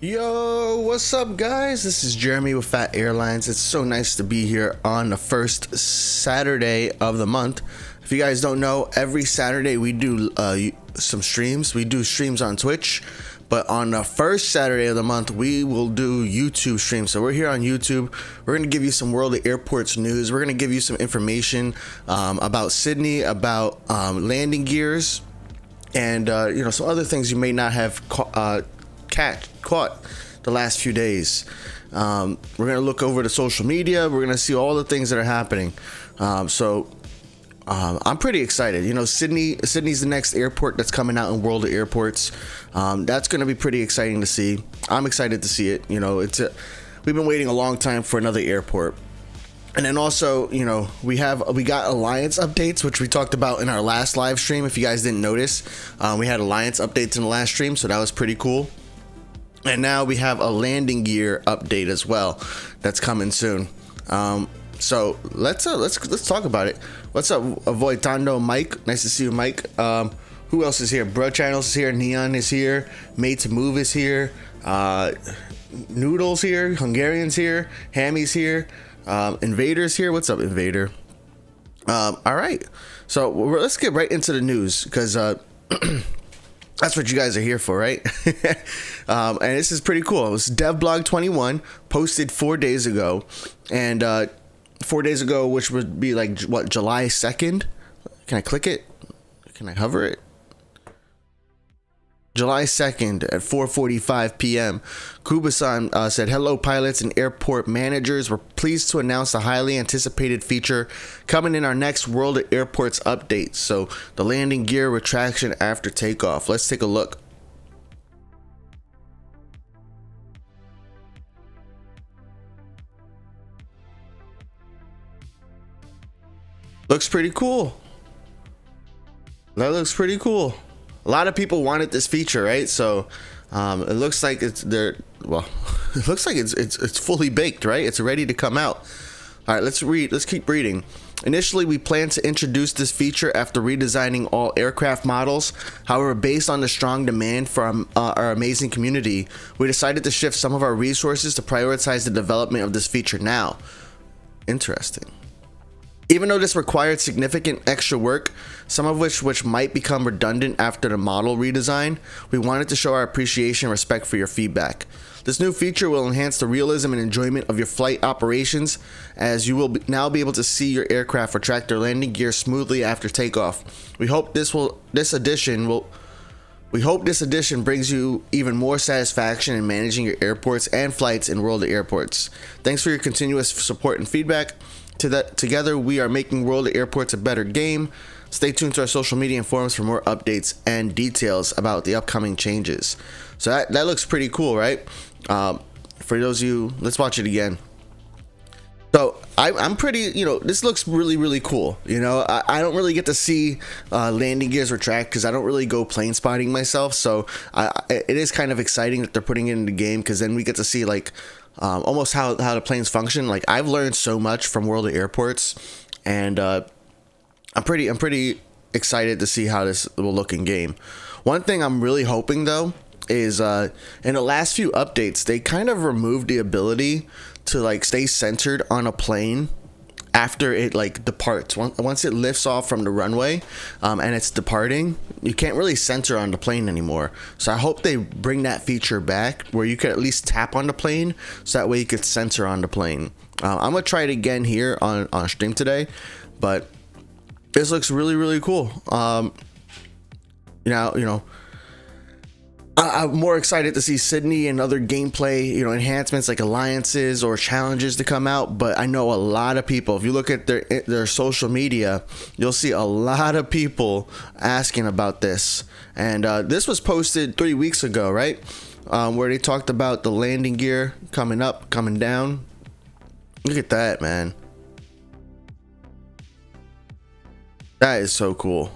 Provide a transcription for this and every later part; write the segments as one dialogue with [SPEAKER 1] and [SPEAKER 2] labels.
[SPEAKER 1] Yo, what's up, guys? This is Jeremy with Phat Airlines. It's so nice to be here on the first Saturday of the month. If you guys don't know, every Saturday we do some streams. We do streams on Twitch, but on the first Saturday of the month, we will do YouTube streams. So we're here on YouTube. We're going to give you some World of Airports news. We're going to give you some information about Sydney, about landing gears, and some other things you may not have caught the last few days. We're gonna look over the social media. We're gonna see all the things that are happening. I'm pretty excited. Sydney's the next airport that's coming out in World of Airports. That's gonna be pretty exciting to see. I'm excited to see it. We've been waiting a long time for another airport. And then also, we got Alliance updates, which we talked about in our last live stream. If you guys didn't notice, we had Alliance updates in the last stream, so that was pretty cool. And now we have a landing gear update as well that's coming soon. So let's talk about it. What's up, Avoitando Mike? Nice to see you, Mike. Who else is here? Bro Channels is here. Neon is here. Made to Move is here. Noodles here. Hungarian's here. Hammy's here. Invader's here. What's up, Invader? All right. So let's get right into the news, because that's what you guys are here for, right? And this is pretty cool. It was DevBlog21 posted 4 days ago, and 4 days ago, which would be like what, July 2nd? Can I click it? Can I hover it? July 2nd at 4:45 p.m. Kubasan said, "Hello, pilots and airport managers. We're pleased to announce a highly anticipated feature coming in our next World of Airports update. So the landing gear retraction after takeoff." Let's take a look. Looks pretty cool. That looks pretty cool. A lot of people wanted this feature, right? So it looks like it's there. Well, it looks like it's fully baked, right? It's ready to come out. All right, let's keep reading. "Initially, we plan to introduce this feature after redesigning all aircraft models. However, based on the strong demand from our amazing community, we decided to shift some of our resources to prioritize the development of this feature now." Interesting. "Even though this required significant extra work, some of which might become redundant after the model redesign, we wanted to show our appreciation and respect for your feedback. This new feature will enhance the realism and enjoyment of your flight operations, as you will now be able to see your aircraft retract their landing gear smoothly after takeoff. We hope this addition brings you even more satisfaction in managing your airports and flights in World of Airports. Thanks for your continuous support and feedback. Together, we are making World of Airports a better game. Stay tuned to our social media and forums for more updates and details about the upcoming changes." So that looks pretty cool, right? For those of you, let's watch it again. So I'm pretty, this looks really, really cool. I don't really get to see landing gears retract because I don't really go plane spotting myself. So it is kind of exciting that they're putting it in the game, because then we get to see almost how the planes function. Like, I've learned so much from World of Airports, and I'm pretty excited to see how this will look in game. One thing I'm really hoping, though, is in the last few updates, they kind of removed the ability to stay centered on a plane after it departs. Once it lifts off from the runway and it's departing, you can't really center on the plane anymore. So I hope they bring that feature back where you can at least tap on the plane, so that way you could center on the plane. I'm gonna try it again here on stream today, but this looks really, really cool. I'm more excited to see Sydney and other gameplay, enhancements like alliances or challenges to come out. But I know a lot of people, if you look at their social media, you'll see a lot of people asking about this. And this was posted 3 weeks ago, right? Where they talked about the landing gear coming up, coming down. Look at that, man. That is so cool.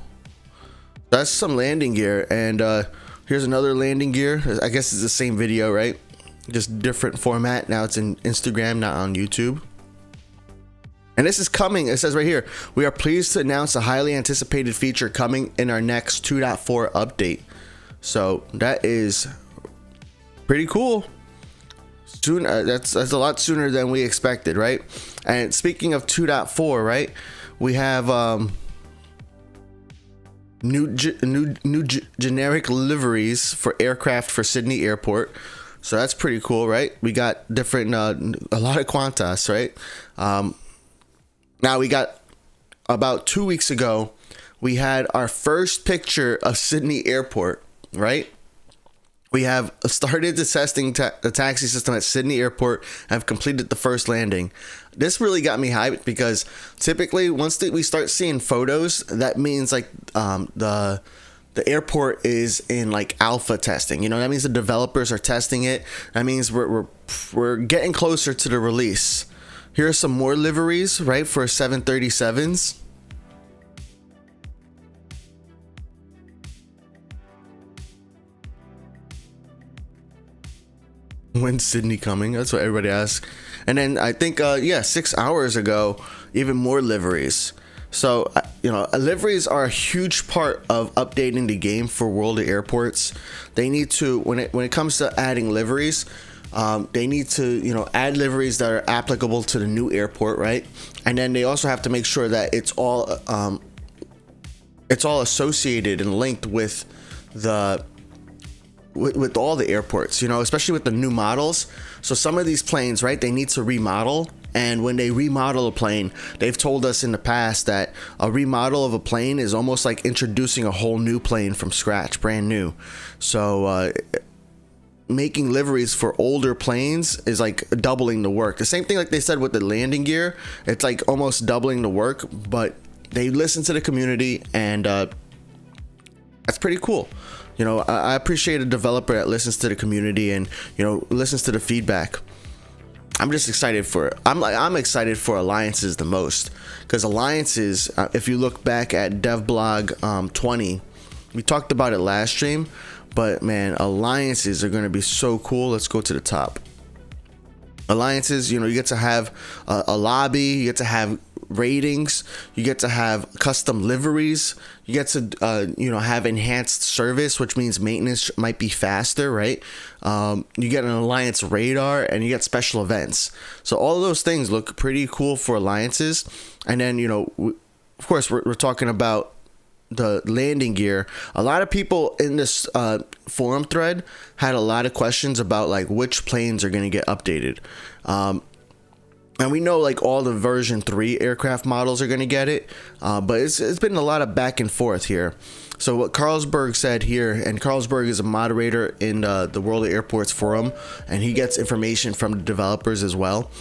[SPEAKER 1] That's some landing gear. And here's another landing gear. I guess it's the same video, right? Just different format. Now it's in Instagram, not on YouTube. And this is coming. It says right here, "We are pleased to announce a highly anticipated feature coming in our next 2.4 update." So that is pretty cool. soon. That's a lot sooner than we expected, right? And speaking of 2.4, right, we have new generic liveries for aircraft for Sydney Airport. So that's pretty cool, right? We got different, a lot of Qantas, right? Now we got, about 2 weeks ago, we had our first picture of Sydney Airport, right? We have started the testing the taxi system at Sydney Airport and have completed the first landing. This really got me hyped because typically once we start seeing photos, that means like the airport is in like alpha testing. You know, that means the developers are testing it. That means we're getting closer to the release. Here are some more liveries, right, for 737s. When's Sydney coming? That's what everybody asks. And then I think 6 hours ago, even more liveries. So liveries are a huge part of updating the game for World of Airports. They need to, when it comes to adding liveries, they need to add liveries that are applicable to the new airport, right? And then they also have to make sure that it's all associated and linked with all the airports, especially with the new models. So some of these planes, right, they need to remodel. And when they remodel a plane, they've told us in the past that a remodel of a plane is almost like introducing a whole new plane from scratch, brand new. So making liveries for older planes is like doubling the work. The same thing like they said with the landing gear. It's like almost doubling the work, but they listen to the community, and that's pretty cool. I appreciate a developer that listens to the community and listens to the feedback. I'm just excited for it. I'm excited for alliances the most, because alliances, if you look back at devblog 20, we talked about it last stream, but man, alliances are going to be so cool. Let's go to the top. Alliances, you get to have a lobby, you get to have ratings, you get to have custom liveries, you get to have enhanced service, which means maintenance might be faster, right? You get an alliance radar, and you get special events. So all of those things look pretty cool for alliances. And then of course we're talking about the landing gear. A lot of people in this forum thread had a lot of questions about like which planes are going to get updated. And we know like all the version 3 aircraft models are going to get it, but it's been a lot of back and forth here. So what Carlsberg said here, and Carlsberg is a moderator in the World of Airports forum, and he gets information from the developers as well,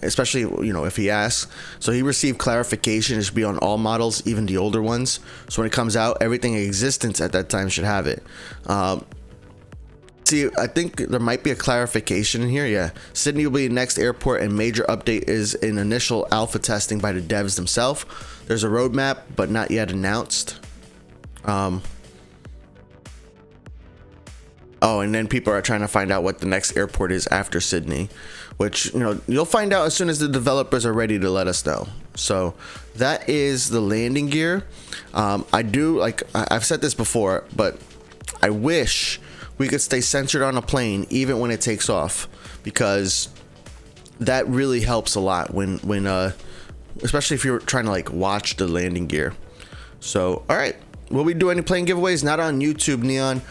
[SPEAKER 1] especially if he asks. So he received clarification it should be on all models, even the older ones. So when it comes out, everything in existence at that time should have it. See, I think there might be a clarification in here. Yeah, Sydney will be the next airport, and major update is in initial alpha testing by the devs themselves. There's a roadmap, but not yet announced. Oh, and then people are trying to find out what the next airport is after Sydney, which you'll find out as soon as the developers are ready to let us know. So that is the landing gear. I've said this before, but I wish we could stay centered on a plane even when it takes off, because that really helps a lot when especially if you're trying to like watch the landing gear. So all right, will we do any plane giveaways? Not on YouTube, Neon,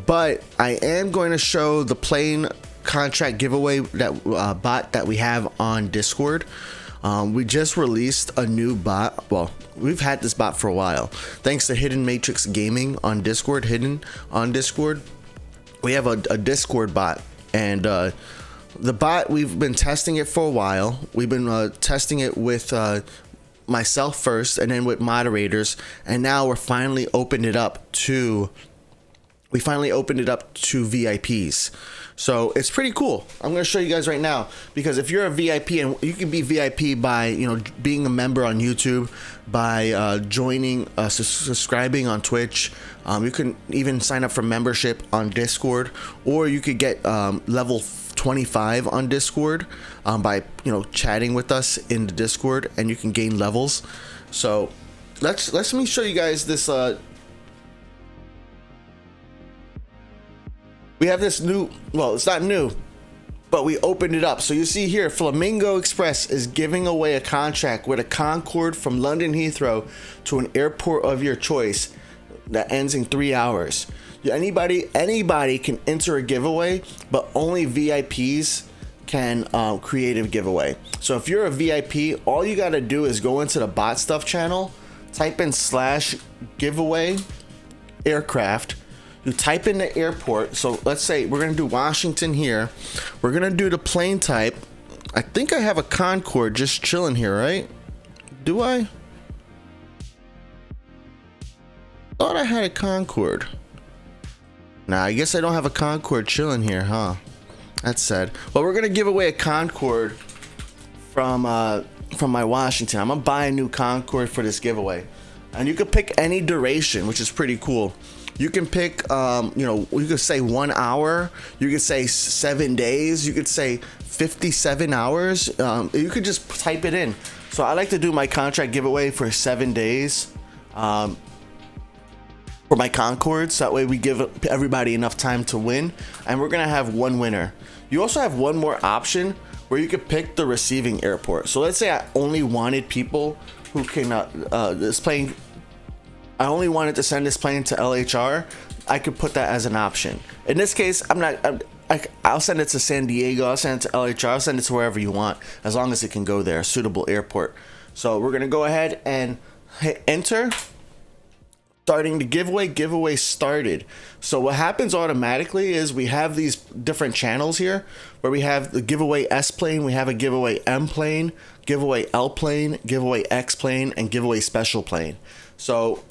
[SPEAKER 1] but I am going to show the plane contract giveaway that bot that we have on Discord. We just released a new bot. Well, we've had this bot for a while. Thanks to Hidden Matrix Gaming on Discord. We have a Discord bot, and the bot, we've been testing it for a while. We've been testing it with myself first, and then with moderators, and now we're finally opened it up to VIPs. So it's pretty cool. I'm going to show you guys right now, because if you're a VIP, and you can be VIP by being a member on YouTube, by joining, subscribing on Twitch. You can even sign up for membership on Discord, or you could get level 25 on Discord by chatting with us in the Discord, and you can gain levels. So let me show you guys this. We have this new, well, it's not new, but we opened it up. So you see here, Flamingo Express is giving away a contract with a Concorde from London Heathrow to an airport of your choice that ends in 3 hours. Anybody can enter a giveaway, but only VIPs can create a giveaway. So if you're a VIP, all you gotta do is go into the bot stuff channel, type in /giveaway aircraft. You type in the airport. So let's say we're gonna do Washington here. We're gonna do the plane type. I think I have a Concorde just chilling here, right? Do I? Thought I had a Concorde. Nah, I guess I don't have a Concorde chilling here, huh? That's sad. Well, we're gonna give away a Concorde from my Washington. I'm gonna buy a new Concorde for this giveaway, and you can pick any duration, which is pretty cool. You can pick, you could say 1 hour. You could say 7 days. You could say 57 hours. You could just type it in. So I like to do my contract giveaway for 7 days. For my Concords, that way we give everybody enough time to win, and we're gonna have one winner. You also have one more option where you could pick the receiving airport. So let's say I only wanted people who can this plane. I only wanted to send this plane to LHR. I could put that as an option. In this case, I'll send it to San Diego. I'll send it to LHR. I'll send it to wherever you want, as long as it can go there, a suitable airport. So we're gonna go ahead and hit enter. Starting the giveaway started. So what happens automatically is we have these different channels here where we have the giveaway S plane, we have a giveaway M plane, giveaway L plane, giveaway X plane, and giveaway special plane. So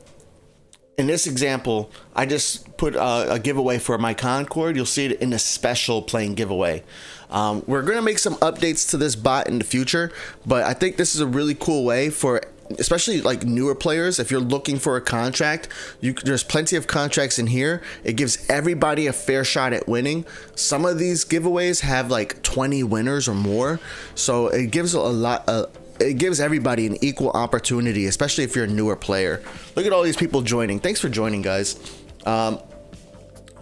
[SPEAKER 1] in this example, I just put a giveaway for my Concorde. You'll see it in the special plane giveaway. We're gonna make some updates to this bot in the future, but I think this is a really cool way for especially like newer players. If you're looking for a contract, there's plenty of contracts in here. It gives everybody a fair shot at winning. Some of these giveaways have like 20 winners or more, so it gives it gives everybody an equal opportunity, especially if you're a newer player. Look at all these people joining. Thanks for joining, guys.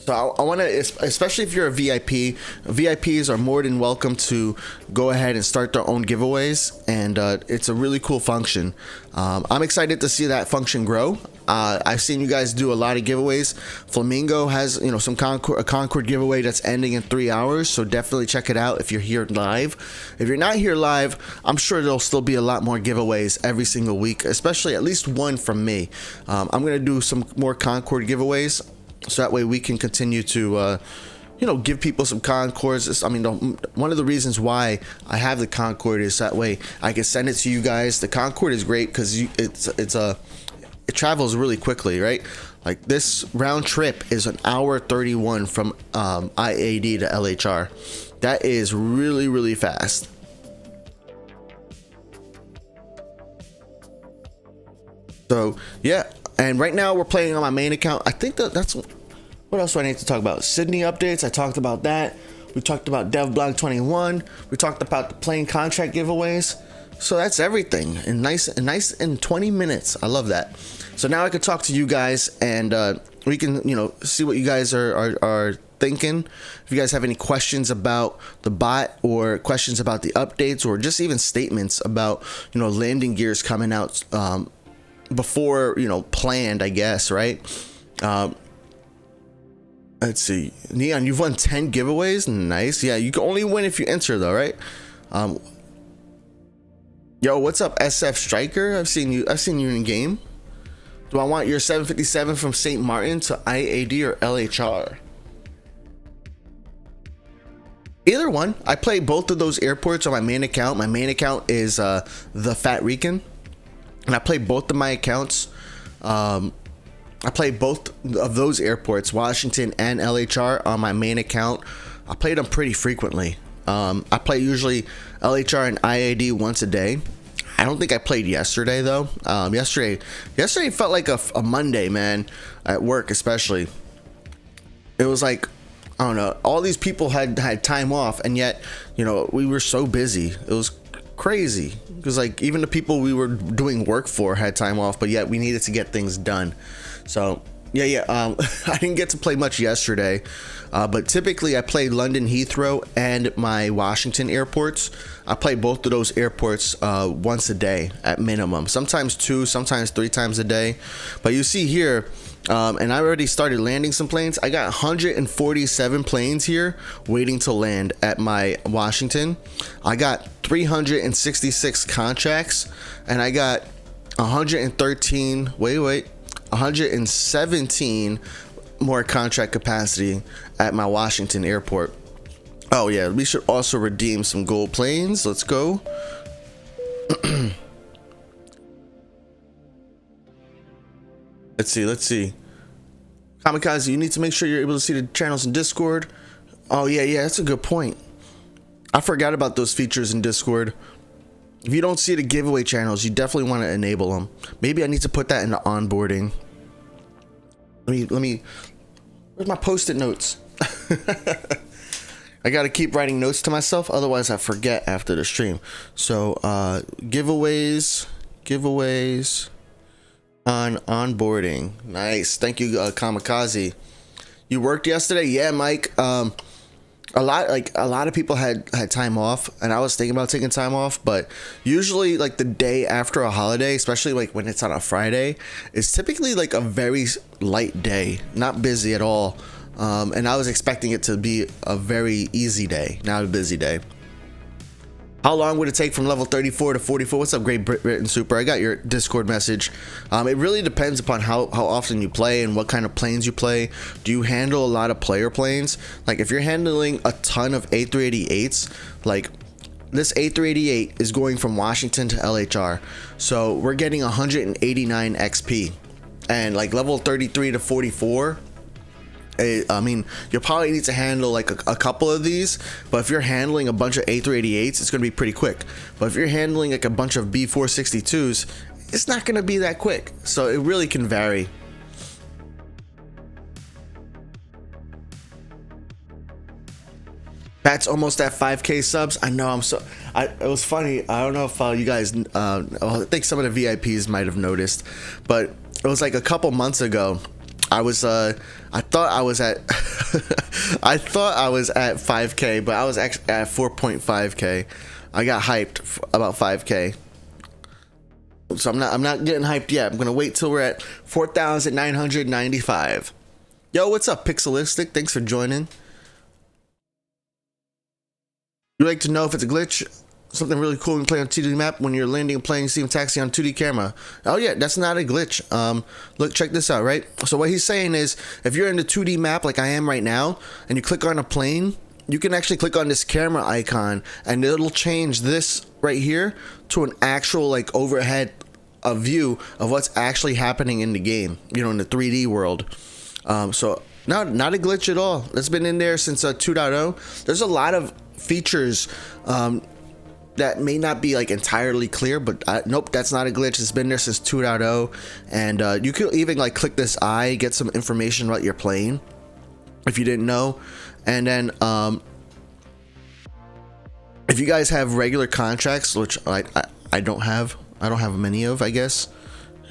[SPEAKER 1] So I want to, especially if you're a VIP, VIPs are more than welcome to go ahead and start their own giveaways, and it's a really cool function. I'm excited to see that function grow. I've seen you guys do a lot of giveaways. Flamingo has, a Concorde giveaway that's ending in 3 hours, so definitely check it out if you're here live. If you're not here live, I'm sure there'll still be a lot more giveaways every single week, especially at least one from me. I'm gonna do some more Concorde giveaways, so that way we can continue to give people some Concords. I mean, one of the reasons why I have the Concorde is that way I can send it to you guys. The Concorde is great because it travels really quickly, right? Like this round trip is 1 hour 31 from IAD to LHR. That is really, really fast. So yeah, and right now we're playing on my main account. I think that's what else do I need to talk about? Sydney updates. I talked about that. We talked about DevBlog 21. We talked about the plane contract giveaways. So that's everything in nice in 20 minutes. I love that. So now I can talk to you guys, and we can see what you guys are thinking. If you guys have any questions about the bot, or questions about the updates, or just even statements about landing gears coming out before planned, I guess, right? Let's see, Neon, you've won 10 giveaways. Nice. Yeah, you can only win if you enter though, right? Yo, what's up, SF Striker? I've seen you in game. Do I want your 757 from St. Martin to IAD or LHR? Either one. I play both of those airports on my main account. My main account is the Phat Rican, and I play both of my accounts. I play both of those airports, Washington and LHR, on my main account. I play them pretty frequently. I play usually LHR and IAD once a day. I don't think I played yesterday though. Yesterday felt like a Monday, man, at work especially. It was like, I don't know, all these people had time off, and yet we were so busy. It was crazy because like even the people we were doing work for had time off, but yet we needed to get things done. So Yeah. I didn't get to play much yesterday, but typically I play London Heathrow and my Washington airports. I play both of those airports once a day at minimum. Sometimes two, sometimes three times a day. But you see here, and I already started landing some planes. I got 147 planes here waiting to land at my Washington. I got 366 contracts, and I got 117 more contract capacity at my Washington airport. Oh yeah, we should also redeem some gold planes. Let's go. Let's see. Kamikaze, you need to make sure you're able to see the channels in Discord. Oh yeah, that's a good point. I forgot about those features in Discord. If you don't see the giveaway channels, you definitely want to enable them. Maybe I need to put that in the onboarding. Let me. Where's my post-it notes? I gotta keep writing notes to myself, otherwise I forget after the stream. So giveaways on onboarding. Nice, thank you, Kamikaze. You worked yesterday? Yeah, Mike. A lot of people had time off, and I was thinking about taking time off, but usually like the day after a holiday, especially like when it's on a Friday, is typically like a very light day, not busy at all. And I was expecting it to be a very easy day, not a busy day. How long would it take from level 34 to 44? What's up, Great Britain Super? I got your Discord message. It really depends upon how often you play and what kind of planes you play. Do you handle a lot of player planes? Like if you're handling a ton of A380s, like this A388 is going from Washington to LHR. So we're getting 189 XP. And like level 33 to 44, I mean, you'll probably need to handle like a couple of these, but if you're handling a bunch of A380s, it's going to be pretty quick. But if you're handling like a bunch of B462s, it's not going to be that quick. So it really can vary. That's almost at 5K subs. I know. It was funny. I don't know if you guys, I think some of the VIPs might have noticed, but it was like a couple months ago. I thought I was at 5K, but I was actually at 4.5K. I got hyped about 5K. So I'm not getting hyped yet. I'm gonna wait till we're at 4,995. Yo, what's up, Pixelistic? Thanks for joining. You like to know if it's a glitch? Something really cool when you play on 2D map when you're landing and playing Steam Taxi on 2D camera. Oh yeah, that's not a glitch. Look, check this out, right? So what he's saying is, if you're in the 2D map like I am right now, and you click on a plane, you can actually click on this camera icon, and it'll change this right here to an actual like overhead view of what's actually happening in the game. You know, in the 3D world. So not a glitch at all. It's been in there since 2.0. There's a lot of features. That may not be like entirely clear, but nope, that's not a glitch. It's been there since 2.0, and you could even like click this eye, get some information about your plane if you didn't know. And then if you guys have regular contracts, which I don't have many of, I guess.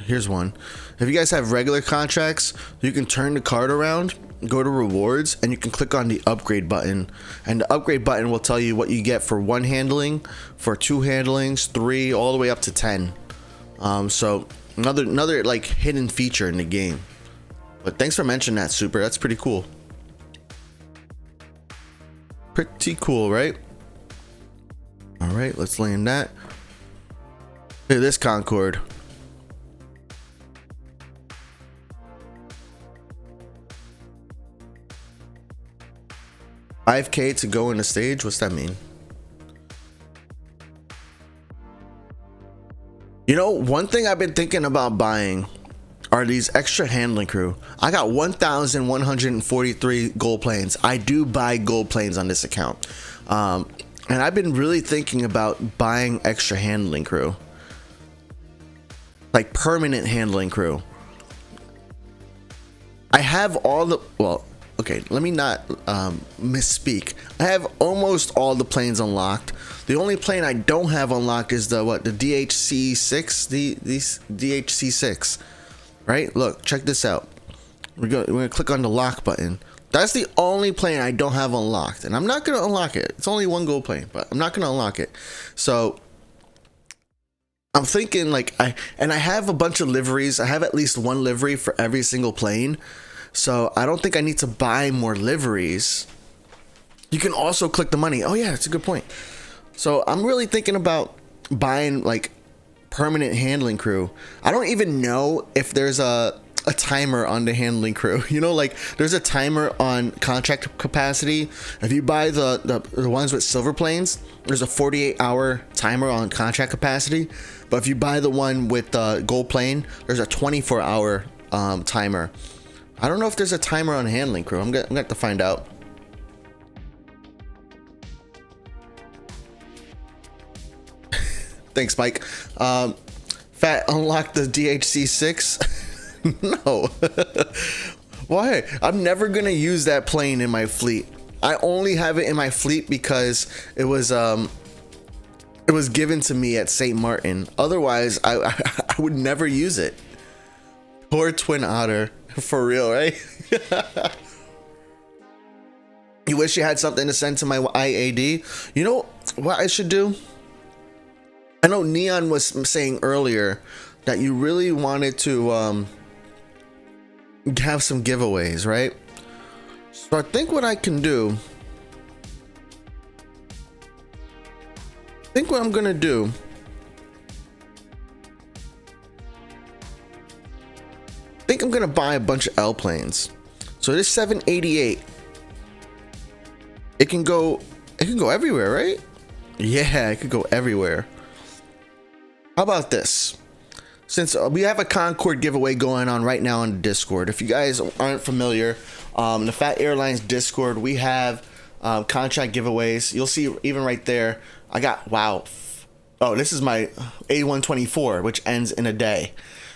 [SPEAKER 1] Here's one. If you guys have regular contracts, you can turn the card around, go to rewards, and you can click on the upgrade button, and the upgrade button will tell you what you get for 1 handling, for 2 handlings, 3, all the way up to 10. So another like hidden feature in the game. But thanks for mentioning that, Super. That's pretty cool. Pretty cool, right? All right, let's land that. Look at this Concorde. 5K to go in the stage? What's that mean? You know, one thing I've been thinking about buying are these extra handling crew. I got 1,143 gold planes. I do buy gold planes on this account. And I've been really thinking about buying extra handling crew. Like permanent handling crew. I have all the, well, okay, let me not misspeak. I have almost all the planes unlocked. The only plane I don't have unlocked is the DHC6, the DHC6, right? Look, check this out. We're gonna click on the lock button. That's the only plane I don't have unlocked, and I'm not gonna unlock it. It's only one gold plane, but I'm not gonna unlock it. So I'm thinking like I have a bunch of liveries. I have at least one livery for every single plane. So I don't think I need to buy more liveries. You can also click the money. Oh yeah, that's a good point. So I'm really thinking about buying like permanent handling crew. I don't even know if there's a timer on the handling crew. You know, like there's a timer on contract capacity. If you buy the ones with silver planes, there's a 48-hour timer on contract capacity. But if you buy the one with the gold plane, there's a 24-hour timer. I don't know if there's a timer on handling crew. I'm gonna have to find out. Thanks, Mike. Phat unlocked the DHC-6. No. Why? I'm never gonna use that plane in my fleet. I only have it in my fleet because it was given to me at St. Martin. Otherwise, I would never use it. Poor Twin Otter. For real, right? You wish you had something to send to my IAD? You know what I should do? I know Neon was saying earlier that you really wanted to have some giveaways, right? So I think what I can do, what I'm gonna do, I'm gonna buy a bunch of L planes. So this 788, it can go everywhere, right? Yeah, it could go everywhere. How about this? Since we have a Concorde giveaway going on right now on the Discord. If you guys aren't familiar, the Phat Airlines Discord, we have contract giveaways. You'll see even right there. I got, wow. Oh, this is my A124, which ends in a day.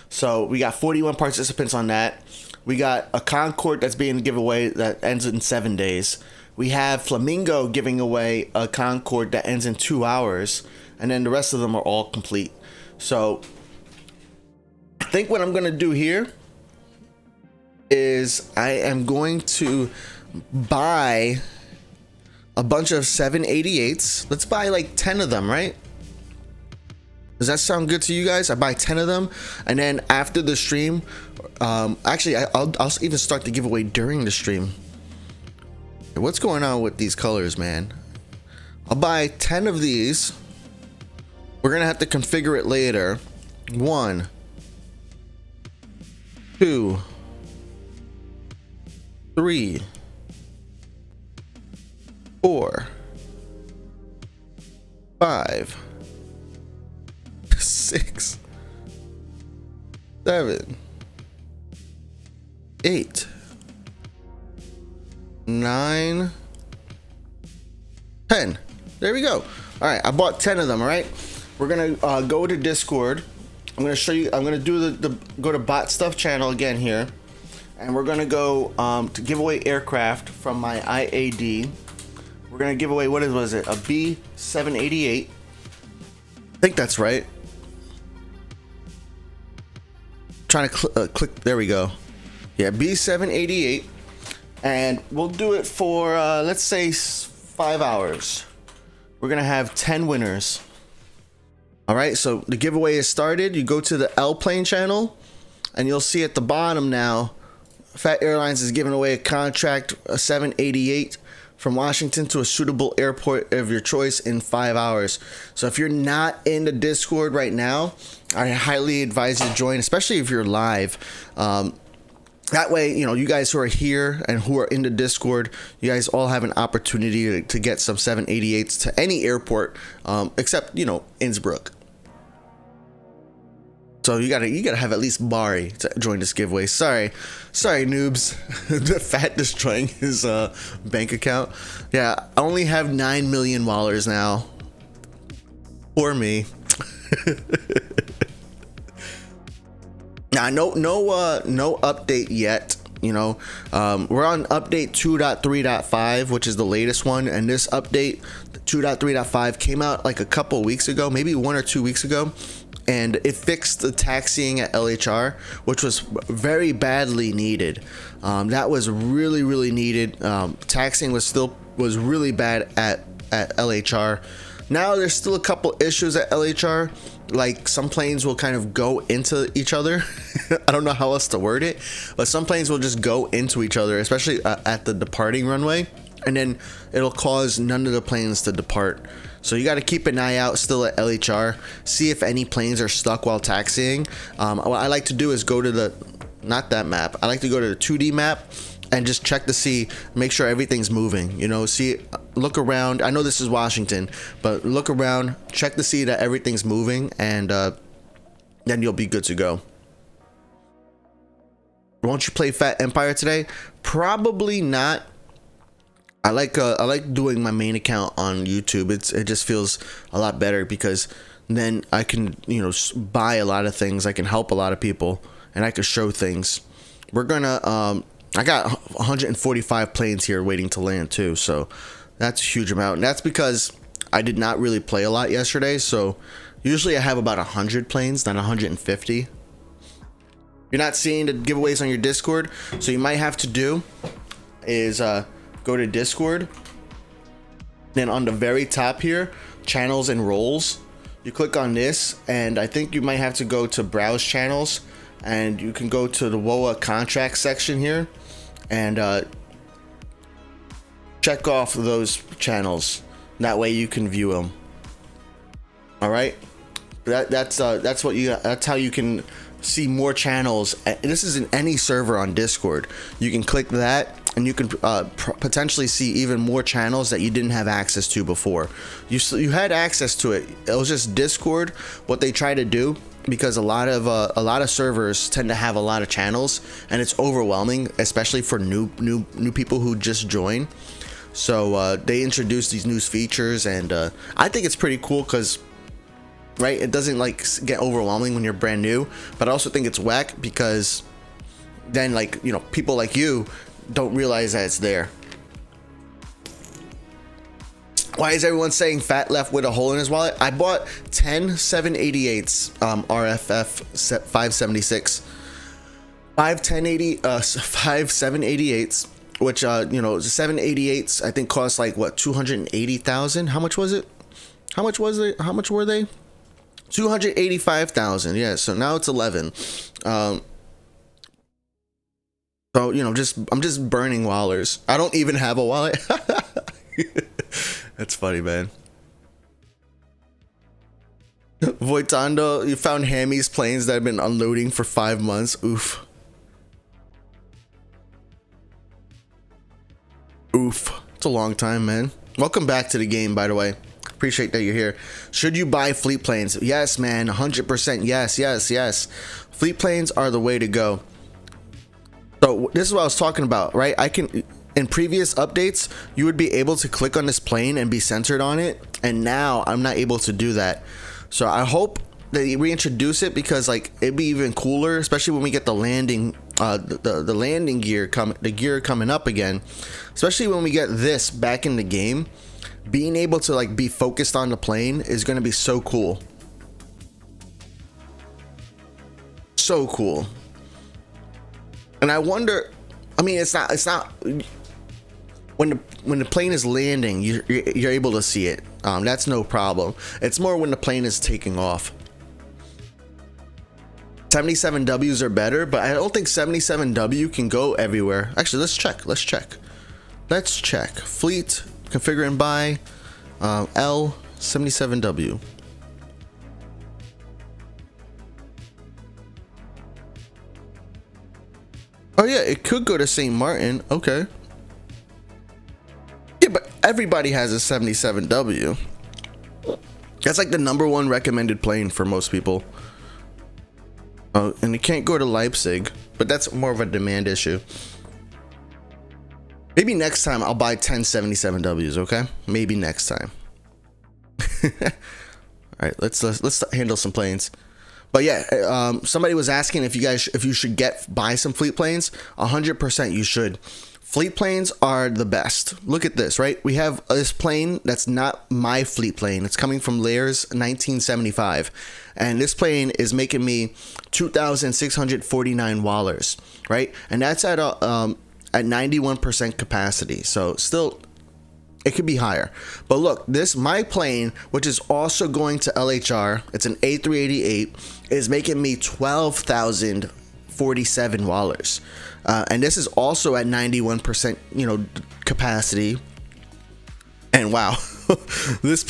[SPEAKER 1] So we got 41 participants on that. We got a Concorde that's being given away that ends in 7 days. We have Flamingo giving away a Concorde that ends in 2 hours. And then the rest of them are all complete. So I think what I'm going to do here is I am going to buy a bunch of 788s. Let's buy like 10 of them, right? Does that sound good to you guys? I buy 10 of them, and then after the stream, actually, I'll even start the giveaway during the stream. What's going on with these colors, man? I'll buy 10 of these. We're gonna have to configure it later. 1, 2, 3, 4, 5, 6, 7, 8, 9, 10. There we go. All right, I bought 10 of them. All right, we're gonna go to Discord. I'm gonna show you. I'm gonna do the go to Bot Stuff channel again here, and we're gonna go to give away aircraft from my IAD. We're gonna give away, what was it? A B788. I think that's right. Trying to click. There we go. Yeah, B788, and we'll do it for let's say 5 hours. We're gonna have 10 winners. All right, so the giveaway is started. You go to the L plane channel, and you'll see at the bottom now, Phat Airlines is giving away a contract, a 788 from Washington to a suitable airport of your choice in 5 hours. So if you're not in the Discord right now, I highly advise you to join, especially if you're live. That way, you know, you guys who are here and who are in the Discord, you guys all have an opportunity to get some 788s to any airport, except, you know, Innsbruck. So you gotta have at least Bari to join this giveaway. Sorry noobs. The Phat destroying his bank account. Yeah, I only have 9 million wallers now. Poor me. Now, no update yet. You know, we're on update 2.3.5, which is the latest one, and this update 2.3.5 came out like a couple weeks ago, maybe 1 or 2 weeks ago. and it fixed the taxiing at LHR, which was very badly needed. That was really needed. Taxiing was really bad at LHR. Now there's still a couple issues at LHR, like some planes will kind of go into each other. I don't know how else to word it, but some planes will just go into each other, especially at the departing runway, and then it'll cause none of the planes to depart. So you got to keep an eye out still at LHR, see if any planes are stuck while taxiing. What I like to do is go to not that map, I like to go to the 2D map and just check to see, make sure everything's moving, you know, look around. I know this is Washington, but look around, check to see that everything's moving, and then you'll be good to go. Won't you play Phat Empire today? Probably not. I like doing my main account on YouTube. It just feels a lot better, because then I can, you know, buy a lot of things. I can help a lot of people, and I can show things. We're gonna I got 145 planes here waiting to land too, so that's a huge amount. And that's because I did not really play a lot yesterday, so usually I have about 100 planes, not 150. You're not seeing the giveaways on your Discord, so you might have to do is go to Discord, then on the very top here, channels and roles, you click on this, and I think you might have to go to browse channels, and you can go to the WoA contract section here and check off those channels. That way you can view them. All right, that's how you can see more channels. This is in any server on Discord. You can click that, and you can potentially see even more channels that you didn't have access to before. You had access to it. It was just Discord. What they try to do, because a lot of servers tend to have a lot of channels, and it's overwhelming, especially for new people who just join. So they introduced these new features, and I think it's pretty cool, because right, it doesn't like get overwhelming when you're brand new, but I also think it's whack because then, like, you know, people like you don't realize that it's there. Why is everyone saying Phat left with a hole in his wallet? I bought 10 788s RFF 576, 5 788s, which you know, 788s I think cost like what, 280,000. How much was it? How much were they? 285,000. Yeah, so now it's 11. So, you know, I'm just burning wallers. I don't even have a wallet. That's funny, man. Voitando, you found Hammy's planes that have been unloading for 5 months. Oof. It's a long time, man. Welcome back to the game, by the way. Appreciate that you're here. Should you buy fleet planes? Yes, man. 100%. Yes. Fleet planes are the way to go. So this is what I was talking about, right? In previous updates, you would be able to click on this plane and be centered on it, and now I'm not able to do that. So I hope that you reintroduce it, because like it'd be even cooler, especially when we get the landing the landing gear coming up again, especially when we get this back in the game. Being able to like be focused on the plane is going to be so cool. So cool. And I wonder, I mean, it's not when the plane is landing, you're able to see it. That's no problem. It's more when the plane is taking off. 77Ws are better, but I don't think 77W can go everywhere. Actually, let's check. Fleet, configure and buy, L77W. Oh yeah, it could go to St. Martin. Okay. Yeah, but everybody has a 77W. That's like the #1 recommended plane for most people. Oh, and it can't go to Leipzig, but that's more of a demand issue. Maybe next time I'll buy 10 77Ws, okay? Maybe next time. All right, let's handle some planes. But yeah, somebody was asking if you should buy some fleet planes. 100% you should. Fleet planes are the best. Look at this, right? We have this plane that's not my fleet plane. It's coming from Layers 1975. And this plane is making me 2,649 wallers, right? And that's at 91% capacity. So still, it could be higher. But look, my plane, which is also going to LHR, it's an A388, is making me 12,047 wallers. And this is also at 91%, capacity. And wow, this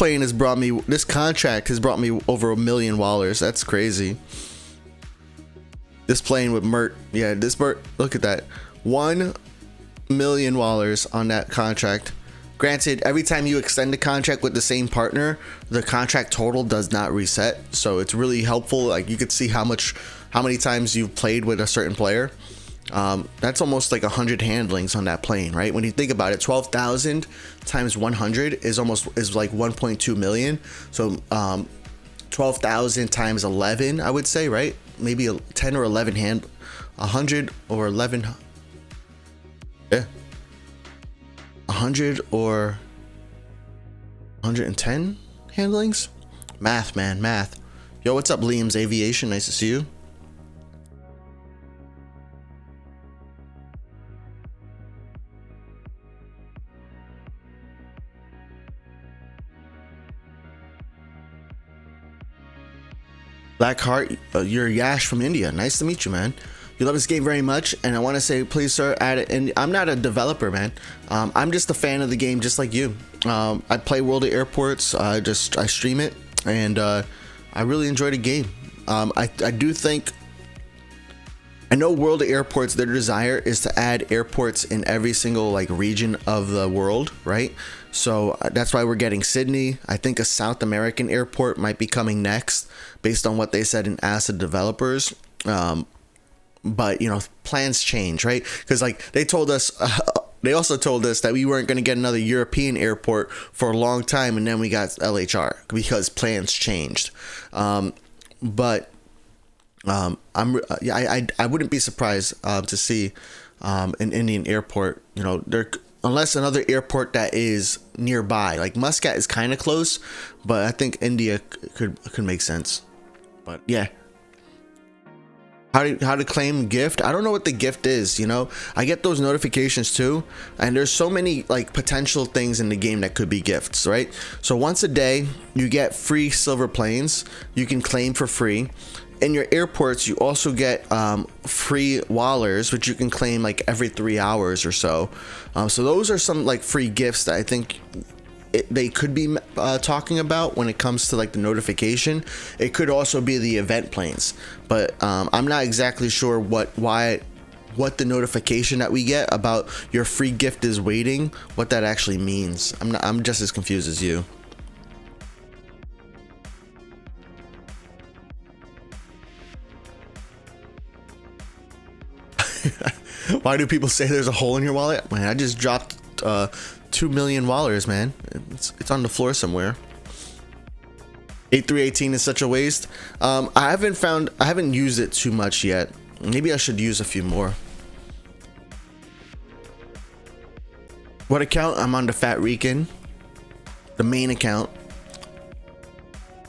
[SPEAKER 1] contract has brought me over 1 million wallers. That's crazy. This plane with Mert, look at that. 1 million wallers on that contract. Granted, every time you extend the contract with the same partner, the contract total does not reset. So it's really helpful. Like, you could see how many times you've played with a certain player. That's almost like 100 handlings on that plane, right? When you think about it, 12,000 times 100 is like 1.2 million. So 12,000 times 11, I would say, right? Maybe 10 or 11 100 or 11. Yeah. 100 or 110 handlings? Math, man, math. Yo, what's up, Liam's Aviation? Nice to see you. Blackheart, you're Yash from India. Nice to meet you, man. You love this game very much, and I want to say, please, sir, add it. And I'm not a developer, man. I'm just a fan of the game, just like you. I play World of Airports. I stream it, and I really enjoy the game. I know World of Airports, their desire is to add airports in every single region of the world, right? So that's why we're getting Sydney. I think a South American airport might be coming next, based on what they said in Acid Developers. But plans change, right? Because they told us, they also told us that we weren't going to get another European airport for a long time, and then we got LHR because plans changed. I wouldn't be surprised to see an Indian airport. Unless another airport that is nearby, like Muscat is kind of close, but I think India could make sense. But yeah. How to claim gift? I don't know what the gift is, I get those notifications too, and there's so many potential things in the game that could be gifts, right? So once a day you get free silver planes you can claim for free. In your airports you also get free wallers, which you can claim every 3 hours or so. So those are some free gifts that I think they could be talking about when it comes to the notification. It could also be the event planes, but I'm not exactly sure what the notification that we get about your free gift is waiting, what that actually means. I'm just as confused as you. Why do people say there's a hole in your wallet? Man, I just dropped 2 million wallers, man. It's on the floor somewhere. 8318 is such a waste. I haven't used it too much yet. Maybe I should use a few more. What account? I'm on the Phat Rican, the main account.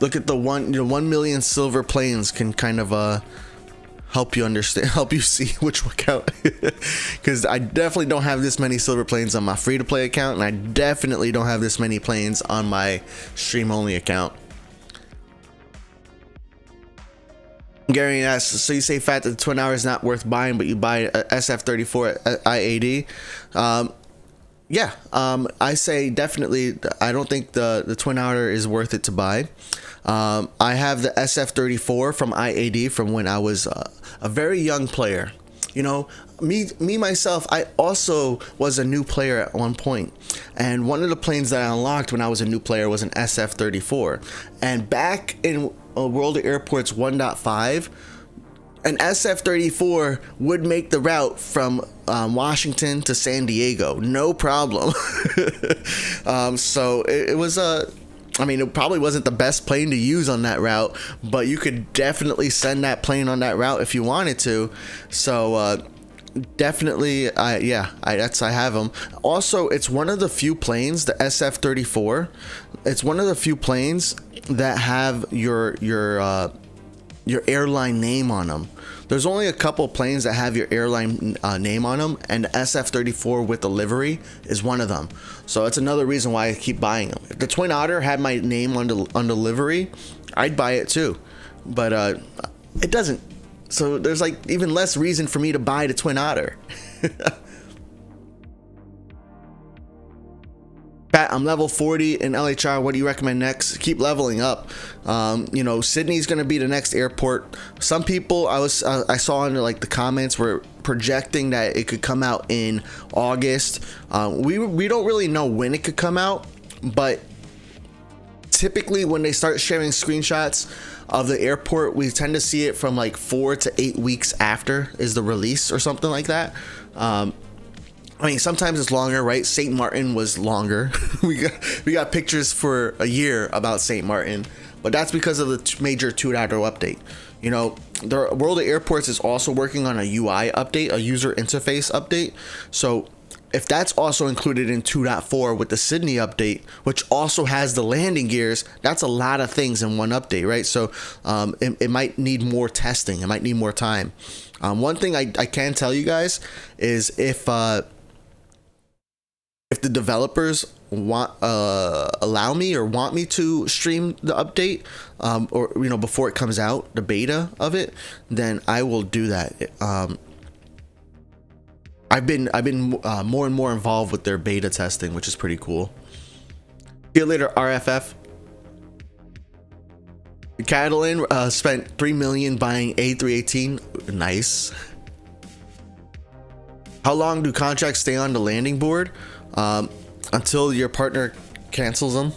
[SPEAKER 1] Look at the 1 million silver planes can kind of help you see which account. Because I definitely don't have this many silver planes on my free-to-play account, and I definitely don't have this many planes on my stream-only account. Gary asks, so you say Phat that the Twin Hour is not worth buying, but you buy a SF34 at IAD? Yeah, I say definitely. I don't think the Twin Otter is worth it to buy. I have the SF34 from IAD from when I was a very young player. Me myself, I also was a new player at one point, and one of the planes that I unlocked when I was a new player was an SF34. And back in World of Airports 1.5, an SF34 would make the route from Washington to San Diego, no problem. So it was it probably wasn't the best plane to use on that route, but you could definitely send that plane on that route if you wanted to. So Definitely, I have them. Also, it's one of the few planes, the SF-34. It's one of the few planes that have your airline name on them. There's only a couple planes that have your airline name on them, and the SF-34 with the livery is one of them. So that's another reason why I keep buying them. If the Twin Otter had my name on the livery, I'd buy it too, but it doesn't. So there's like even less reason for me to buy the Twin Otter. Pat, I'm level 40 in LHR. What do you recommend next? Keep leveling up. Sydney's going to be the next airport. Some people I saw in like the comments were projecting that it could come out in August. We don't really know when it could come out, but typically when they start sharing screenshots of the airport, we tend to see it from like 4 to 8 weeks after is the release or something like that. I mean, sometimes it's longer, right? St. Martin was longer. we got pictures for a year about St. Martin, but that's because of the major 2.0 update. The World of Airports is also working on a UI update, a user interface update. So if that's also included in 2.4 with the Sydney update, which also has the landing gears, that's a lot of things in one update, right? So it might need more testing. It might need more time. One thing I can tell you guys is if the developers allow me or want me to stream the update, or before it comes out, the beta of it, then I will do that. I've been more and more involved with their beta testing, which is pretty cool. See you later, RFF. Catalan spent $3 million buying A318. Nice. How long do contracts stay on the landing board? Until your partner cancels them.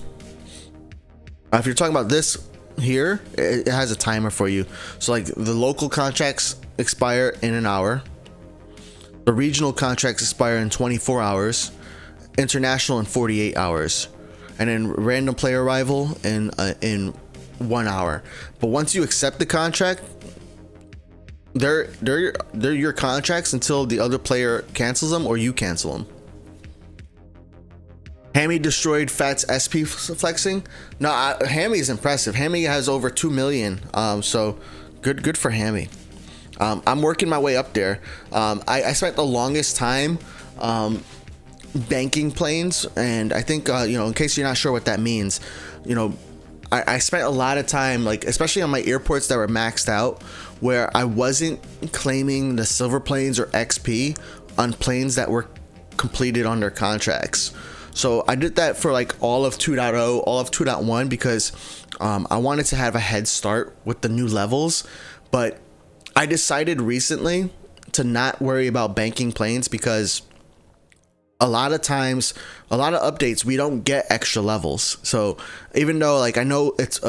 [SPEAKER 1] If you're talking about this here, it has a timer for you. So like the local contracts expire in an hour. The regional contracts expire in 24 hours, international in 48 hours, and then random player arrival in 1 hour. But once you accept the contract, they're your contracts until the other player cancels them or you cancel them. Hammy destroyed Phat's SP flexing. No, Hammy is impressive. Hammy has over 2 million. So good for Hammy. I'm working my way up there. I spent the longest time banking planes, and I think in case you're not sure what that means, I spent a lot of time, like especially on my airports that were maxed out, where I wasn't claiming the silver planes or XP on planes that were completed on their contracts. So I did that for like all of 2.0, all of 2.1, because I wanted to have a head start with the new levels. But I decided recently to not worry about banking planes, because a lot of times, a lot of updates, we don't get extra levels. So even though like I know it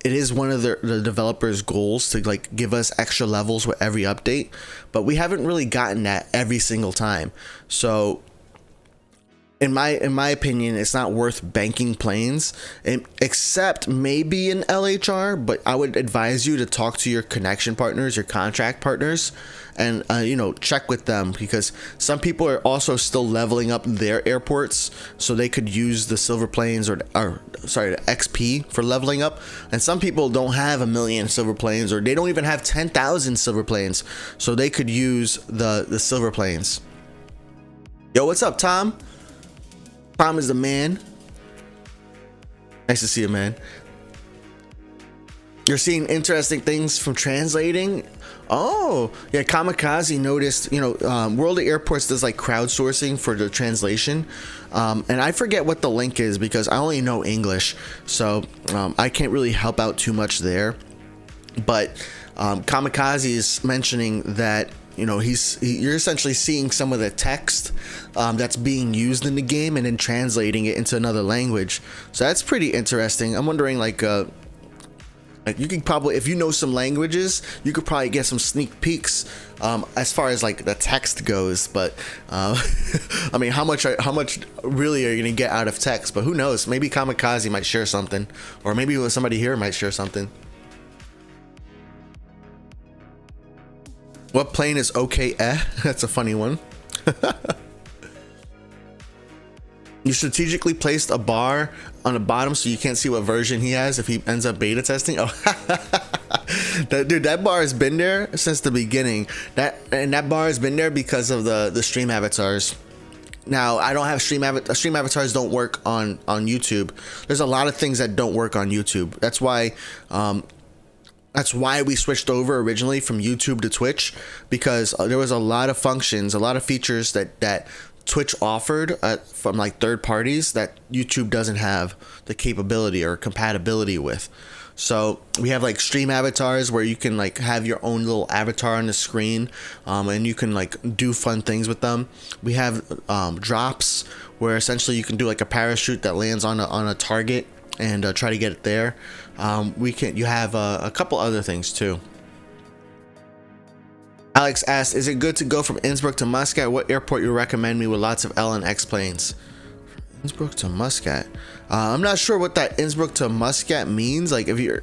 [SPEAKER 1] is one of the developers' goals to like give us extra levels with every update, but we haven't really gotten that every single time. So in my opinion, it's not worth banking planes, except maybe in LHR. But I would advise you to talk to your connection partners, your contract partners, and check with them, because some people are also still leveling up their airports so they could use the silver planes or the XP for leveling up. And some people don't have 1 million silver planes, or they don't even have 10,000 silver planes, so they could use the silver planes. Yo, what's up, Tom? Tom is the man. Nice to see you, man. You're seeing interesting things from translating. Oh, yeah. Kamikaze noticed, World of Airports does like crowdsourcing for the translation. And I forget what the link is because I only know English. So I can't really help out too much there. But Kamikaze is mentioning that you're essentially seeing some of the text that's being used in the game and then translating it into another language. So that's pretty interesting. I'm wondering, like you could probably, if you know some languages, you could probably get some sneak peeks as far as like the text goes. But I mean, how much really are you gonna get out of text? But who knows? Maybe Kamikaze might share something, or maybe somebody here might share something. What plane is okay? That's a funny one. You strategically placed a bar on the bottom so you can't see what version he has if he ends up beta testing. Oh, dude, that bar has been there since the beginning. That bar has been there because of the stream avatars. Now, I don't have stream avatars don't work on YouTube. There's a lot of things that don't work on YouTube. That's why we switched over originally from YouTube to Twitch, because there was a lot of functions, a lot of features that Twitch offered from like third parties that YouTube doesn't have the capability or compatibility with. So we have like stream avatars where you can like have your own little avatar on the screen, and you can like do fun things with them. We have drops where essentially you can do like a parachute that lands on a target and try to get it there. You have a couple other things too. Alex asked, is it good to go from Innsbruck to Muscat? What airport you recommend me with lots of L and X planes? Innsbruck to Muscat. I'm not sure what that Innsbruck to Muscat means. Like, if you're,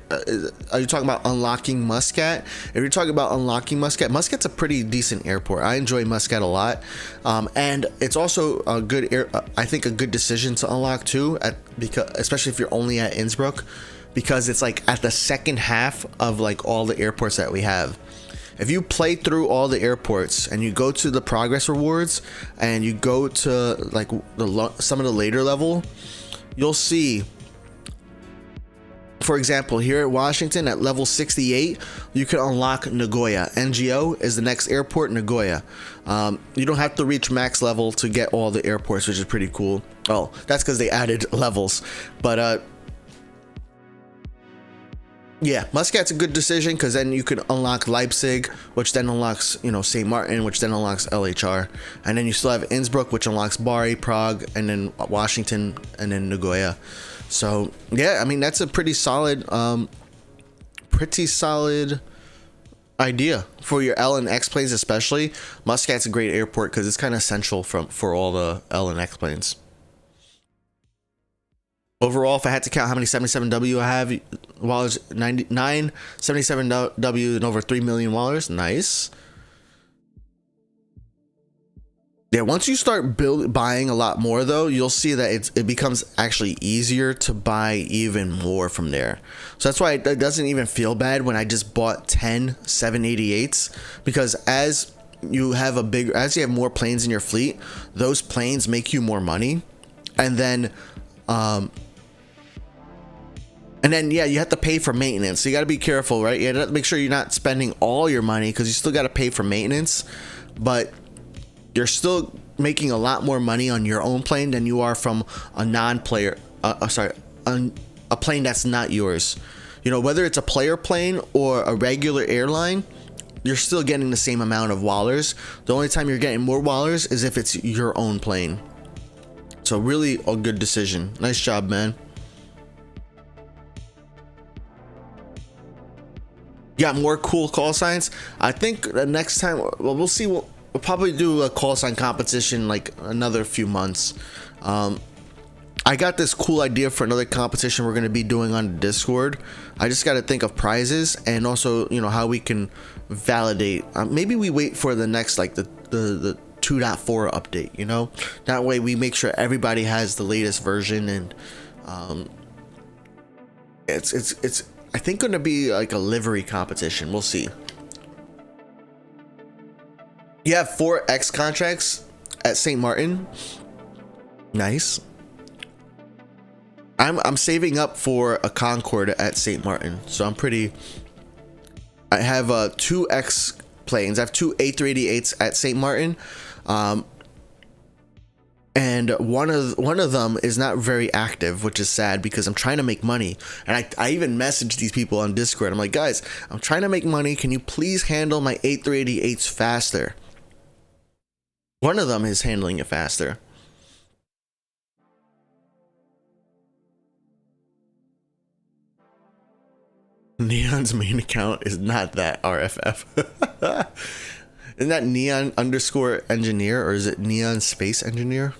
[SPEAKER 1] are you talking about unlocking Muscat? If you're talking about unlocking Muscat, Muscat's a pretty decent airport. I enjoy Muscat a lot, and it's also a good I think a good decision to unlock too. Because especially if you're only at Innsbruck, because it's like at the second half of like all the airports that we have. If you play through all the airports and you go to the progress rewards and you go to like some of the later level, you'll see, for example, here at Washington at level 68, you can unlock Nagoya. NGO is the next airport, Nagoya. You don't have to reach max level to get all the airports, which is pretty cool. Oh, that's because they added levels. But yeah, Muscat's a good decision because then you could unlock Leipzig, which then unlocks, St. Martin, which then unlocks LHR. And then you still have Innsbruck, which unlocks Bari, Prague, and then Washington, and then Nagoya. So, yeah, I mean, that's a pretty solid idea for your L and X planes especially. Muscat's a great airport because it's kind of central for all the L and X planes. Overall, if I had to count how many 77W I have, wallets 99, 77W and over 3 million wallets. Nice. Yeah, once you start buying a lot more though, you'll see that it becomes actually easier to buy even more from there. So that's why it doesn't even feel bad when I just bought 10 788s, because as you have more planes in your fleet, those planes make you more money. And then yeah, you have to pay for maintenance. So you got to be careful, right? You have to make sure you're not spending all your money because you still got to pay for maintenance, but you're still making a lot more money on your own plane than you are from a non-player, a plane that's not yours. Whether it's a player plane or a regular airline, you're still getting the same amount of wallers. The only time you're getting more wallers is if it's your own plane. So really a good decision. Nice job, man. Got more cool call signs. I think the next time, well, we'll see. We'll probably do a call sign competition like another few months. I got this cool idea for another competition we're going to be doing on Discord. I just got to think of prizes and also, how we can validate. Maybe we wait for the next, like the 2.4 update, that way we make sure everybody has the latest version. And it's I think going to be like a livery competition. We'll see. You have 4 X contracts at St. Martin. Nice. I'm saving up for a Concorde at St. Martin, so I have 2 X planes. I have 2 A380s at St. Martin, and one of them is not very active, which is sad because I'm trying to make money. And I even messaged these people on Discord. I'm like, guys, I'm trying to make money. Can you please handle my A380s faster? One of them is handling it faster. Neon's main account is not that RFF. Isn't that Neon _ engineer, or is it Neon Space Engineer?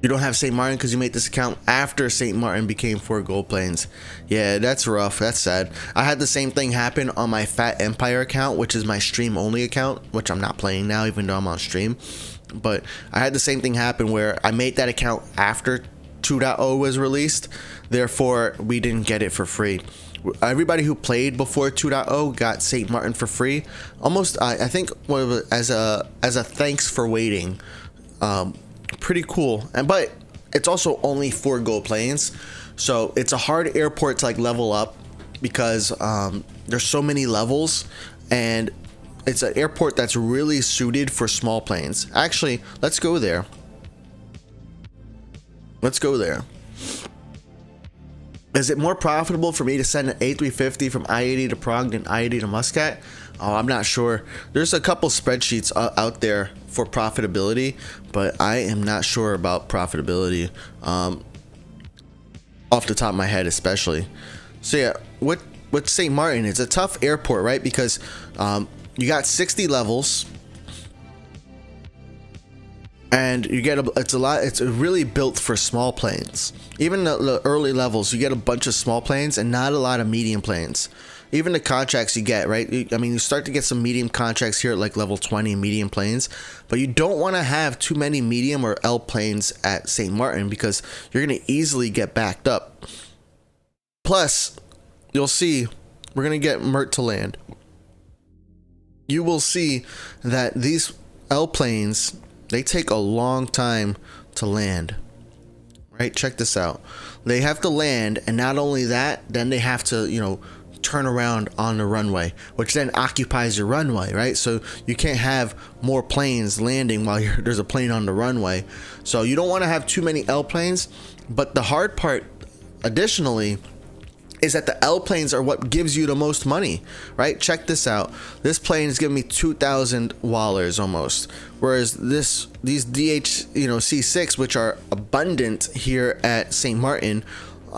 [SPEAKER 1] You don't have St. Martin because you made this account after St. Martin became 4 gold planes. Yeah, that's rough. That's sad. I had the same thing happen on my Phat Empire account, which is my stream only account, which I'm not playing now, even though I'm on stream. But I had the same thing happen where I made that account after 2.0 was released. Therefore, we didn't get it for free. Everybody who played before 2.0 got St. Martin for free. Almost, I think, as a thanks for waiting. Pretty cool. But it's also only 4 gold planes, so it's a hard airport to like level up because there's so many levels, and it's an airport that's really suited for small planes. Actually, let's go there. Is it more profitable for me to send an A350 from I-80 to Prague than I-80 to Muscat? Oh, I'm not sure. There's a couple spreadsheets out there for profitability, but I am not sure about profitability off the top of my head, especially. So yeah, with St. Martin, it's a tough airport, right? Because you got 60 levels, and you get it's really built for small planes. Even the early levels, you get a bunch of small planes and not a lot of medium planes. Even the contracts you get, right? I mean, you start to get some medium contracts here at like level 20 medium planes, but you don't want to have too many medium or L planes at St. Martin because you're going to easily get backed up. Plus, you'll see, we're going to get Mert to land. You will see that these L planes, they take a long time to land. Right? Check this out. They have to land, and not only that, then they have to, turn around on the runway, which then occupies your runway, right? So you can't have more planes landing while there's a plane on the runway. So you don't want to have too many L planes. But the hard part, additionally, is that the L planes are what gives you the most money, right? Check this out. This plane is giving me 2,000 wallers almost, whereas these DH C6, which are abundant here at St. Martin,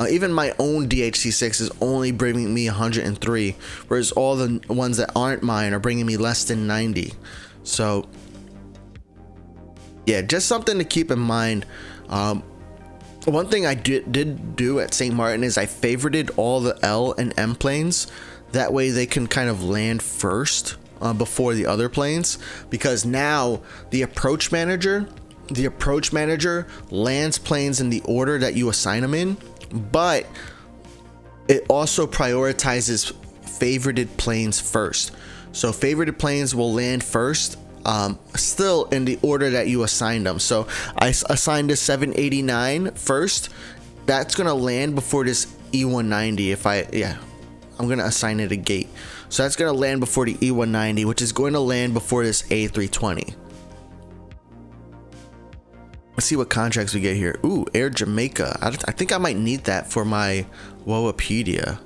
[SPEAKER 1] even my own DHC6 is only bringing me 103, whereas all the ones that aren't mine are bringing me less than 90. So yeah, just something to keep in mind. One thing I did do at St. Martin is I favorited all the L and M planes. That way they can kind of land first before the other planes, because now the approach manager lands planes in the order that you assign them in, but it also prioritizes favorited planes first. So favorited planes will land first, still in the order that you assigned them. So I assigned a 789 first. That's gonna land before this E190. I'm gonna assign it a gate. So that's gonna land before the E190, which is going to land before this A320. Let's see what contracts we get here. Ooh, Air Jamaica. I think I might need that for my Woapedia.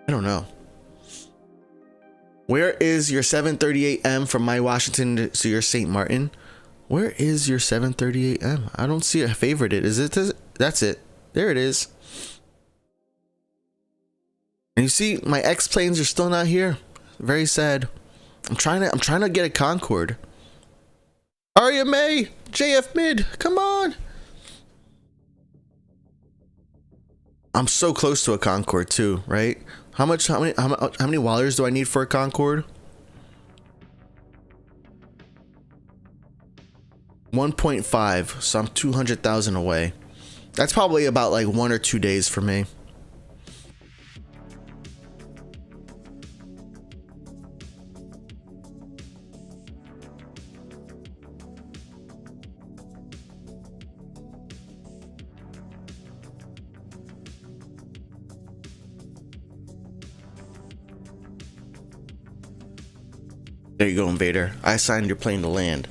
[SPEAKER 1] I don't know. Where is your 738M from my Washington to your St. Martin? Where is your 738M? I don't see it favorited. Is it? That's it. There it is. And you see, my X planes are still not here. Very sad. I'm trying to get a Concorde. RMA, JF mid, come on. I'm so close to a Concorde too, right? How many wallers do I need for a Concorde? 1.5, so I'm 200,000 away. That's probably about like 1 or 2 days for me. There you go, Invader. I assigned your plane to land.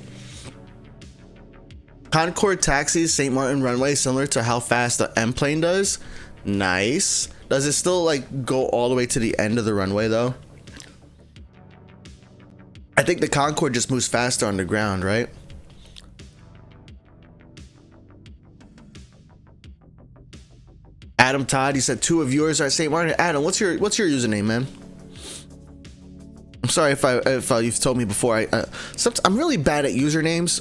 [SPEAKER 1] Concorde taxis St. Martin runway similar to how fast the M plane does. Nice. Does it still like go all the way to the end of the runway though? I think the Concorde just moves faster on the ground, right? Adam Todd, you said 2 of yours are at St. Martin. Adam, what's your username, man? I'm sorry if you've told me before. I'm really bad at usernames.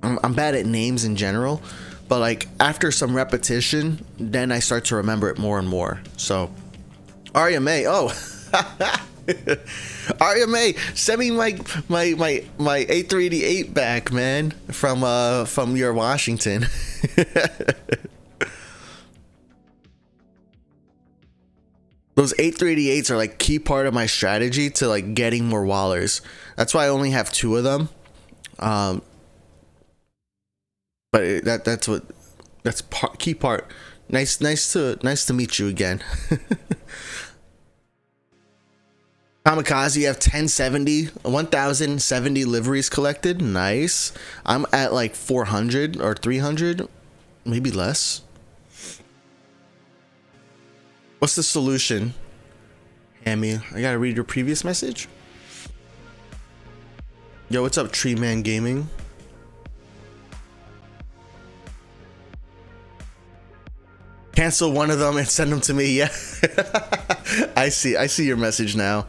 [SPEAKER 1] I'm bad at names in general, but like after some repetition, then I start to remember it more and more. So RMA, oh. RMA, send me my A388 back, man, from your Washington. Those A388s are like key part of my strategy to like getting more wallers. That's why I only have 2 of them. But that's key part. Nice to meet you again. Kamikaze, you have 1070 liveries collected. Nice. I'm at like 400 or 300, maybe less. What's the solution? Hammy, I gotta read your previous message. Yo, what's up, Tree Man Gaming? Cancel one of them and send them to me. Yeah. I see your message now.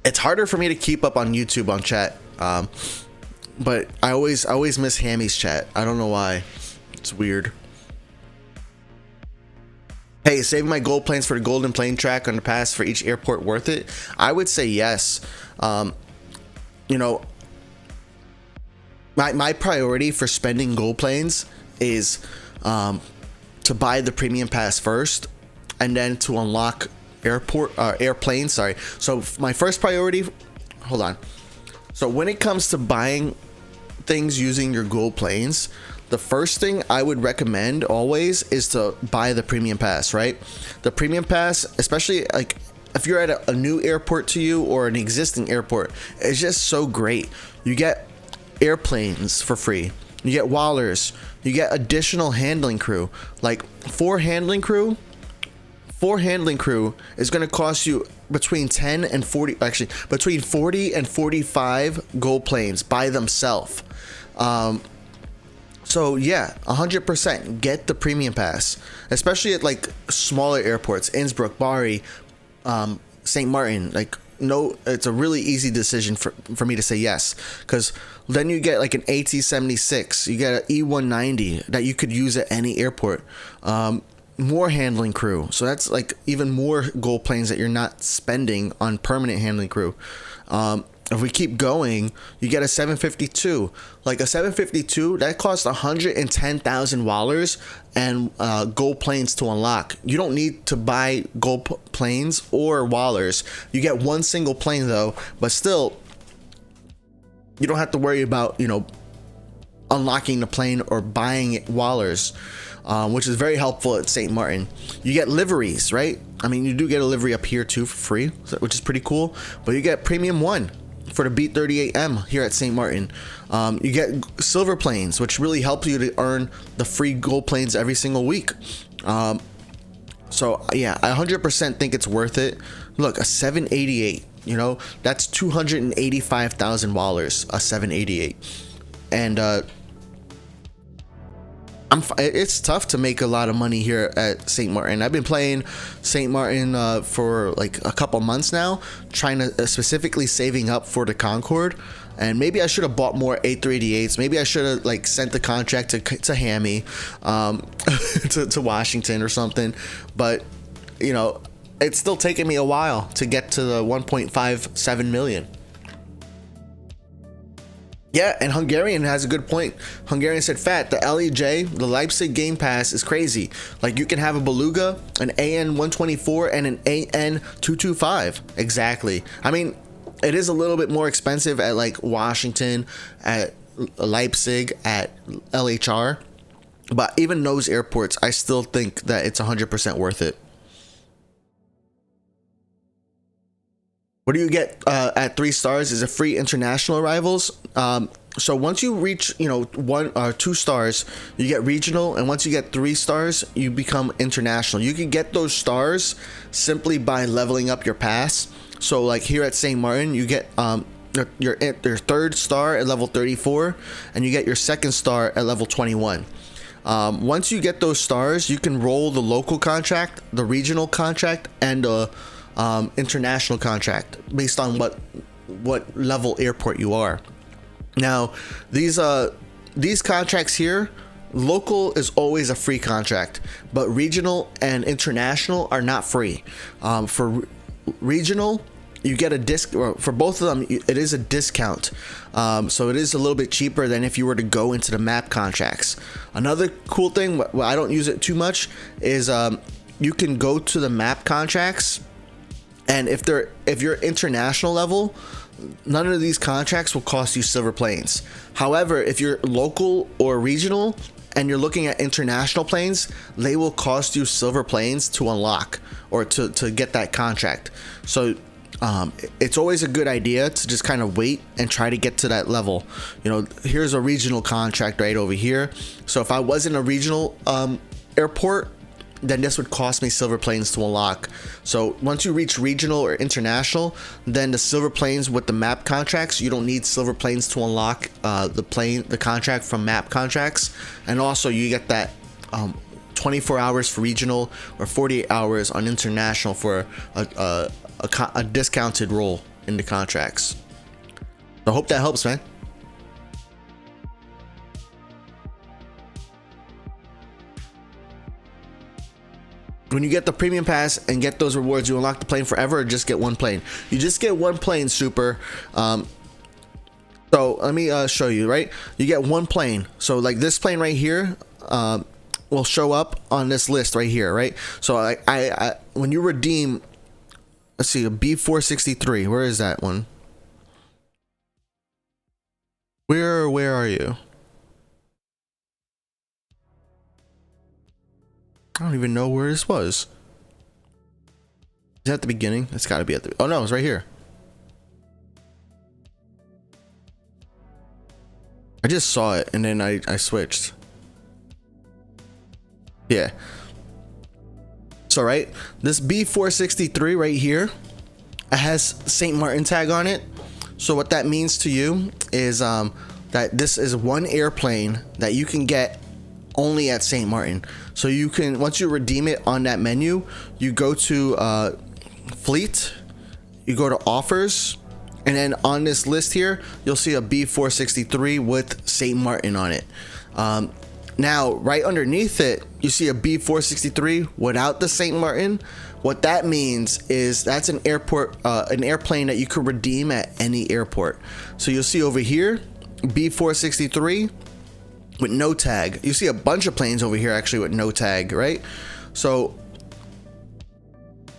[SPEAKER 1] It's harder for me to keep up on YouTube on chat. But I always miss Hammy's chat. I don't know why. It's weird. Hey, saving my gold planes for the golden plane track on the pass for each airport worth it? I would say yes. You know, my priority for spending gold planes is to buy the premium pass first, and then to unlock airplanes. Sorry. So my first priority. Hold on. So when it comes to buying things using your gold planes, the first thing I would recommend always is to buy the premium pass, right? The premium pass, especially like if you're at a new airport to you or an existing airport, it's just so great. You get airplanes for free. You get wallers. You get additional handling crew. Like 4 handling crew is going to cost you between 10 and 40, actually between 40 and 45 gold planes by themselves. So yeah, 100% get the premium pass, especially at like smaller airports, Innsbruck, Bari, St. Martin. Like, no, it's a really easy decision for me to say yes, because then you get like an AT-76, you get an E-190 that you could use at any airport. More handling crew, so that's like even more gold planes that you're not spending on permanent handling crew. If we keep going, you get a 752. Like a 752 that costs 110,000 wallers and gold planes to unlock. You don't need to buy gold planes or wallers. You get one single plane though, but still you don't have to worry about, you know, unlocking the plane or buying wallers, which is very helpful at St. Martin. You get liveries, right? I mean, you do get a livery up here too for free, which is pretty cool, but you get premium 1 for the Beat 38M here at St. Martin. You get silver planes, which really helps you to earn the free gold planes every single week. So yeah, I 100% think it's worth it. Look, a 788, you know, that's 285,000 wallers, a 788. And it's tough to make a lot of money here at St. Martin. I've been playing St. Martin for like a couple months now, trying to specifically saving up for the Concorde. And maybe I should have bought more A388s. Maybe I should have like sent the contract to Hammy, to Washington or something. But you know, it's still taking me a while to get to the 1.57 million. Yeah, and Hungarian has a good point. Hungarian said, Phat, the LEJ, the Leipzig Game Pass is crazy. Like, you can have a Beluga, an AN-124, and an AN-225. Exactly. I mean, it is a little bit more expensive at, like, Washington, at Leipzig, at LHR. But even those airports, I still think that it's 100% worth it. What do you get at 3 stars is a free international arrivals. So once you reach, you know, 1 or 2 stars, you get regional, and once you get 3 stars, you become international. You can get those stars simply by leveling up your pass. So like here at St. Martin, you get your 3rd star at level 34, and you get your 2nd star at level 21. Once you get those stars, you can roll the local contract, the regional contract, and international contract based on what level airport you are. Now these these contracts here, local is always a free contract, but regional and international are not free. For regional, you get a disc, or for both of them it is a discount, so it is a little bit cheaper than if you were to go into the map contracts. Another cool thing, well, I don't use it too much, is you can go to the map contracts, and if you're international level, none of these contracts will cost you silver planes. However, if you're local or regional and you're looking at international planes, they will cost you silver planes to unlock or to get that contract. So it's always a good idea to just kind of wait and try to get to that level. You know, here's a regional contract right over here. So if I was in a regional airport, then this would cost me silver planes to unlock. So once you reach regional or international, then the silver planes with the map contracts, you don't need silver planes to unlock the contract from map contracts. And also you get that 24 hours for regional or 48 hours on international for a discounted role in the contracts. I hope that helps, man. When you get the premium pass and get those rewards, you unlock the plane forever, or just get one plane. You just get one plane, super. So let me show you, right? You get one plane. So like this plane right here will show up on this list right here, right? So I when you redeem, let's see, a B463. Where is that one? Where are you? I don't even know where this was. Is that the beginning? It's got to be at the... Oh no, it's right here. I just saw it and then I switched. Yeah. So right, this B463 right here, it has St. Martin tag on it. So what that means to you is that this is one airplane that you can get only at St. Martin. So you can, once you redeem it on that menu, you go to fleet, you go to offers, and then on this list here you'll see a B463 with St. Martin on it. Now right underneath it you see a B463 without the St. Martin. What that means is that's an airplane that you could redeem at any airport. So you'll see over here B463 with no tag. You see a bunch of planes over here actually with no tag, right? So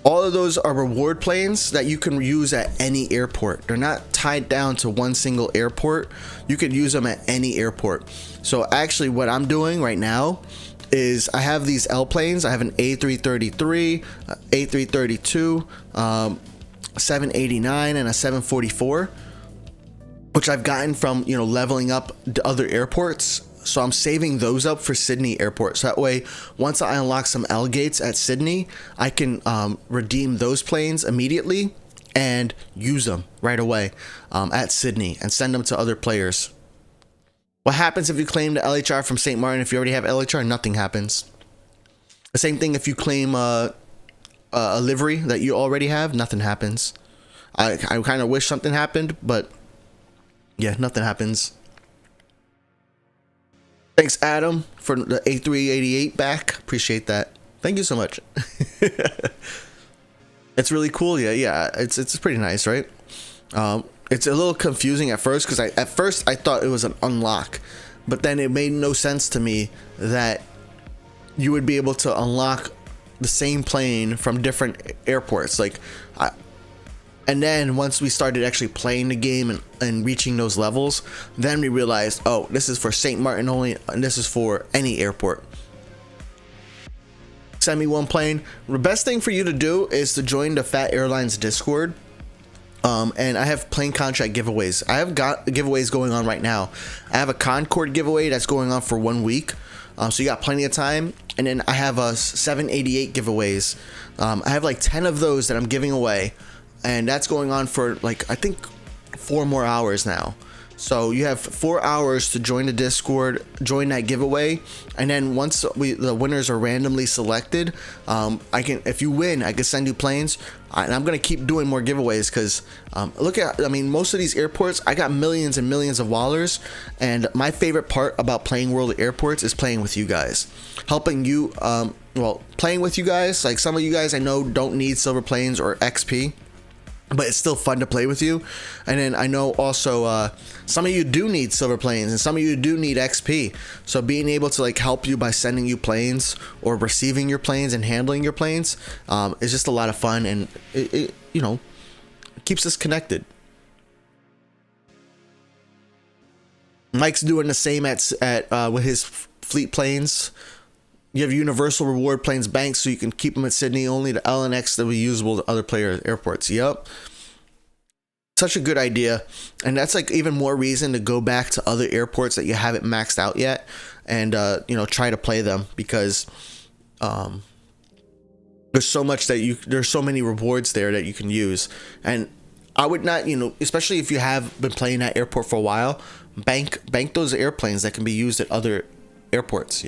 [SPEAKER 1] all of those are reward planes that you can use at any airport. They're not tied down to one single airport. You could use them at any airport. So actually what I'm doing right now is I have these L planes. I have an A333, A332, 789 and a 744, which I've gotten from, you know, leveling up the other airports. So I'm saving those up for Sydney airport. So that way, once I unlock some L gates at Sydney, I can redeem those planes immediately and use them right away at Sydney and send them to other players. What happens if you claim the LHR from St. Martin? If you already have LHR, nothing happens. The same thing if you claim a livery that you already have, nothing happens. I kind of wish something happened, but yeah, nothing happens. Thanks, Adam, for the A388 back. Appreciate that. Thank you so much. It's really cool. Yeah. It's pretty nice, right? It's a little confusing at first because at first I thought it was an unlock, but then it made no sense to me that you would be able to unlock the same plane from different airports. And then once we started actually playing the game and reaching those levels, then we realized, oh, this is for St. Martin only, and this is for any airport. Send me one plane. The best thing for you to do is to join the Phat Airlines Discord. And I have plane contract giveaways. I have got giveaways going on right now. I have a Concorde giveaway that's going on for 1 week. So you got plenty of time. And then I have a 788 giveaways. I have like 10 of those that I'm giving away. And that's going on for like, I think 4 more hours now. So you have 4 hours to join the Discord, join that giveaway, and then once the winners are randomly selected, if you win, I can send you planes. And I'm gonna keep doing more giveaways because I mean, most of these airports, I got millions and millions of wallers, and my favorite part about playing World of Airports is playing with you guys, helping you. Playing with you guys. Like some of you guys I know don't need silver planes or XP, but it's still fun to play with you. And then I know also some of you do need silver planes and some of you do need XP. So being able to like help you by sending you planes or receiving your planes and handling your planes is just a lot of fun, and it keeps us connected. Mike's doing the same at with his fleet planes. You have universal reward planes banks, so you can keep them at Sydney. Only the L and X that will be usable to other player airports. Yep. Such a good idea. And that's like even more reason to go back to other airports that you haven't maxed out yet and, try to play them, because there's so much there's so many rewards there that you can use. And I would not, especially if you have been playing that airport for a while, bank those airplanes that can be used at other airports,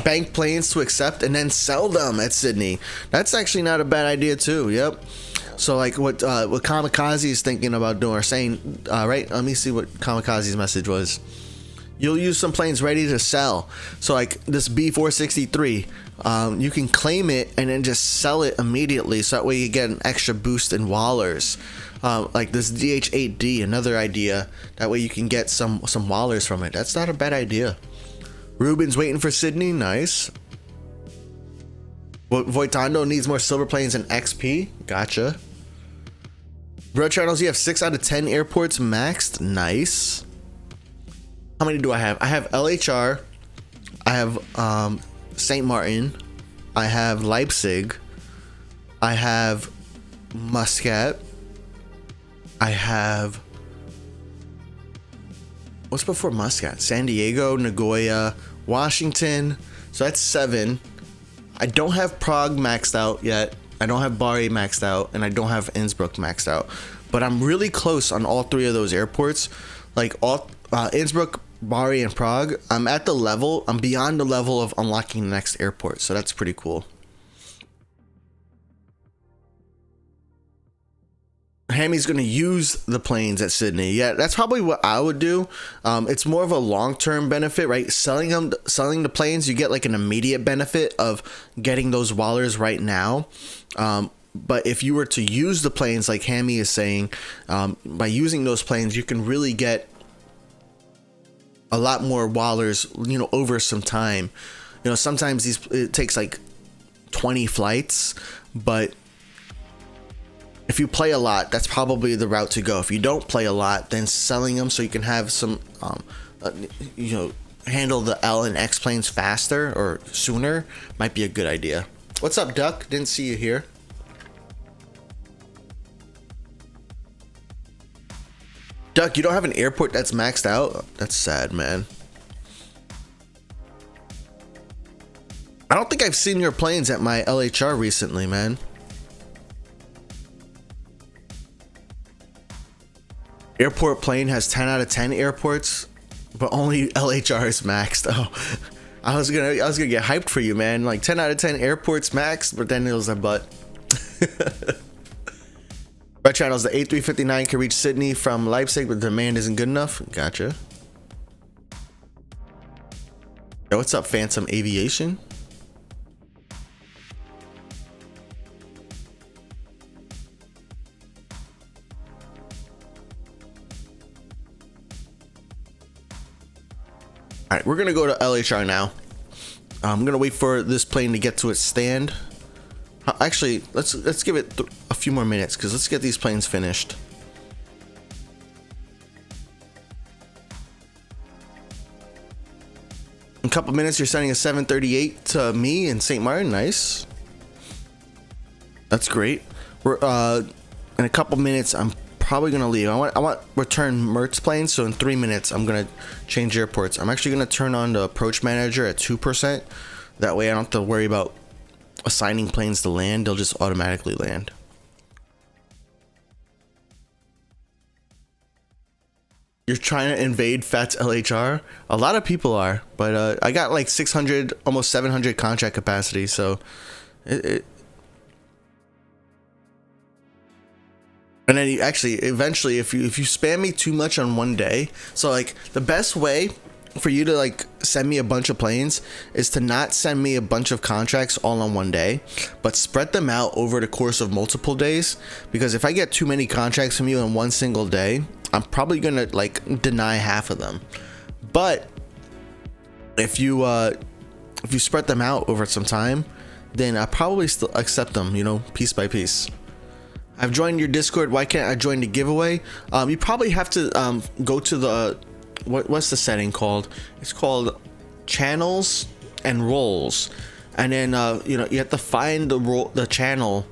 [SPEAKER 1] Bank planes to accept and then sell them at Sydney. That's actually not a bad idea too. Yep. So like what Kamikaze is thinking about doing or saying, right? Let me see what Kamikaze's message was. You'll use some planes ready to sell. So like this B463, you can claim it and then just sell it immediately. So that way you get an extra boost in wallers. Like this DH8D, another idea. That way you can get some wallers from it. That's not a bad idea. Ruben's waiting for Sydney. Nice. Voitando needs more silver planes and XP. Gotcha. Bro channels, you have 6 out of 10 airports maxed. Nice. How many do I have? I have LHR. I have St. Martin. I have Leipzig. I have Muscat. I have... What's before Muscat? San Diego, Nagoya, Washington. So that's 7. I don't have Prague maxed out yet. I don't have Bari maxed out, and I don't have Innsbruck maxed out. But I'm really close on all 3 of those airports. Like all Innsbruck, Bari, and Prague. I'm beyond the level of unlocking the next airport. So that's pretty cool. Hammy's going to use the planes at Sydney. Yeah, that's probably what I would do. It's more of a long-term benefit, right? Selling the planes, you get like an immediate benefit of getting those wallers right now. But if you were to use the planes, like Hammy is saying, by using those planes, you can really get a lot more wallers, over some time. Sometimes it takes like 20 flights, but if you play a lot, that's probably the route to go. If you don't play a lot, then selling them so you can have some, handle the L and X planes faster or sooner might be a good idea. What's up, Duck? Didn't see you here. Duck, you don't have an airport that's maxed out? That's sad, man. I don't think I've seen your planes at my LHR recently, man. Airport plane has 10 out of 10 airports, but only LHR is maxed. Oh, I was gonna get hyped for you, man. Like 10 out of 10 airports maxed, but then it was a butt. Red channels, the A359 can reach Sydney from Leipzig, but the demand isn't good enough. Gotcha. Yo, what's up, Phantom Aviation? All right, we're gonna go to LHR now. I'm gonna wait for this plane to get to its stand. Actually, let's give it a few more minutes, because let's get these planes finished. In a couple minutes, you're sending a 738 to me in St. Martin. Nice. That's great. We're in a couple minutes, I'm probably gonna leave. I want return Mertz planes, so in 3 minutes I'm gonna change airports. I'm actually gonna turn on the approach manager at 2%. That way I don't have to worry about assigning planes to land. They'll just automatically land. You're trying to invade Phat's LHR? A lot of people are, but I got like 600, almost 700 contract capacity, so it and then you actually eventually if you spam me too much on one day, so like the best way for you to like send me a bunch of planes is to not send me a bunch of contracts all on one day, but spread them out over the course of multiple days, because if I get too many contracts from you in one single day, I'm probably gonna like deny half of them. But if you spread them out over some time, then I probably still accept them, you know, piece by piece. I've joined your Discord. Why can't I join the giveaway? You probably have to go to the what's the setting called? It's called channels and roles, and then you know, you have to find the channel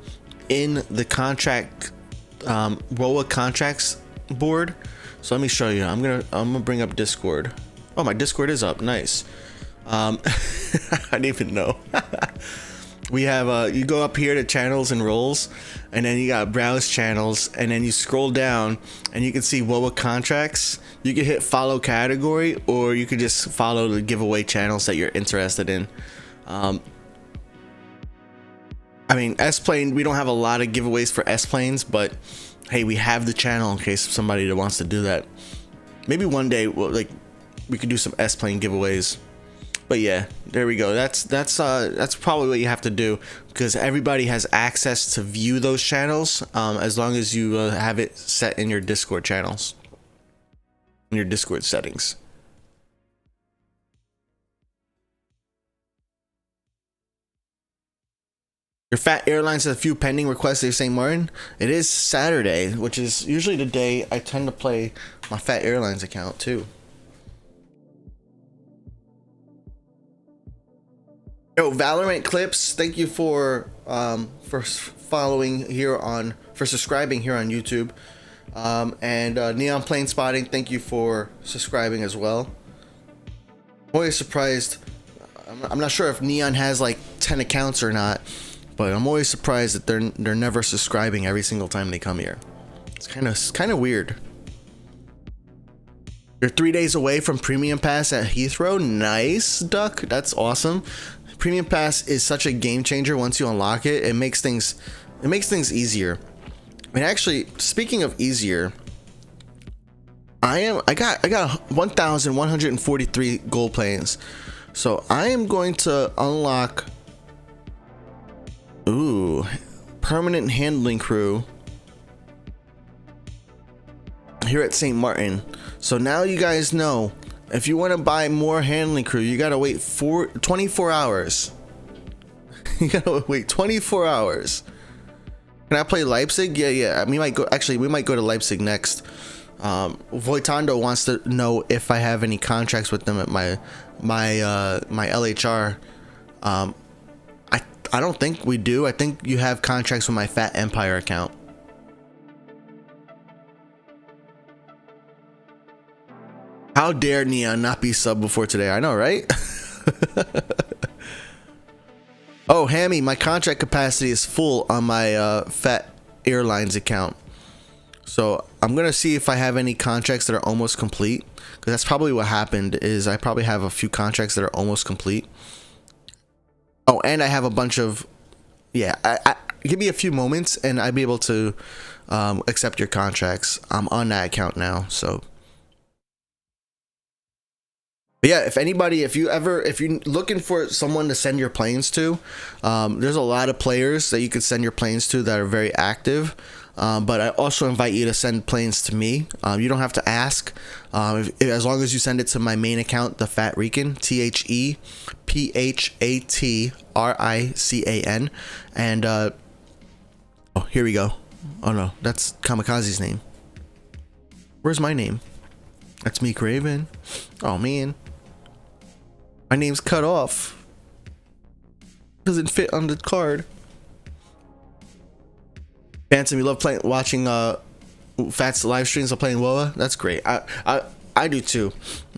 [SPEAKER 1] in the contract WoA contracts board. So let me show you. I'm gonna bring up Discord. Oh, my Discord is up. Nice. I didn't even know. We have you go up here to channels and roles, and then you got browse channels, and then you scroll down and you can see WoA contracts. You can hit follow category, or you could just follow the giveaway channels that you're interested in. I mean, S-Plane, we don't have a lot of giveaways for S-Planes, but hey, we have the channel in case somebody that wants to do that. Maybe one day we could do some S-Plane giveaways. But yeah, there we go. That's probably what you have to do, because everybody has access to view those channels as long as you have it set in your Discord channels, in your Discord settings. Your Phat Airlines has a few pending requests at St. Martin. It is Saturday, which is usually the day I tend to play my Phat Airlines account too. Yo, Valorant Clips, thank you for following here on, for subscribing here on YouTube. And Neon Plane Spotting, thank you for subscribing as well. I'm always surprised. I'm not sure if Neon has like 10 accounts or not, but I'm always surprised that they're never subscribing every single time they come here. It's kind of weird. You're 3 days away from Premium Pass at Heathrow. Nice, Duck. That's awesome. Premium Pass is such a game changer. Once you unlock it, it makes things easier. And actually, speaking of easier, I got 1,143 gold planes. So I am going to unlock permanent handling crew here at St. Martin. So now you guys know, if you want to buy more handling crew, you gotta wait 24 hours. You gotta wait 24 hours. Can I play Leipzig? Yeah. We might go to Leipzig next. Voitando wants to know if I have any contracts with them at my LHR. I don't think we do. I think you have contracts with my Phat Empire account. How dare Neon not be sub before today? I know, right? Oh, Hammy, my contract capacity is full on my Phat Airlines account. So I'm gonna see if I have any contracts that are almost complete, because that's probably what happened. Is I probably have a few contracts that are almost complete. Oh, and I have a bunch of, yeah. I give me a few moments, and I'd be able to accept your contracts. I'm on that account now, so. But yeah, if you're looking for someone to send your planes to, there's a lot of players that you could send your planes to that are very active. But I also invite you to send planes to me. You don't have to ask, as long as you send it to my main account, the Phat Rican, THEPHATRICAN. And oh, here we go. Oh no, that's Kamikaze's name. Where's my name? That's me, Craven. Oh man, my name's cut off. Doesn't fit on the card. Phantom, you love watching Phat's live streams of playing WoA. That's great. I do too.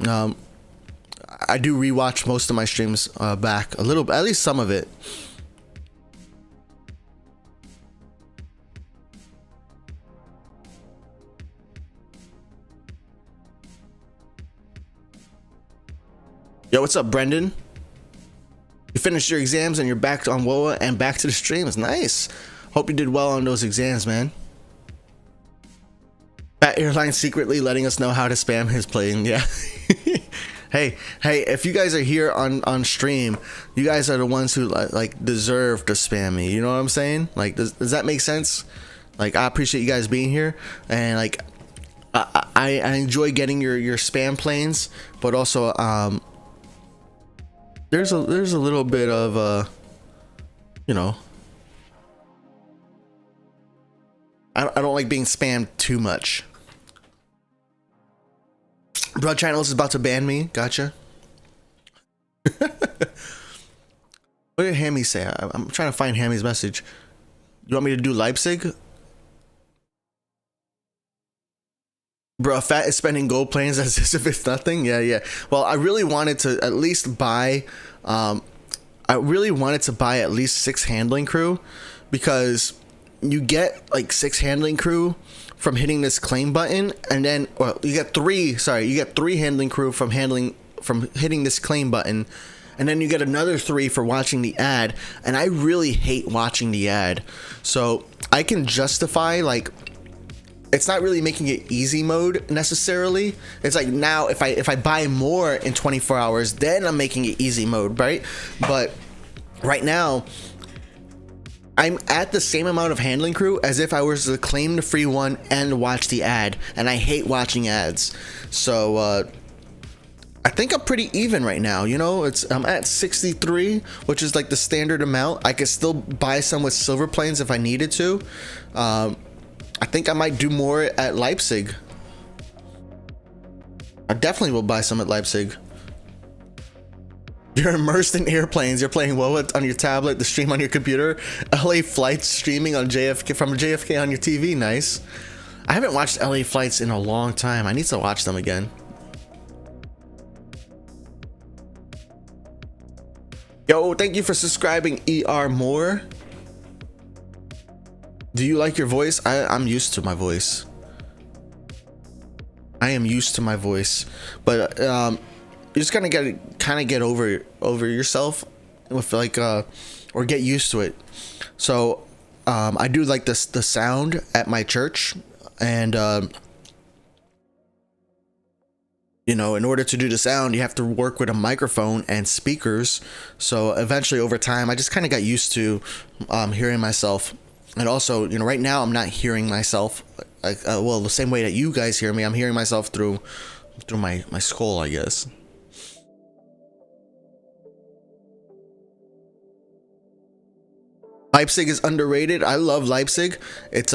[SPEAKER 1] I do rewatch most of my streams back a little, at least some of it. Yo, what's up, Brendan? You finished your exams and you're back on WoA and back to the streams. Nice. Hope you did well on those exams, man. Phat Airlines secretly letting us know how to spam his plane. Yeah. hey, if you guys are here on stream, you guys are the ones who like deserve to spam me. You know what I'm saying? Like, does that make sense? Like, I appreciate you guys being here, and like, I enjoy getting your spam planes, but also there's a little bit of you know, I don't like being spammed too much. Blood Channels is about to ban me. Gotcha. What did Hammy say? I'm trying to find Hammy's message. You want me to do Leipzig? Bro, Phat is spending gold planes as if it's nothing. Yeah. Well, I really wanted to at least buy at least 6 handling crew, because you get like 6 handling crew from hitting this claim button, and then you get 3 handling crew from hitting this claim button, and then you get another 3 for watching the ad, and I really hate watching the ad. So I can justify, like, it's not really making it easy mode necessarily. It's like, now if I buy more in 24 hours, then I'm making it easy mode, right? But right now I'm at the same amount of handling crew as if I was to claim the free one and watch the ad, and I hate watching ads. So I think I'm pretty even right now. You know, I'm at 63, which is like the standard amount. I could still buy some with silver planes if I needed to. I think I might do more at Leipzig. I definitely will buy some at Leipzig. You're immersed in airplanes. You're playing WoA on your tablet, the stream on your computer. LA flights streaming on JFK from JFK on your TV. Nice. I haven't watched LA flights in a long time. I need to watch them again. Yo, thank you for subscribing, ER Moore. Do you like your voice? I'm used to my voice. I am used to my voice, but you just gotta get over yourself with like or get used to it. So I do like the sound at my church, and you know, in order to do the sound, you have to work with a microphone and speakers. So eventually, over time, I just kind of got used to hearing myself. And also, you know, right now I'm not hearing myself like well, the same way that you guys hear me. I'm hearing myself through my skull, I guess. Leipzig is underrated. I love Leipzig. It's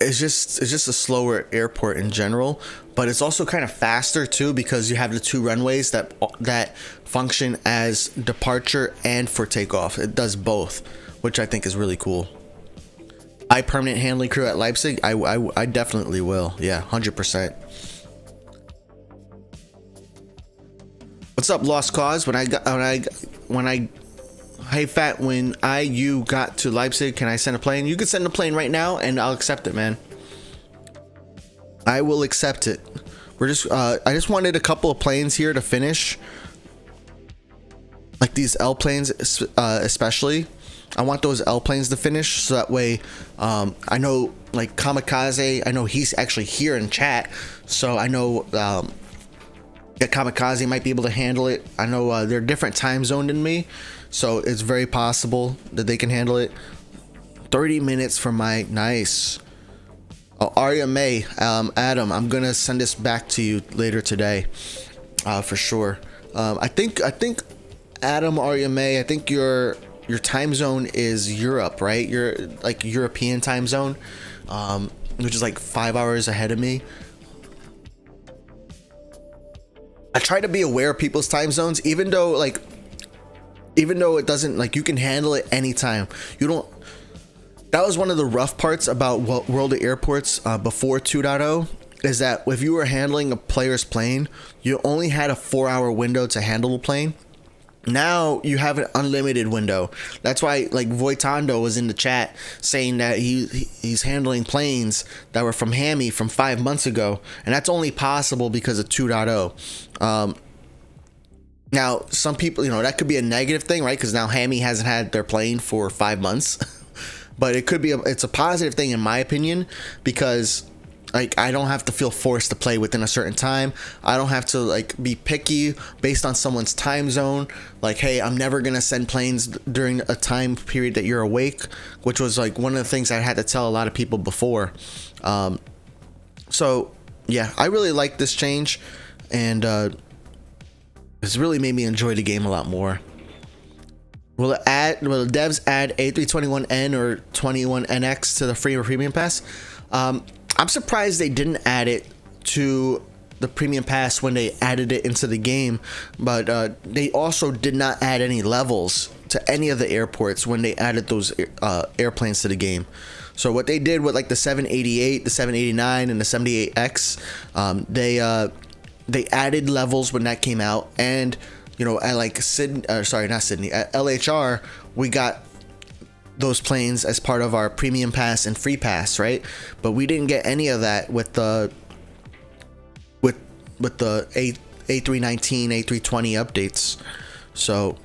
[SPEAKER 1] just a slower airport in general, but it's also kind of faster too, because you have the 2 runways that function as departure and for takeoff. It does both, which I think is really cool. Permanent handling crew at Leipzig. I definitely will. Yeah, 100%. What's up, Lost Cause? Hey Phat, when you got to Leipzig, can I send a plane? You could send a plane right now, and I'll accept it, man. I will accept it. I just wanted a couple of planes here to finish, like these L planes, especially. I want those L planes to finish, so that way I know, like Kamikaze, I know he's actually here in chat, so I know that Kamikaze might be able to handle it. I know they're different time zone than me, so it's very possible that they can handle it. 30 minutes for my nice. Oh, Arya May, Adam, I'm gonna send this back to you later today, for sure. I think Adam, Arya May, I think your time zone is Europe, right? You're like European time zone, which is like 5 hours ahead of me. I try to be aware of people's time zones, even though it doesn't, like, you can handle it anytime. That was one of the rough parts about World of Airports before 2.0, is that if you were handling a player's plane, you only had a 4-hour window to handle the plane. Now you have an unlimited window. That's why, like, Voitando was in the chat saying that he's handling planes that were from Hammy from 5 months ago, and that's only possible because of 2.0. Now, some people, that could be a negative thing, right? Because now Hammy hasn't had their plane for 5 months, but it could be it's a positive thing in my opinion, because like I don't have to feel forced to play within a certain time. I don't have to like be picky based on someone's time zone. Like, hey, I'm never gonna send planes during a time period that you're awake, which was like one of the things I had to tell a lot of people before. So yeah, I really like this change, and it's really made me enjoy the game a lot more. Will the devs add A321N or 21NX to the free or premium pass? I'm surprised they didn't add it to the premium pass when they added it into the game, but they also did not add any levels to any of the airports when they added those airplanes to the game. So what they did with like the 788, the 789, and the 78X, they added levels when that came out, and at like Sydney, sorry, not Sydney, at LHR, we got those planes as part of our premium pass and free pass, right? But we didn't get any of that with the A319, A320 updates. So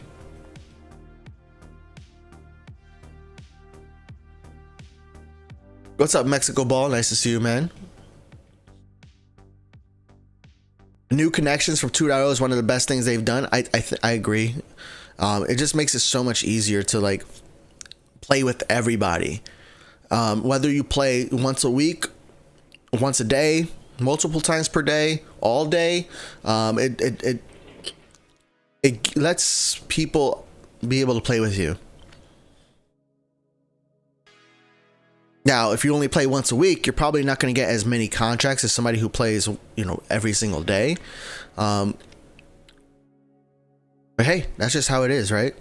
[SPEAKER 1] what's up, Mexico Ball? Nice to see you, man. New connections from 2.0 is one of the best things they've done. I agree. It just makes it so much easier to like play with everybody, whether you play once a week, once a day, multiple times per day, all day. It lets people be able to play with you. Now, if you only play once a week, you're probably not going to get as many contracts as somebody who plays, every single day. But hey, that's just how it is, right?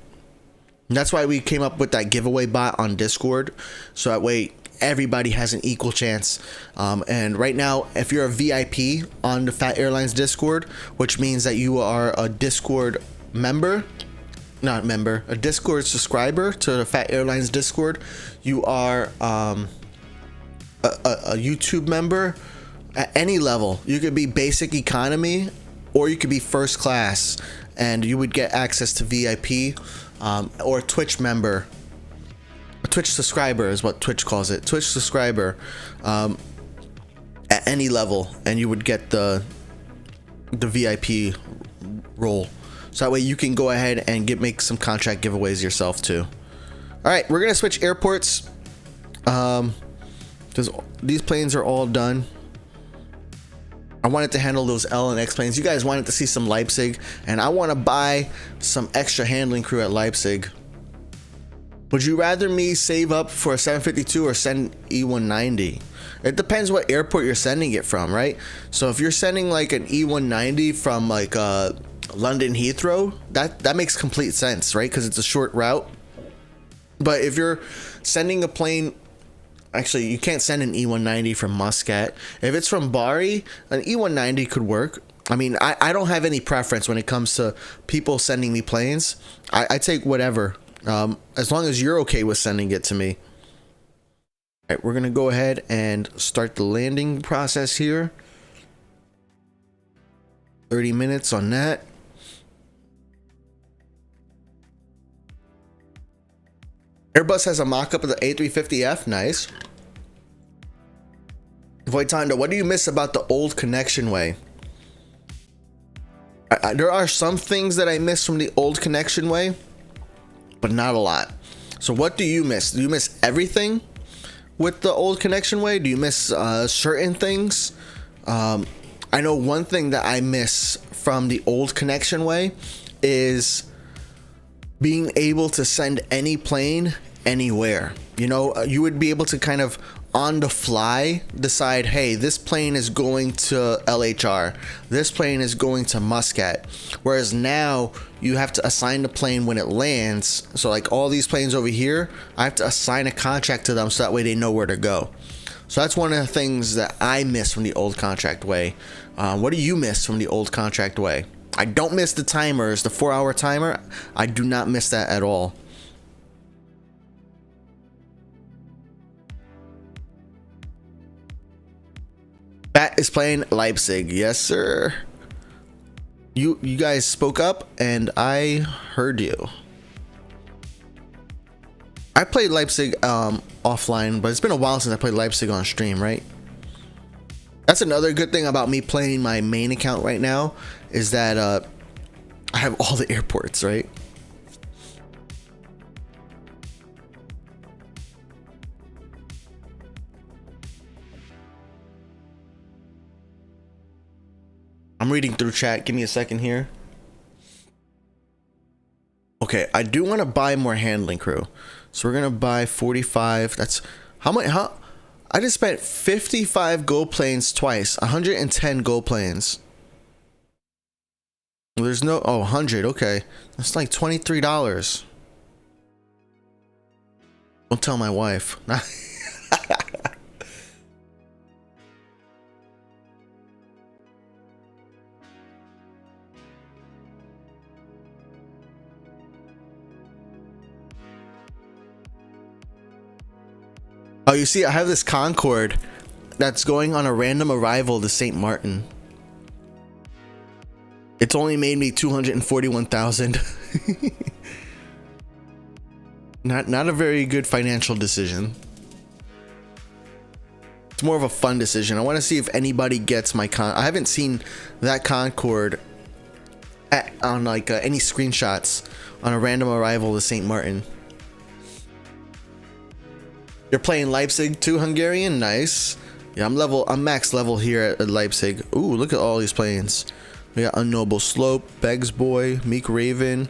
[SPEAKER 1] And that's why we came up with that giveaway bot on Discord, so that way everybody has an equal chance. And right now, if you're a VIP on the Phat Airlines Discord, which means that you are a Discord member, a Discord subscriber to the Phat Airlines Discord, you are a YouTube member at any level. You could be basic economy, or you could be first class, and you would get access to VIP, or Twitch member. A Twitch subscriber is what Twitch calls it. Twitch subscriber, at any level, and you would get the VIP role. So that way you can go ahead and make some contract giveaways yourself too. All right, we're gonna switch airports, because these planes are all done. I wanted to handle those L and X planes. You guys wanted to see some Leipzig, and I want to buy some extra handling crew at Leipzig. Would you rather me save up for a 752 or send E190? It depends what airport you're sending it from, right? So if you're sending like an E190 from like London Heathrow, that makes complete sense, right? Because it's a short route. But if you're sending a plane, actually you can't send an E190 from Muscat. If it's from Bari, an E190 could work. I mean, I don't have any preference when it comes to people sending me planes. I take whatever, as long as you're okay with sending it to me. All right, we're gonna go ahead and start the landing process here. 30 minutes on that. Airbus has a mock-up of the A350F. Nice. Voitanda, what do you miss about the old connection way? There are some things that I miss from the old connection way, but not a lot. So what do you miss? Do you miss everything with the old connection way? Do you miss certain things? I know one thing that I miss from the old connection way is being able to send any plane anywhere. You would be able to kind of on the fly decide, hey, this plane is going to LHR, this plane is going to Muscat. Whereas now you have to assign the plane when it lands. So like all these planes over here, I have to assign a contract to them so that way they know where to go. So that's one of the things that I miss from the old contract way. What do you miss from the old contract way? I don't miss the timers, the 4-hour timer. I do not miss that at all. Phat is playing Leipzig. Yes, sir. You guys spoke up and I heard you. I played Leipzig offline, but it's been a while since I played Leipzig on stream, right? That's another good thing about me playing my main account right now, is that I have all the airports, right? I'm reading through chat. Give me a second here. Okay, I do want to buy more handling crew. So we're going to buy 45. That's how much? I just spent 55 gold planes twice. 110 gold planes. There's no... Oh, 100. Okay. That's like $23. Don't tell my wife. Oh, you see, I have this Concorde that's going on a random arrival to St. Martin. It's only made me 241,000. Not a very good financial decision. It's more of a fun decision. I want to see if anybody gets my I haven't seen that Concorde on like any screenshots on a random arrival to St. Martin. You're playing Leipzig too, Hungarian? Nice. Yeah, I'm max level here at Leipzig. Ooh, look at all these planes. We got Unknowable Slope, Beggs Boy, Meek Raven,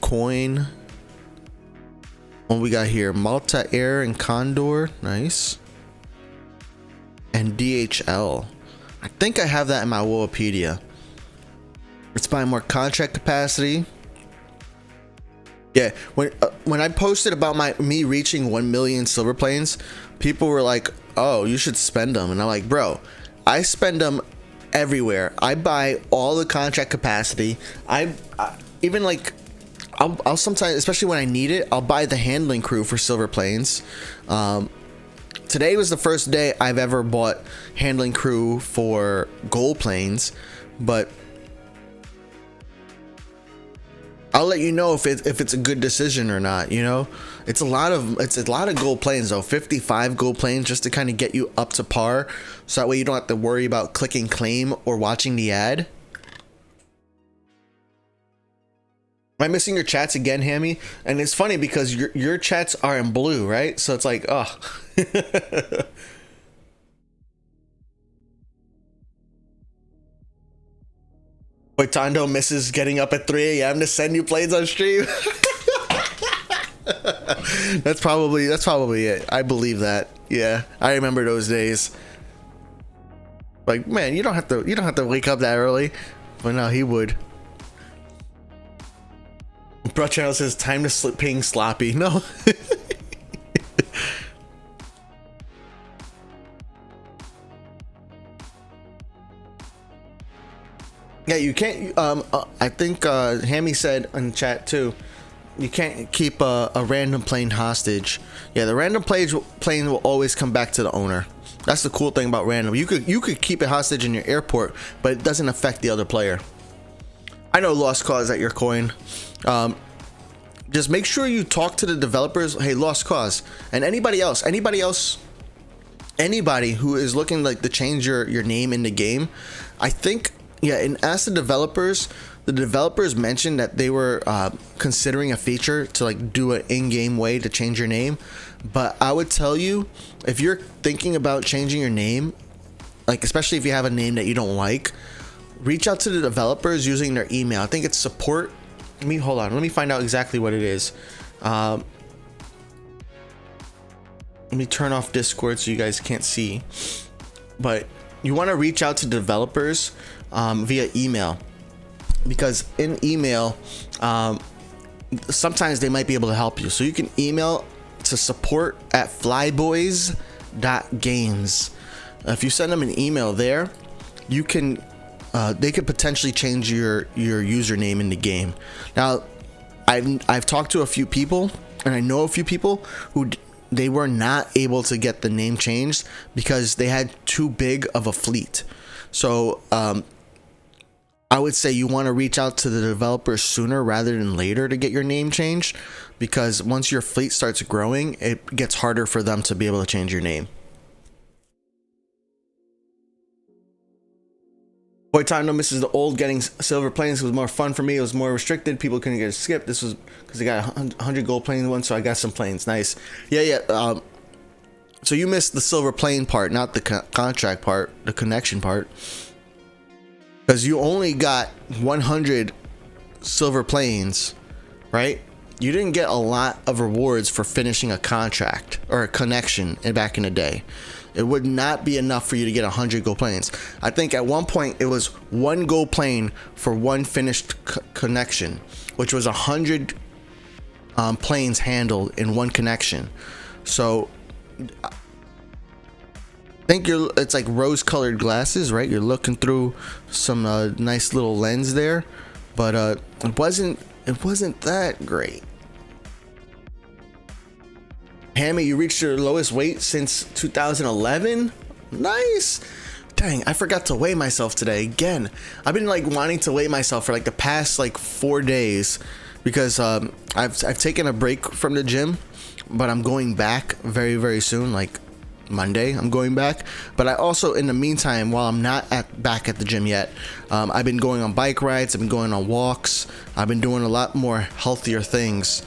[SPEAKER 1] Coin. What we got here? Malta Air and Condor. Nice. And DHL. I think I have that in my Woapedia. Let's buy more contract capacity. Yeah, when I posted about me reaching 1 million silver planes, people were like, "Oh, you should spend them," and I'm like, "Bro, I spend them everywhere. I buy all the contract capacity. I even like, I'll sometimes, especially when I need it, I'll buy the handling crew for silver planes. Today was the first day I've ever bought handling crew for gold planes, but I'll let you know if it's a good decision or not. You know, it's a lot of gold planes though. 55 gold planes just to kind of get you up to par, so that way you don't have to worry about clicking claim or watching the ad. Am I missing your chats again, Hammy? And it's funny because your chats are in blue, right? So it's like, oh. Tondo misses getting up at 3 a.m. to send you planes on stream. That's probably it. I believe that. Yeah, I remember those days. Like, man, you don't have to wake up that early. But no, he would. Bro Channel says time to slip ping sloppy. No. Yeah, you can't. I think Hammy said in chat too, you can't keep a random plane hostage. Yeah, the random plane will always come back to the owner. That's the cool thing about random. You could keep it hostage in your airport, but it doesn't affect the other player. I know Lost Cause at your coin. Just make sure you talk to the developers. Hey, Lost Cause, and anybody who is looking like to change your name in the game. I think. Yeah, and ask the developers mentioned that they were considering a feature to like do an in-game way to change your name. But I would tell you, if you're thinking about changing your name, like especially if you have a name that you don't like, reach out to the developers using their email. I think it's support. Hold on, let me find out exactly what it is. Let me turn off Discord so you guys can't see. But you want to reach out to developers via email, because in email sometimes they might be able to help you. So you can email to support@flyboys.games. If you send them an email there, you can they could potentially change your username in the game. Now I've talked to a few people, and I know a few people who they were not able to get the name changed because they had too big of a fleet. So I would say you want to reach out to the developers sooner rather than later to get your name changed, because once your fleet starts growing, it gets harder for them to be able to change your name. Boy, time no misses the old. Getting silver planes was more fun for me. It was more restricted. People couldn't get a skip. This was because they got 100 gold plane one, so I got some planes. Nice. Yeah. So you missed the silver plane part, not the contract part, the connection part, because you only got 100 silver planes, right? You didn't get a lot of rewards for finishing a contract or a connection back in the day. It would not be enough for you to get 100 gold planes. I think at one point it was 1 gold plane for 1 finished connection, which was 100 planes handled in 1 connection. So I think it's like rose-colored glasses, right? You're looking through some nice little lens there, but it wasn't that great. Hammy, you reached your lowest weight since 2011. Nice. Dang, I forgot to weigh myself today again. I've been like wanting to weigh myself for like the past like 4 days, because I've taken a break from the gym, but I'm going back very, very soon, like Monday I'm going back. But I also, in the meantime, while I'm not back at the gym yet, I've been going on bike rides, I've been going on walks, I've been doing a lot more healthier things,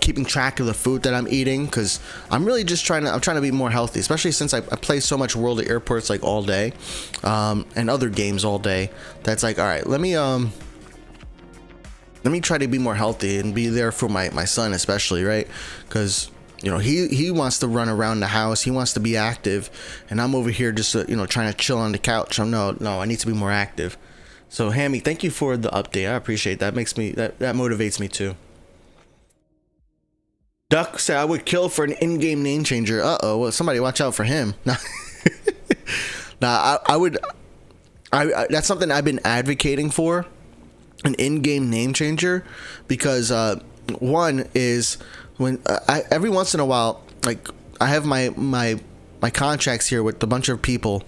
[SPEAKER 1] keeping track of the food that I'm eating, because I'm really just trying to be more healthy, especially since I play so much World of Airports like all day, and other games all day. That's like, all right, let me try to be more healthy and be there for my son especially, right? Because you know, he wants to run around the house, he wants to be active, and I'm over here just trying to chill on the couch. No, I need to be more active. So Hammy, thank you for the update. I appreciate that. Makes me that motivates me too. Duck said I would kill for an in-game name changer. Well, somebody watch out for him. I would. That's something I've been advocating for, an in-game name changer, because one is, when every once in a while, like I have my contracts here with a bunch of people,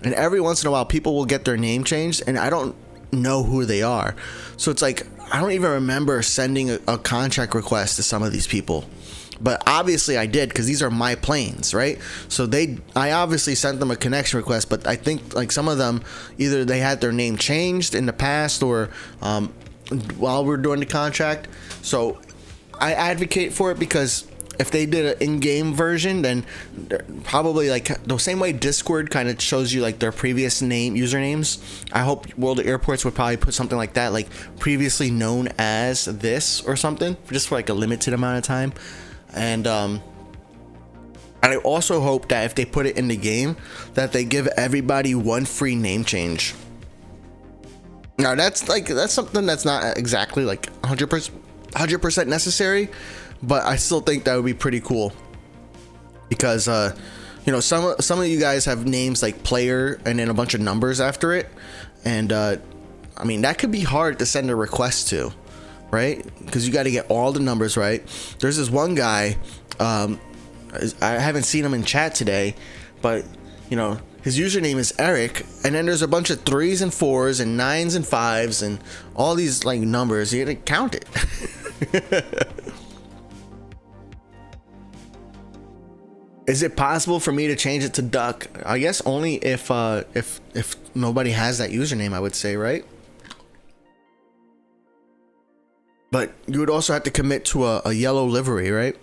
[SPEAKER 1] and every once in a while people will get their name changed and I don't know who they are. So it's like I don't even remember sending a contract request to some of these people, but obviously I did, because these are my planes, right? So I obviously sent them a connection request, but I think like some of them, either they had their name changed in the past or while we're doing the contract. So I advocate for it, because if they did an in-game version, then probably like the same way Discord kind of shows you like their previous usernames, I hope World of Airports would probably put something like that, like previously known as this or something, just for like a limited amount of time. And I also hope that if they put it in the game, that they give everybody 1 free name change. Now that's something that's not exactly like 100% necessary, but I still think that would be pretty cool, because some of you guys have names like player and then a bunch of numbers after it, and I mean that could be hard to send a request to, right? Because you got to get all the numbers right. There's this one guy, I haven't seen him in chat today, but his username is Eric, and then there's a bunch of 3s and 4s and 9s and 5s and all these like numbers. You gotta count it. Is it possible for me to change it to Duck? I guess only if nobody has that username, I would say, right? But you would also have to commit to a yellow livery, right?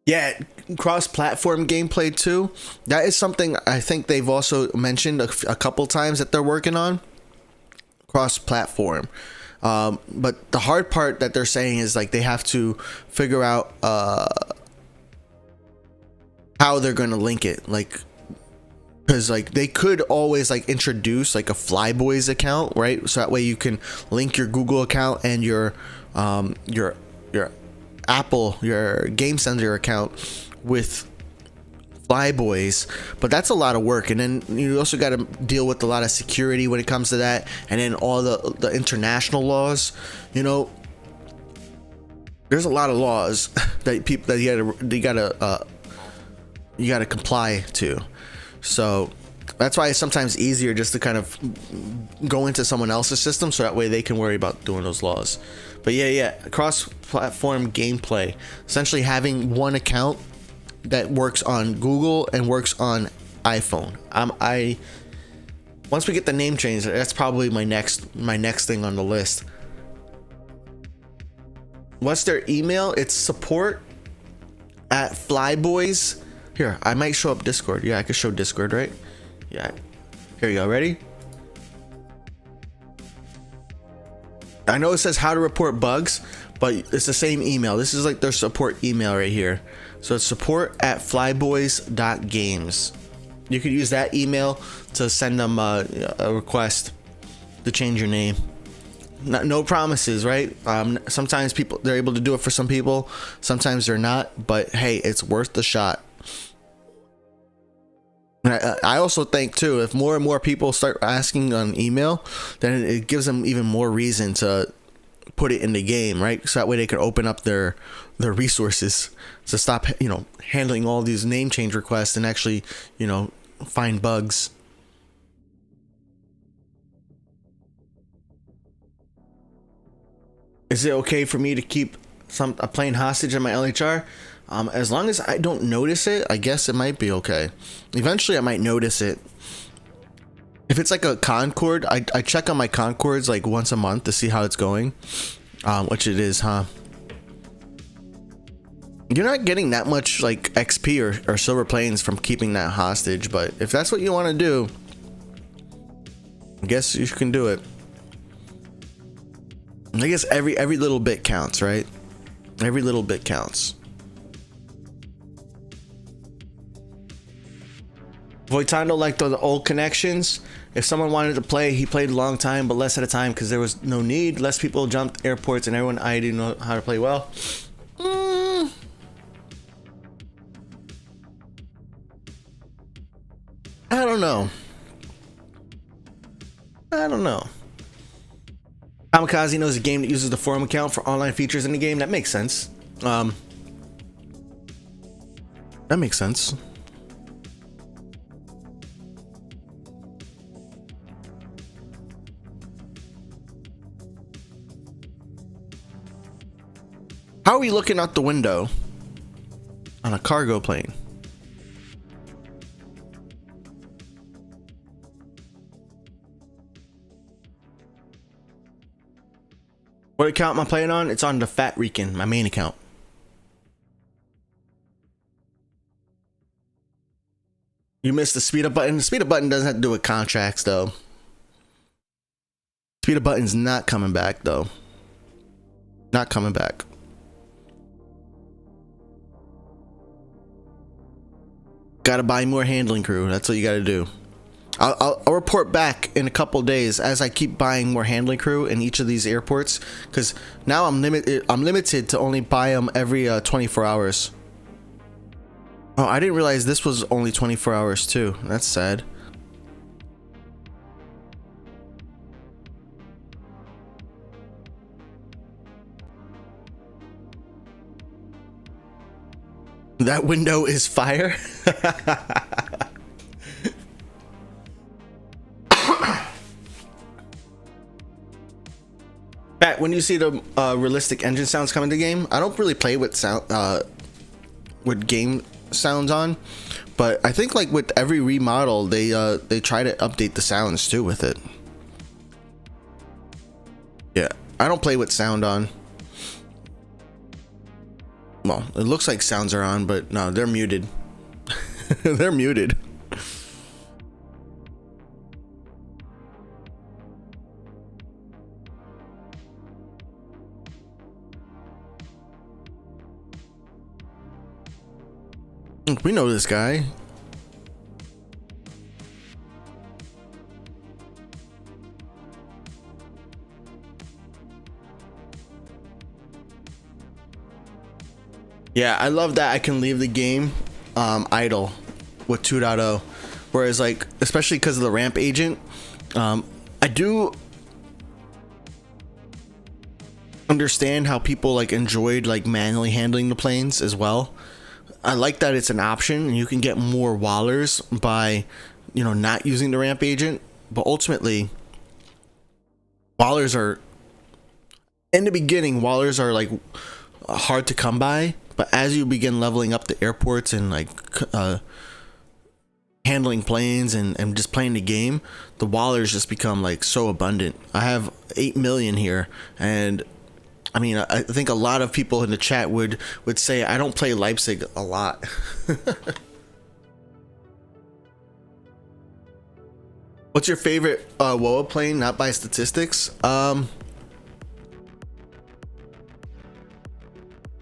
[SPEAKER 1] Yeah, cross-platform gameplay too. That is something I think they've also mentioned a couple times that they're working on. Cross-platform. But the hard part that they're saying is like they have to figure out how they're going to link it. Like, because like they could always like introduce like a Flyboys account, right? So that way you can link your Google account and your Apple, your Game Center account with Flyboys, but that's a lot of work, and then you also got to deal with a lot of security when it comes to that, and then all the international laws. There's a lot of laws that you gotta comply to. So That's why it's sometimes easier just to kind of go into someone else's system, so that way they can worry about doing those laws. But yeah, cross-platform gameplay, essentially having one account that works on Google and works on iPhone. I once we get the name change, that's probably my next thing on the list. What's their email? It's support@flyboys. Here, I might show up Discord. Yeah, I could show Discord, right? Yeah. Here you go. Ready? I know it says how to report bugs, but it's the same email. This is like their support email right here. So it's support@flyboys.games. You could use that email to send them a request to change your name. No promises, right? Sometimes they're able to do it for some people, sometimes they're not, but hey, it's worth the shot. I also think too, if more and more people start asking on email, then it gives them even more reason to put it in the game, right? So that way they can open up their resources to stop, handling all these name change requests and actually, find bugs. Is it okay for me to keep a plane hostage in my LHR? As long as I don't notice it, I guess it might be okay. Eventually I might notice it. If it's like a Concord, I check on my Concords like once a month to see how it's going. Which it is, huh? You're not getting that much like XP or silver planes from keeping that hostage, but if that's what you want to do, I guess you can do it. I guess every little bit counts, right? Every little bit counts. Voitando liked the old connections. If someone wanted to play, he played a long time, but less at a time because there was no need. Less people jumped airports and everyone I didn't know how to play well. I don't know. Kamikaze knows a game that uses the forum account for online features in the game. That makes sense. That makes sense. How are we looking out the window on a cargo plane? What account am I playing on? It's on the Phat Recon, my main account. You missed the speed up button. The speed up button doesn't have to do with contracts though. Speed up button's not coming back though. Not coming back. Gotta buy more handling crew. That's what you gotta do. I'll report back in a couple days as I keep buying more handling crew in each of these airports, because now I'm limited to only buy them every 24 hours. Oh, I didn't realize this was only 24 hours too. That's sad. That window is fire. Pat, when you see the realistic engine sounds coming to the game, I don't really play with sound with game sounds on, but I think like with every remodel they try to update the sounds too with it. Yeah, I don't play with sound on. Well, it looks like sounds are on, but no, they're muted. They're muted. We know this guy. Yeah, I love that I can leave the game idle with 2.0, whereas like, especially because of the ramp agent, I do understand how people like enjoyed like manually handling the planes as well. I like that it's an option and you can get more wallers by not using the ramp agent. But ultimately, wallers are, in the beginning, wallers are like hard to come by. But as you begin leveling up the airports and like handling planes and just playing the game, the wallers just become like so abundant. I have 8 million here, and I mean, I think a lot of people in the chat would say I don't play Leipzig a lot. What's your favorite WoA plane? Not by statistics.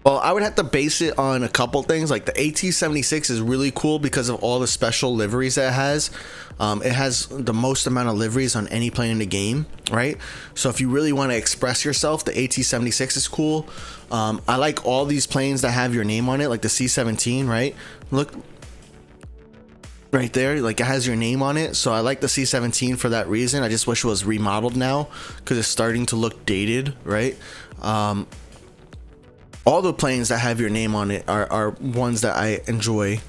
[SPEAKER 1] Well, I would have to base it on a couple things. Like the AT-76 is really cool because of all the special liveries that it has. It has the most amount of liveries on any plane in the game, right? So if you really want to express yourself, the AT-76 is cool. I like all these planes that have your name on it, like the C-17, right? Look right there, like it has your name on it. So I like the C-17 for that reason. I just wish it was remodeled now because it's starting to look dated, right? All the planes that have your name on it are ones that I enjoy.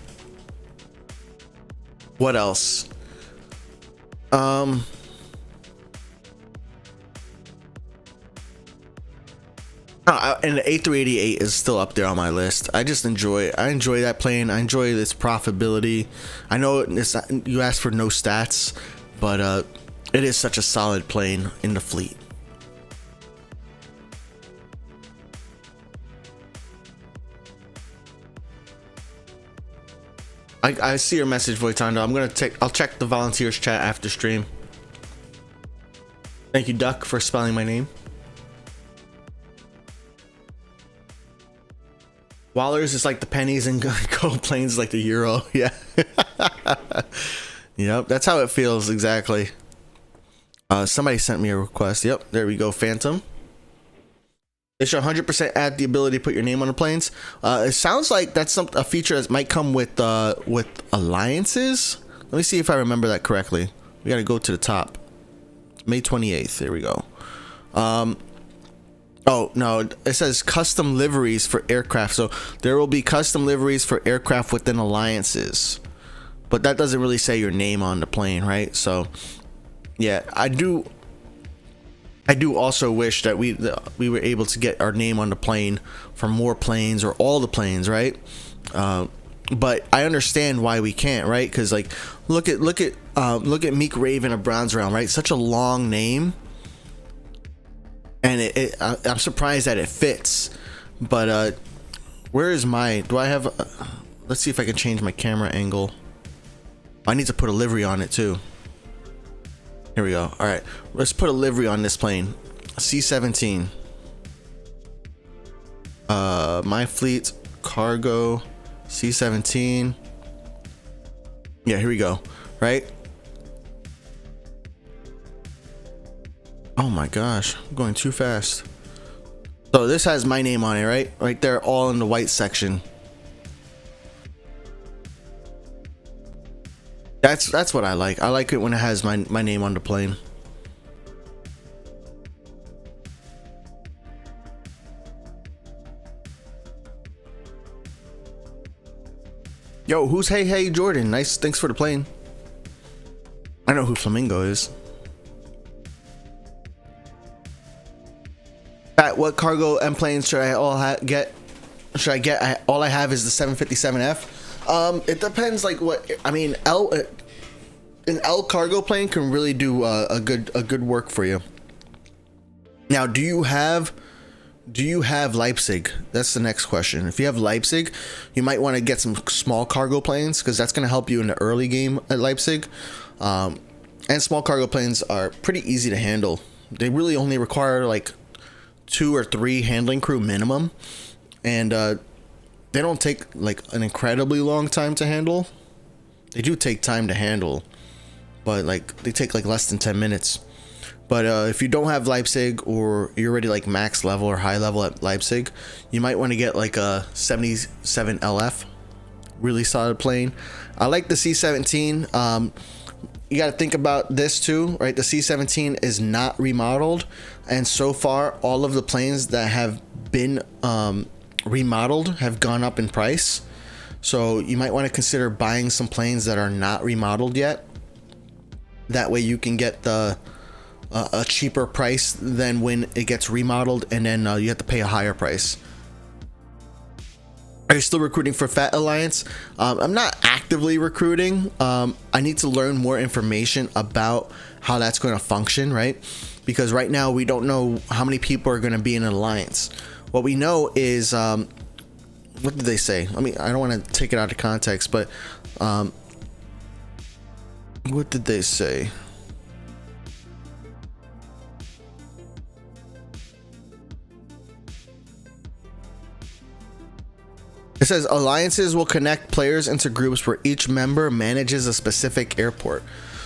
[SPEAKER 1] What else? And the A388 is still up there on my list. I enjoy that plane. I enjoy its profitability. I know you asked for no stats, but it is such a solid plane in the fleet. I see your message, Voitando. I'll check the volunteers chat after stream. Thank you, Duck, for spelling my name. Wallers is like the pennies and gold planes like the euro. Yeah. Yep, that's how it feels exactly. Somebody sent me a request. Yep, there we go, Phantom. They should 100% add the ability to put your name on the planes. It sounds like that's a feature that might come with alliances. Let me see if I remember that correctly. We got to go to the top. May 28th. There we go. Oh no, it says custom liveries for aircraft. So there will be custom liveries for aircraft within alliances, but that doesn't really say your name on the plane, right? So yeah, I do also wish that we were able to get our name on the plane for more planes or all the planes, right? But I understand why we can't, right? Because like look at Meek Raven of Bronze Realm, right? Such a long name, and I'm surprised that it fits. But where is do I have? Let's see if I can change my camera angle. I need to put a livery on it too. Here we go. All right, let's put a livery on this plane. C-17. My fleet cargo C-17. Yeah, here we go. Right. Oh my gosh, I'm going too fast. So this has my name on it, right? Right there, all in the white section. That's what I like. I like it when it has my name on the plane. Yo, who's Hey Jordan? Nice, thanks for the plane. I know who Flamingo is. Phat, what cargo M planes should I get? All I have is the 757F. It depends. Like what I mean. An L cargo plane can really do a good work for you. Now, do you have Leipzig? That's the next question. If you have Leipzig, you might want to get some small cargo planes because that's going to help you in the early game at Leipzig. And small cargo planes are pretty easy to handle. They really only require like 2 or 3 handling crew minimum, and they don't take like an incredibly long time to handle. They do take time to handle, but like they take like less than 10 minutes. But if you don't have Leipzig, or you're already like max level or high level at Leipzig, you might want to get like a 77 LF, really solid plane. I like the C-17. You got to think about this too, right? The C-17 is not remodeled, and so far all of the planes that have been remodeled have gone up in price. So you might want to consider buying some planes that are not remodeled yet. That way you can get the a cheaper price than when it gets remodeled, and then you have to pay a higher price. Are you still recruiting for Phat Alliance? I'm not actively recruiting. I need to learn more information about how that's going to function, right? Because right now we don't know how many people are going to be in an alliance. What we know is, what did they say? I mean, I don't want to take it out of context, but what did they say? It says alliances will connect players into groups where each member manages a specific airport.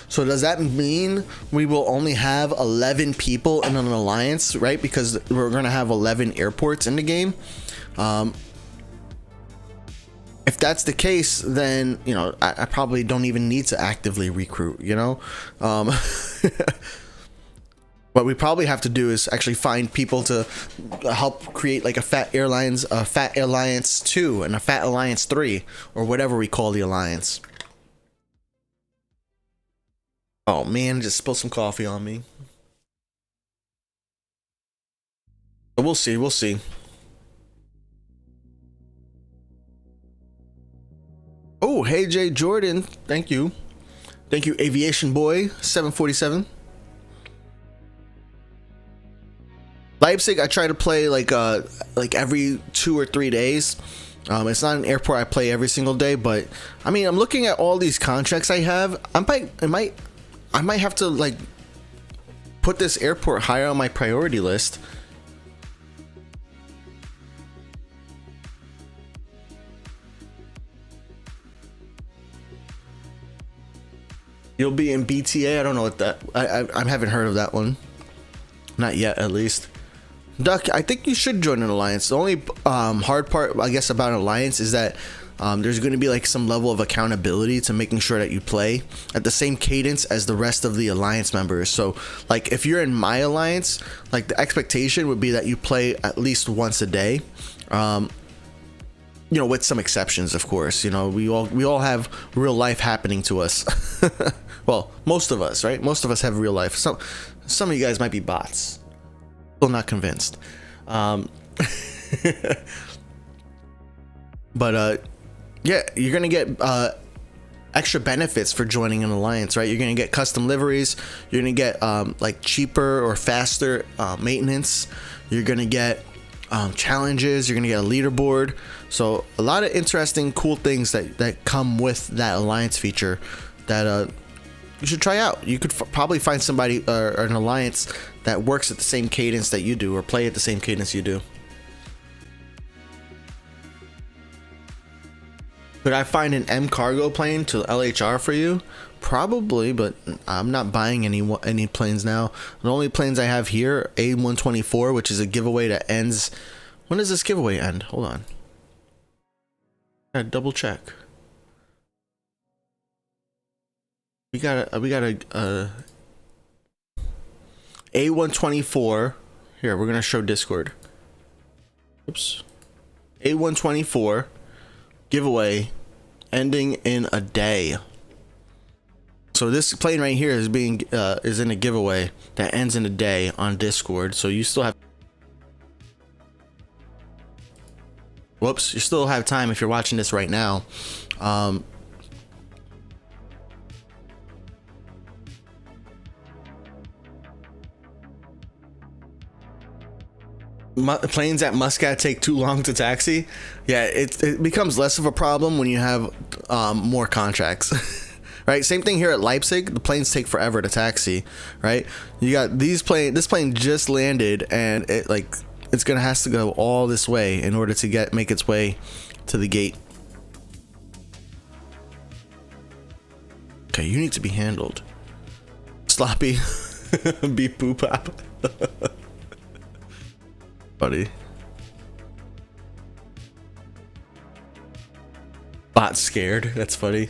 [SPEAKER 1] So does that mean we will only have 11 people in an alliance, right? Because we're going to have 11 airports in the game. If that's the case, then, you know, I probably don't even need to actively recruit, you know? What we probably have to do is actually find people to help create like a Phat Airlines, a Phat Alliance 2 and a Phat Alliance 3, or whatever we call the alliance. Oh man, just spilled some coffee on me. But we'll see, we'll see. Oh, hey Jay Jordan, thank you. Thank you, Aviation Boy 747. Leipzig, I try to play like every 2 or 3 days. It's not an airport I play every single day, but I mean, I'm looking at all these contracts I have. I might have to like put this airport higher on my priority list. You'll be in BTA. I don't know what that. I haven't heard of that one. Not yet, at least. Duck, I think you should join an alliance. The only hard part, I guess, about an alliance is that there's going to be like some level of accountability to making sure that you play at the same cadence as the rest of the alliance members. So, like, if you're in my alliance, like the expectation would be that you play at least once a day. You know, with some exceptions, of course. You know, we all have real life happening to us. Well, most of us, right? Most of us have real life. Some of you guys might be bots. Still not convinced. But yeah, you're gonna get extra benefits for joining an alliance, right? You're gonna get custom liveries. You're gonna get like cheaper or faster maintenance. You're gonna get challenges. You're gonna get a leaderboard. So a lot of interesting, cool things that come with that alliance feature that you should try out. You could probably find somebody or an alliance that works at the same cadence that you do, or play at the same cadence you do. Could I find an M cargo plane to LHR for you? Probably, but I'm not buying any planes now. The only planes I have here, A124, which is a giveaway that ends. When does this giveaway end? Hold on. I gotta double check. We got a A124. Here, we're gonna show Discord. Oops. A124 giveaway ending in a day. So this plane right here is is in a giveaway that ends in a day on Discord. So you still have. Whoops, you still have time if you're watching this right now. Planes at Muscat take too long to taxi. Yeah, it becomes less of a problem when you have more contracts. Right, same thing here at Leipzig. The planes take forever to taxi. Right, you got this plane just landed, and it's gonna have to go all this way in order to make its way to the gate. Okay, you need to be handled. Sloppy. Beep boop pop. Buddy. Bot scared. That's funny.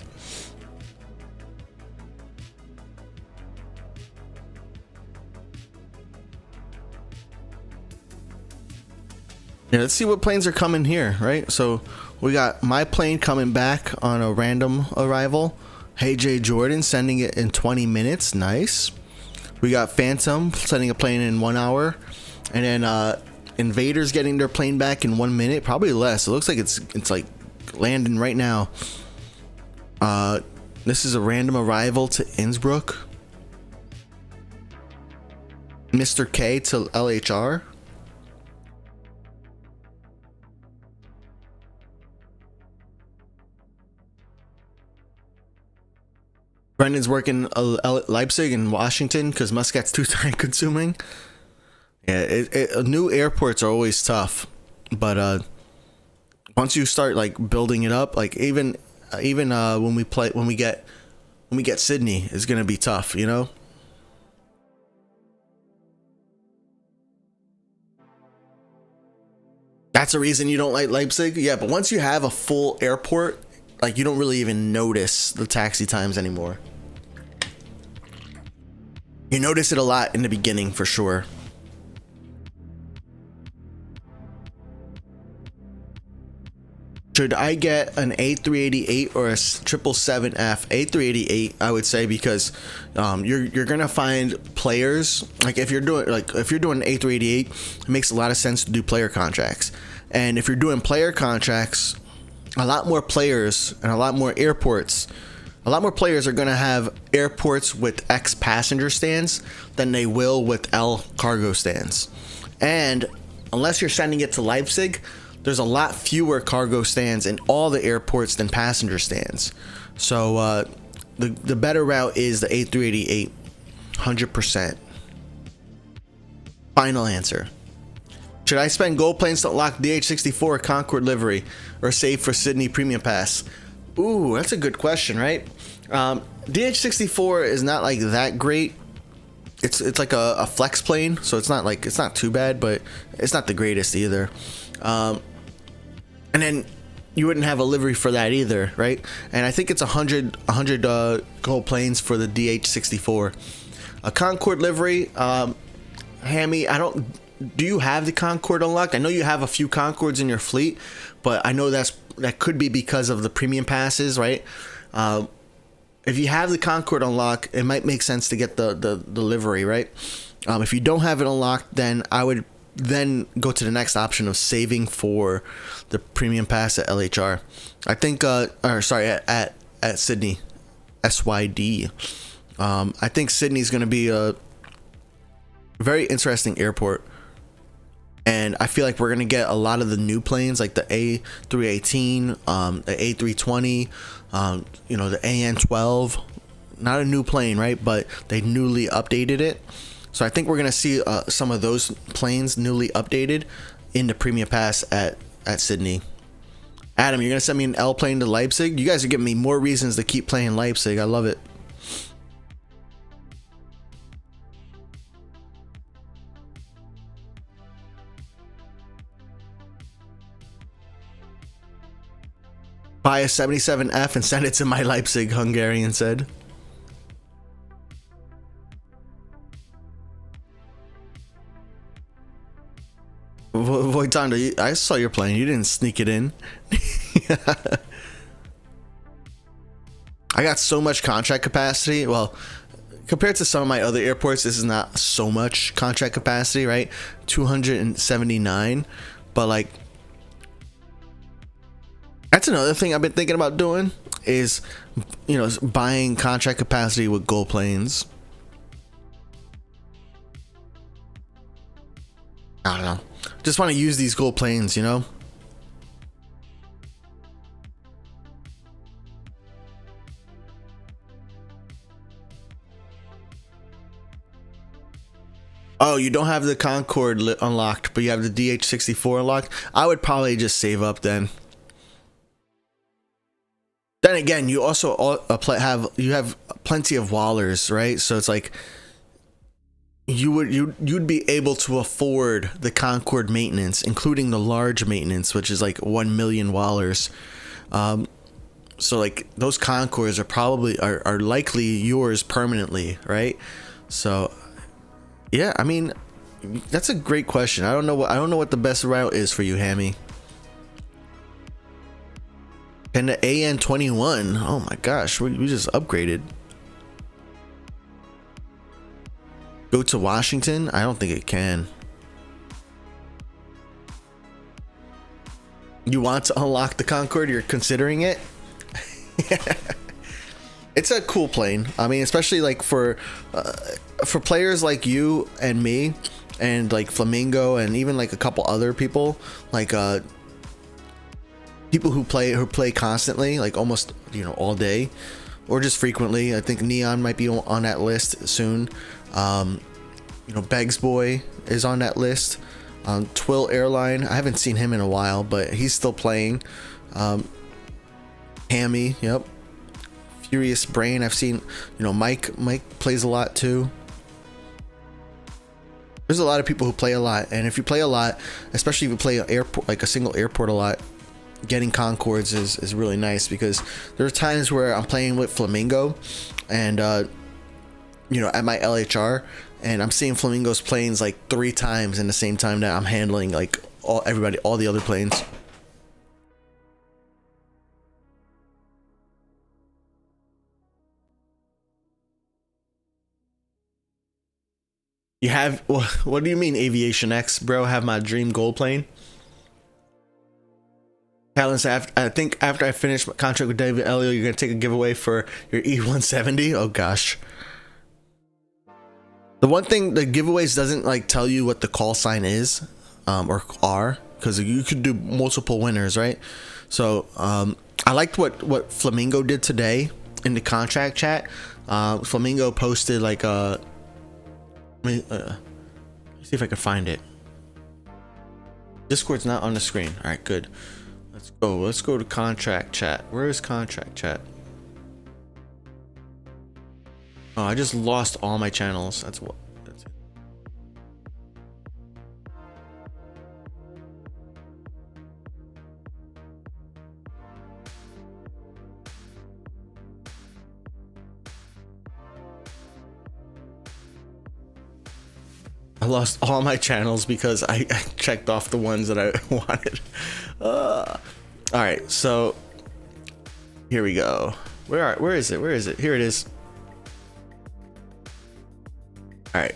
[SPEAKER 1] Yeah, let's see what planes are coming here, right? So we got my plane coming back on a random arrival, Hey Jay Jordan sending it in 20 minutes. Nice. We got Phantom sending a plane in 1 hour. And then Invaders getting their plane back in 1 minute. Probably less. It looks like it's like landing right now. This is a random arrival to Innsbruck. Mr. K to LHR. Brendan's working Leipzig and Washington because Muscat's too time consuming. Yeah, new airports are always tough, but once you start like building it up, like even when we get Sydney, it's gonna be tough, you know. That's the reason you don't like Leipzig? Yeah, but once you have a full airport, like you don't really even notice the taxi times anymore. You notice it a lot in the beginning for sure. Should I get an A388 or a 777F? A388, I would say, because you're gonna find players like if you're doing an A388, it makes a lot of sense to do player contracts. And if you're doing player contracts, a lot more players and a lot more airports. A lot more players are gonna have airports with X passenger stands than they will with L cargo stands. And unless you're sending it to Leipzig, there's a lot fewer cargo stands in all the airports than passenger stands. So the better route is the A388, 100%. Final answer. Should I spend gold planes to unlock DH64 Concorde livery or save for Sydney Premium Pass? Ooh, that's a good question, right? DH64 is not like that great. It's like a flex plane, so it's not too bad, but it's not the greatest either. And then you wouldn't have a livery for that either, right? And I think it's 100 gold planes for the DH64. A Concorde livery, Hammy, do you have the Concorde unlocked? I know you have a few Concordes in your fleet, but I know that could be because of the premium passes, right? If you have the Concorde unlocked, it might make sense to get the livery, right? If you don't have it unlocked, then I would then go to the next option of saving for the premium pass at LHR. I think, at Sydney, SYD. I think Sydney's going to be a very interesting airport. And I feel like we're going to get a lot of the new planes, like the A318, the A320, the AN12. Not a new plane, right? But they newly updated it. So I think we're going to see some of those planes newly updated in the premium pass at Sydney. Adam, you're going to send me an L plane to Leipzig? You guys are giving me more reasons to keep playing Leipzig. I love it. Buy a 77F and send it to my Leipzig, Hungarian said. Voitanda, I saw your plane. You didn't sneak it in. I got so much contract capacity. Well, compared to some of my other airports, this is not so much contract capacity, right? 279. But like, that's another thing I've been thinking about doing is, buying contract capacity with gold planes. I don't know. Just want to use these gold planes, you know? Oh, you don't have the Concorde unlocked, but you have the DH64 unlocked? I would probably just save up then. Then again, you also have plenty of wallers, right? So it's like you'd be able to afford the Concorde maintenance, including the large maintenance, which is like 1 million wallers. So like those Concordes are likely yours permanently, right? So yeah, I mean, that's a great question. I don't know what the best route is for you, Hammy. And the AN21. Oh my gosh, we just upgraded. Go to Washington? I don't think it can. You want to unlock the Concorde? You're considering it? It's a cool plane. I mean, especially like for players like you and me, and like Flamingo, and even like a couple other people, like people who play constantly, like almost, you know, all day, or just frequently. I think Neon might be on that list soon. You know, Begs Boy is on that list. Twill Airline, I haven't seen him in a while, but he's still playing. Hammy, yep. Furious Brain, I've seen, you know, Mike plays a lot too. There's a lot of people who play a lot, and if you play a lot, especially if you play an airport, like a single airport a lot, getting Concords is really nice, because there are times where I'm playing with Flamingo, and you know, at my LHR, and I'm seeing Flamingo's planes like 3 times in the same time that I'm handling like all the other planes. You have, what do you mean Aviation X, bro? Have my dream gold plane? Talents, I think after I finish my contract with David Elio, you're gonna take a giveaway for your E170. Oh gosh. The one thing, the giveaways doesn't like tell you what the call sign is, or are, because you could do multiple winners, right? So I liked what Flamingo did today in the contract chat. Flamingo posted like a. Let me see if I can find it. Discord's not on the screen. All right, good. Let's go to contract chat. Where is contract chat? Oh, I just lost all my channels. That's it. I lost all my channels because I checked off the ones that I wanted. All right, so here we go. Where is it? Here it is. All right,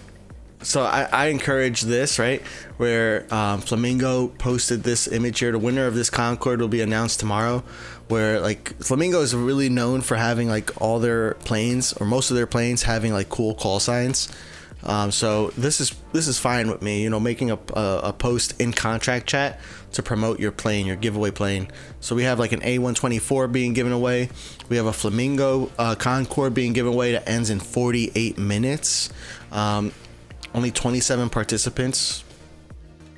[SPEAKER 1] so I encourage this, right, where Flamingo posted this image here. The winner of this Concorde will be announced tomorrow, where like Flamingo is really known for having like all their planes, or most of their planes, having like cool call signs. So this is fine with me, you know, making a post in contract chat to promote your plane, your giveaway plane. So we have like an A124 being given away. We have a Flamingo Concorde being given away that ends in 48 minutes. Only 27 participants.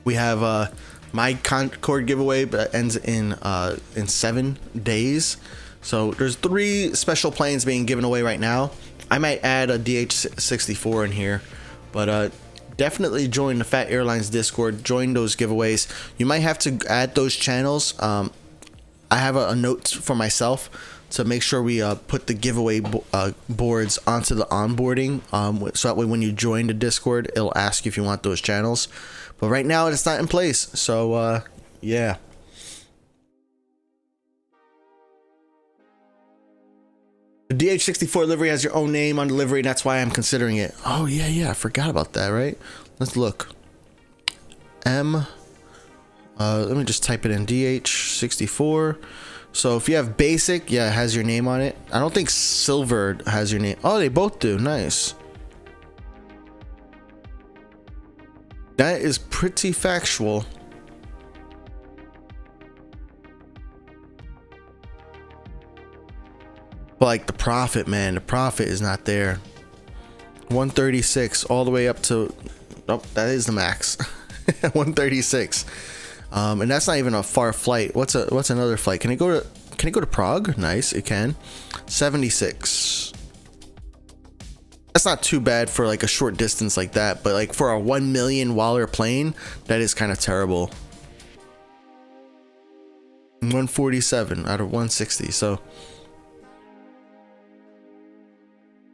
[SPEAKER 1] We have my Concorde giveaway that ends in 7 days. So there's 3 special planes being given away right now. I might add a DH64 in here, but definitely join the Phat Airlines Discord. Join those giveaways. You might have to add those channels. I have a note for myself to make sure we put the giveaway boards onto the onboarding, so that way when you join the Discord, it'll ask you if you want those channels. But right now it's not in place, so yeah. The DH64 livery has your own name on the livery, and that's why I'm considering it. Oh yeah, I forgot about that, right? Let's look. Let me just type it in, DH64. So if you have basic, yeah, it has your name on it. I don't think silver has your name. Oh, they both do. Nice. That is pretty factual. But like the profit, man, the profit is not there. 136 all the way up to, oh, that is the max. 136. And that's not even a far flight. What's another flight? Can it go to Prague? Nice, it can. 76. That's not too bad for like a short distance like that, but like for a $1 million plane, that is kind of terrible. 147 out of 160. So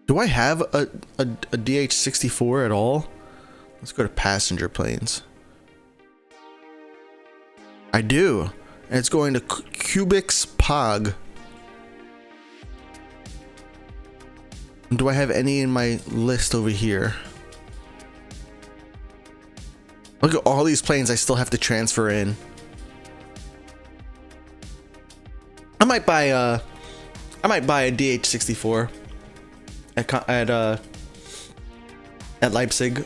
[SPEAKER 1] do I have a DH64 at all? Let's go to passenger planes. I do. and it's going to Cubics Pog. Do I have any in my list over here? Look at all these planes I still have to transfer in. I might buy a DH-64 at Leipzig.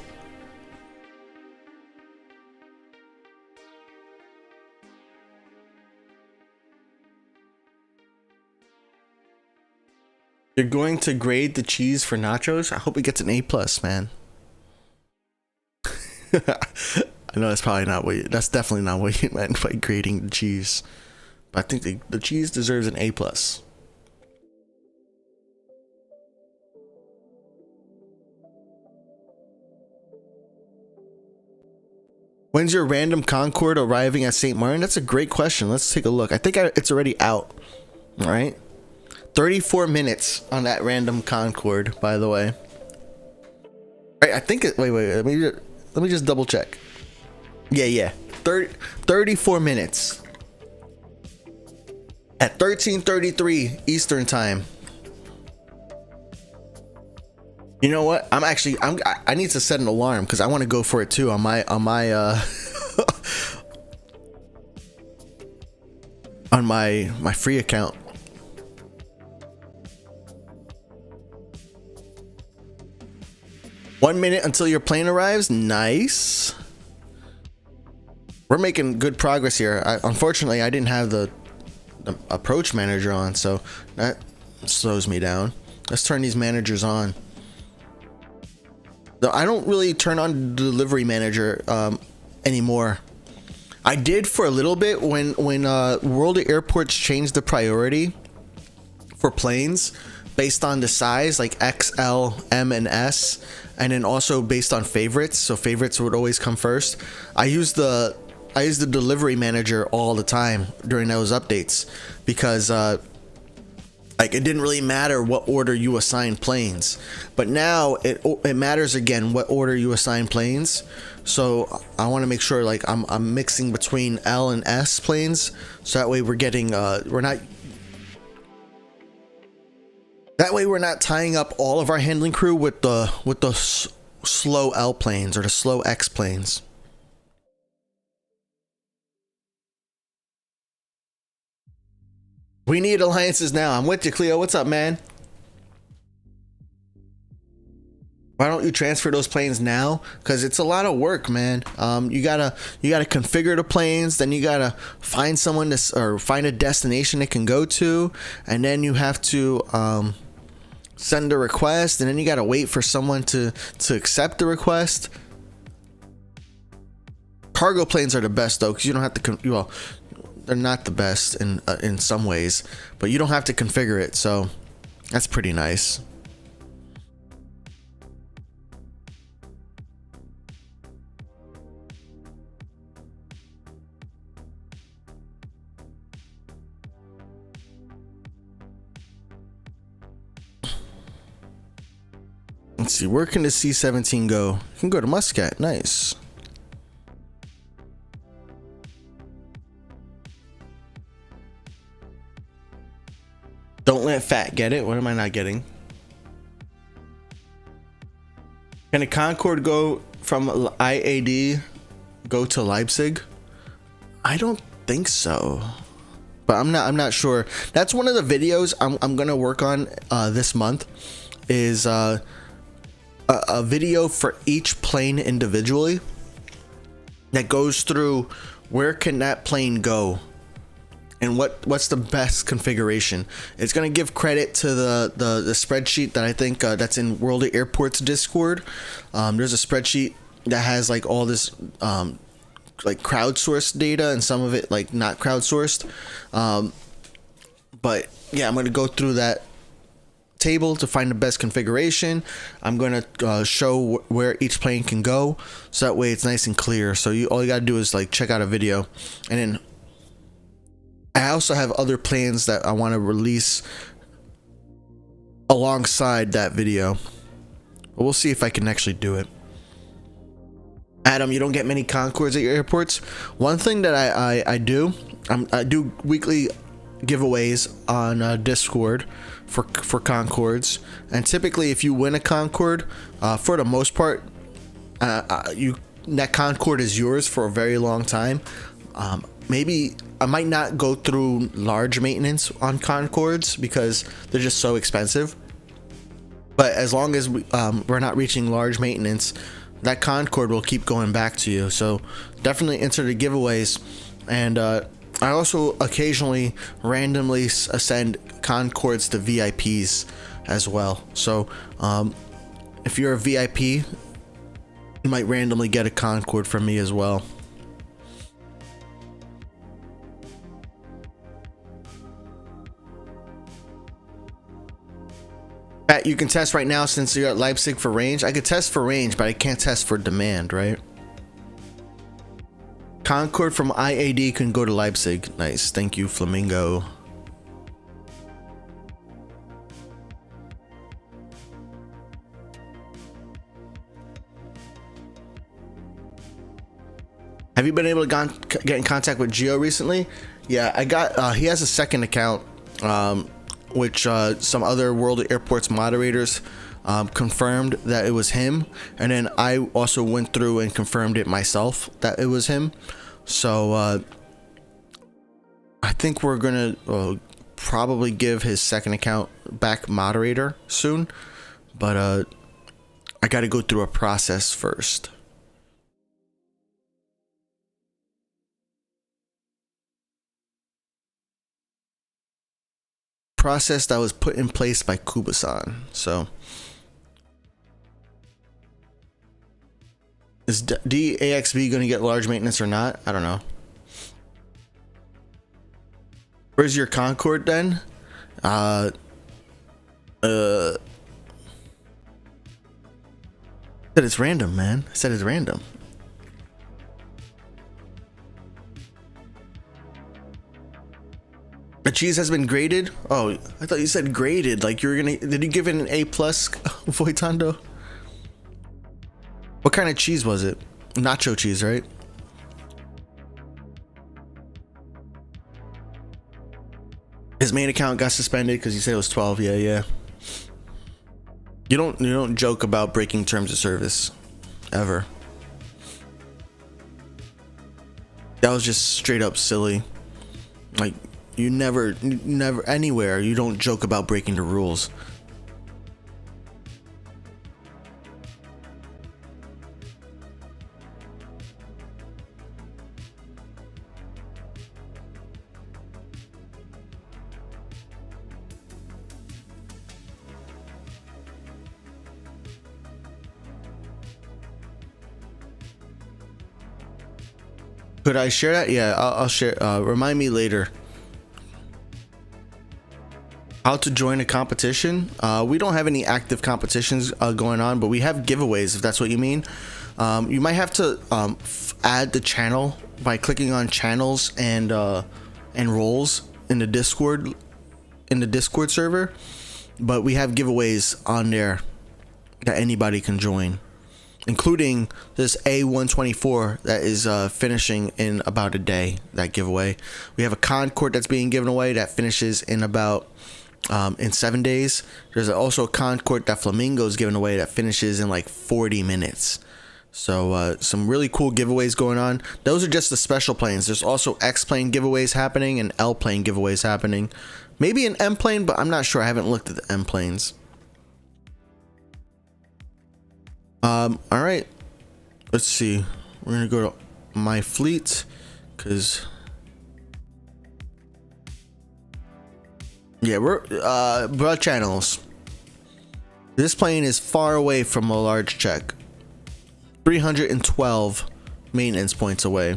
[SPEAKER 1] You're going to grade the cheese for nachos? I hope it gets an A+, man. I know that's probably not what that's definitely not what you meant by grading the cheese. But I think the cheese deserves an A+. When's your random Concorde arriving at St. Martin? That's a great question. Let's take a look. I think it's already out. All right. 34 minutes on that random Concorde, by the way. I think it. Wait. Let me just double check. Yeah. 34 minutes. At 13:33 Eastern time. You know what? I need to set an alarm because I want to go for it too on my on my free account. One minute until your plane arrives. Nice. We're making good progress here. Unfortunately, I didn't have the approach manager on, so that slows me down. Let's turn these managers on. I don't really turn on delivery manager anymore. I did for a little bit when World of Airports changed the priority for planes based on the size, like XL, M, and S, and then also based on favorites. So favorites would always come first. I use the delivery manager all the time during those updates because like it didn't really matter what order you assign planes, but now it matters again what order you assign planes. So I want to make sure like I'm mixing between L and S planes, so that way we're getting we're not tying up all of our handling crew with the slow L planes or the slow X planes. We need alliances now. I'm with you, Cleo. What's up, man? Why don't you transfer those planes now? Because it's a lot of work, man. You gotta configure the planes, then you gotta find someone or find a destination it can go to, and then you have to send a request, and then you gotta wait for someone to accept the request. Cargo planes are the best though, because you don't have to they're not the best in some ways, but you don't have to configure it, so that's pretty nice. Let's see, where can the C-17 go? It can go to Muscat. Nice. Don't let Phat get it. What am I not getting? Can a Concorde go from IAD go to Leipzig? I don't think so, but I'm not sure. That's one of the videos I'm gonna work on this month. Is a video for each plane individually that goes through where can that plane go and what's the best configuration. It's going to give credit to the spreadsheet that I think that's in World of Airports Discord. There's a spreadsheet that has like all this like crowdsourced data and some of it like not crowdsourced. But yeah, I'm going to go through that table to find the best configuration. I'm going to show where each plane can go, so that way it's nice and clear. So all you got to do is like check out a video, and then I also have other plans that I want to release alongside that video. But we'll see if I can actually do it. Adam, you don't get many Concords at your airports. One thing that I do, I do weekly giveaways on Discord for Concords, and typically if you win a Concord, for the most part, you that Concord is yours for a very long time. Maybe I might not go through large maintenance on Concords because they're just so expensive. But as long as we're not reaching large maintenance, that Concord will keep going back to you. So definitely enter the giveaways. And I also occasionally randomly send Concords to VIPs as well. So if you're a VIP, you might randomly get a Concord from me as well. Phat, you can test right now since you're at Leipzig for range. I could test for range, but I can't test for demand, right? Concord from IAD can go to Leipzig. Nice. Thank you, Flamingo. Have you been able to get in contact with Gio recently? Yeah, I got, he has a second account, which some other World Airports moderators confirmed that it was him, and then I also went through and confirmed it myself that it was him. So I think we're gonna probably give his second account back moderator soon, but I got to go through a process first. Process that was put in place by Kubasan. So is DAXB going to get large maintenance or not? I don't know. Where's your Concord then? Said it's random, man. I said it's random. The cheese has been graded. Oh, I thought you said graded. Like you were gonna. Did you give it an A+, Voitando? What kind of cheese was it? Nacho cheese, right? His main account got suspended because he said it was 12. Yeah. You don't joke about breaking terms of service, ever. That was just straight up silly. Like. You never anywhere you don't joke about breaking the rules. Could I share that? Yeah, I'll share. Remind me later. How to join a competition? We don't have any active competitions going on, but we have giveaways if that's what you mean. You might have to add the channel by clicking on channels and roles in the Discord server. But we have giveaways on there that anybody can join, including this A124 that is finishing in about a day. That giveaway. We have a Concord that's being given away that finishes in about in 7 days. There's also a Concord that Flamingo's giving away that finishes in like 40 minutes. So some really cool giveaways going on. Those are just the special planes. There's also X plane giveaways happening and L plane giveaways happening. Maybe an M plane, but I'm not sure. I haven't looked at the M planes. All right. Let's see. We're gonna go to my fleet because. Yeah, we're broad channels. This plane is far away from a large check. 312 maintenance points away.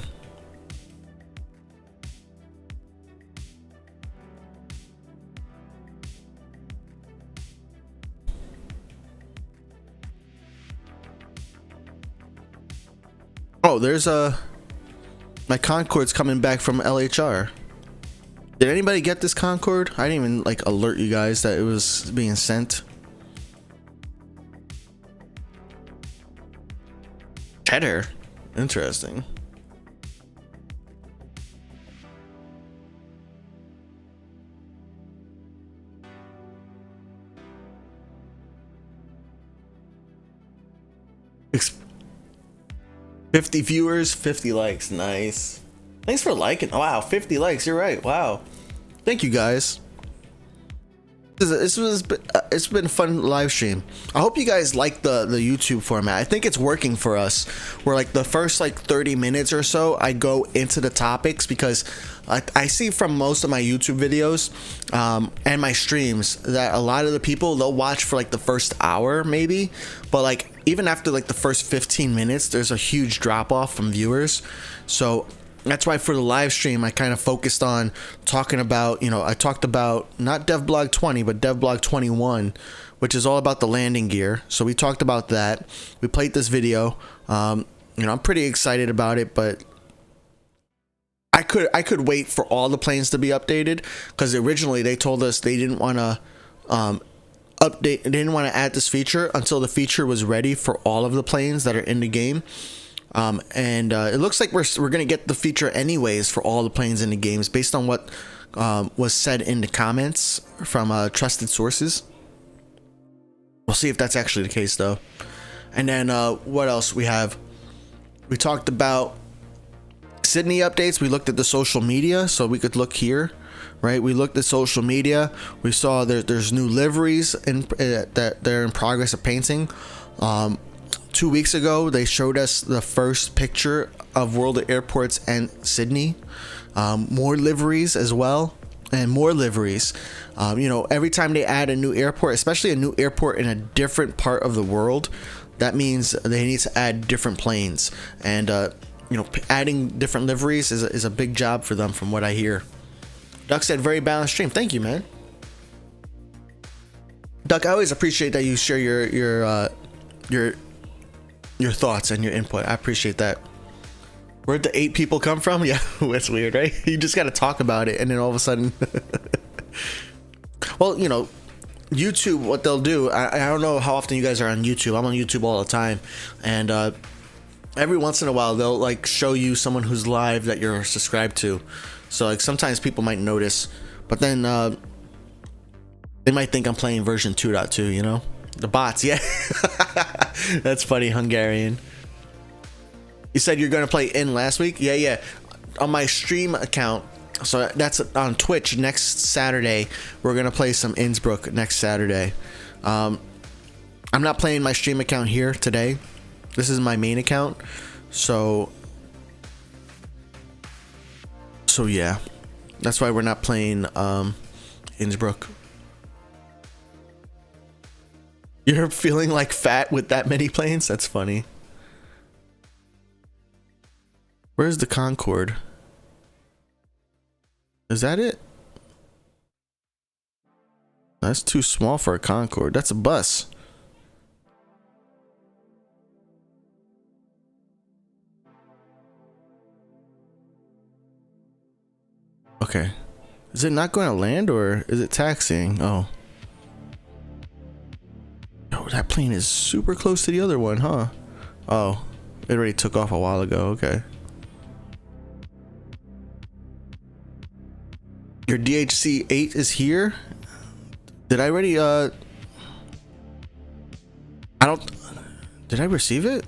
[SPEAKER 1] Oh, there's my Concord's coming back from LHR. Did anybody get this Concord? I didn't even like alert you guys that it was being sent. Cheddar. Interesting. Ex 50 viewers, 50 likes. Nice. Thanks for liking. Oh, wow, 50 likes. You're right. Wow. Thank you guys. It's been a fun live stream. I hope you guys like the YouTube format. I think it's working for us. Where like the first like 30 minutes or so, I go into the topics because I see from most of my YouTube videos and my streams that a lot of the people, they'll watch for like the first hour maybe, but like even after like the first 15 minutes, there's a huge drop off from viewers. So that's why for the live stream, I kind of focused on talking about, you know, I talked about not DevBlog 20, but DevBlog 21, which is all about the landing gear. So we talked about that. We played this video. You know, I'm pretty excited about it, but I could wait for all the planes to be updated, because originally they told us they didn't want to update, they didn't want to add this feature until the feature was ready for all of the planes that are in the game. It looks like we're gonna get the feature anyways for all the planes in the games, based on what was said in the comments from trusted sources. We'll see if that's actually the case though. And then what else we have? We talked about Sydney updates. We looked at the social media, so we could look here, right? We looked at social media. We saw there's new liveries that they're in progress of painting. 2 weeks ago, they showed us the first picture of World of Airports and Sydney. More liveries as well, and more liveries. You know, every time they add a new airport, especially a new airport in a different part of the world, that means they need to add different planes. And, you know, adding different liveries is a big job for them, from what I hear. Duck said, very balanced stream. Thank you, man. Duck, I always appreciate that you share your thoughts and your input. I appreciate that. Where'd the 8 people come from? Yeah, that's weird, right? You just got to talk about it, and then all of a sudden well, you know, YouTube, what they'll do, I don't know how often you guys are on YouTube. I'm on YouTube all the time, and every once in a while they'll like show you someone who's live that you're subscribed to. So like sometimes people might notice, but then they might think I'm playing version 2.2, you know? The bots, yeah. That's funny, Hungarian. You said you're gonna play in last week? Yeah. On my stream account, so that's on Twitch next Saturday. We're gonna play some Innsbruck next Saturday. I'm not playing my stream account here today. This is my main account. So yeah. That's why we're not playing Innsbruck. You're feeling like Phat with that many planes? That's funny. Where's the Concorde? Is that it? That's too small for a Concorde. That's a bus. Okay. Is it not going to land, or is it taxiing? Oh. Oh, that plane is super close to the other one, huh? Oh, it already took off a while ago. Okay. Your DHC 8 is here? Did I already, did I receive it?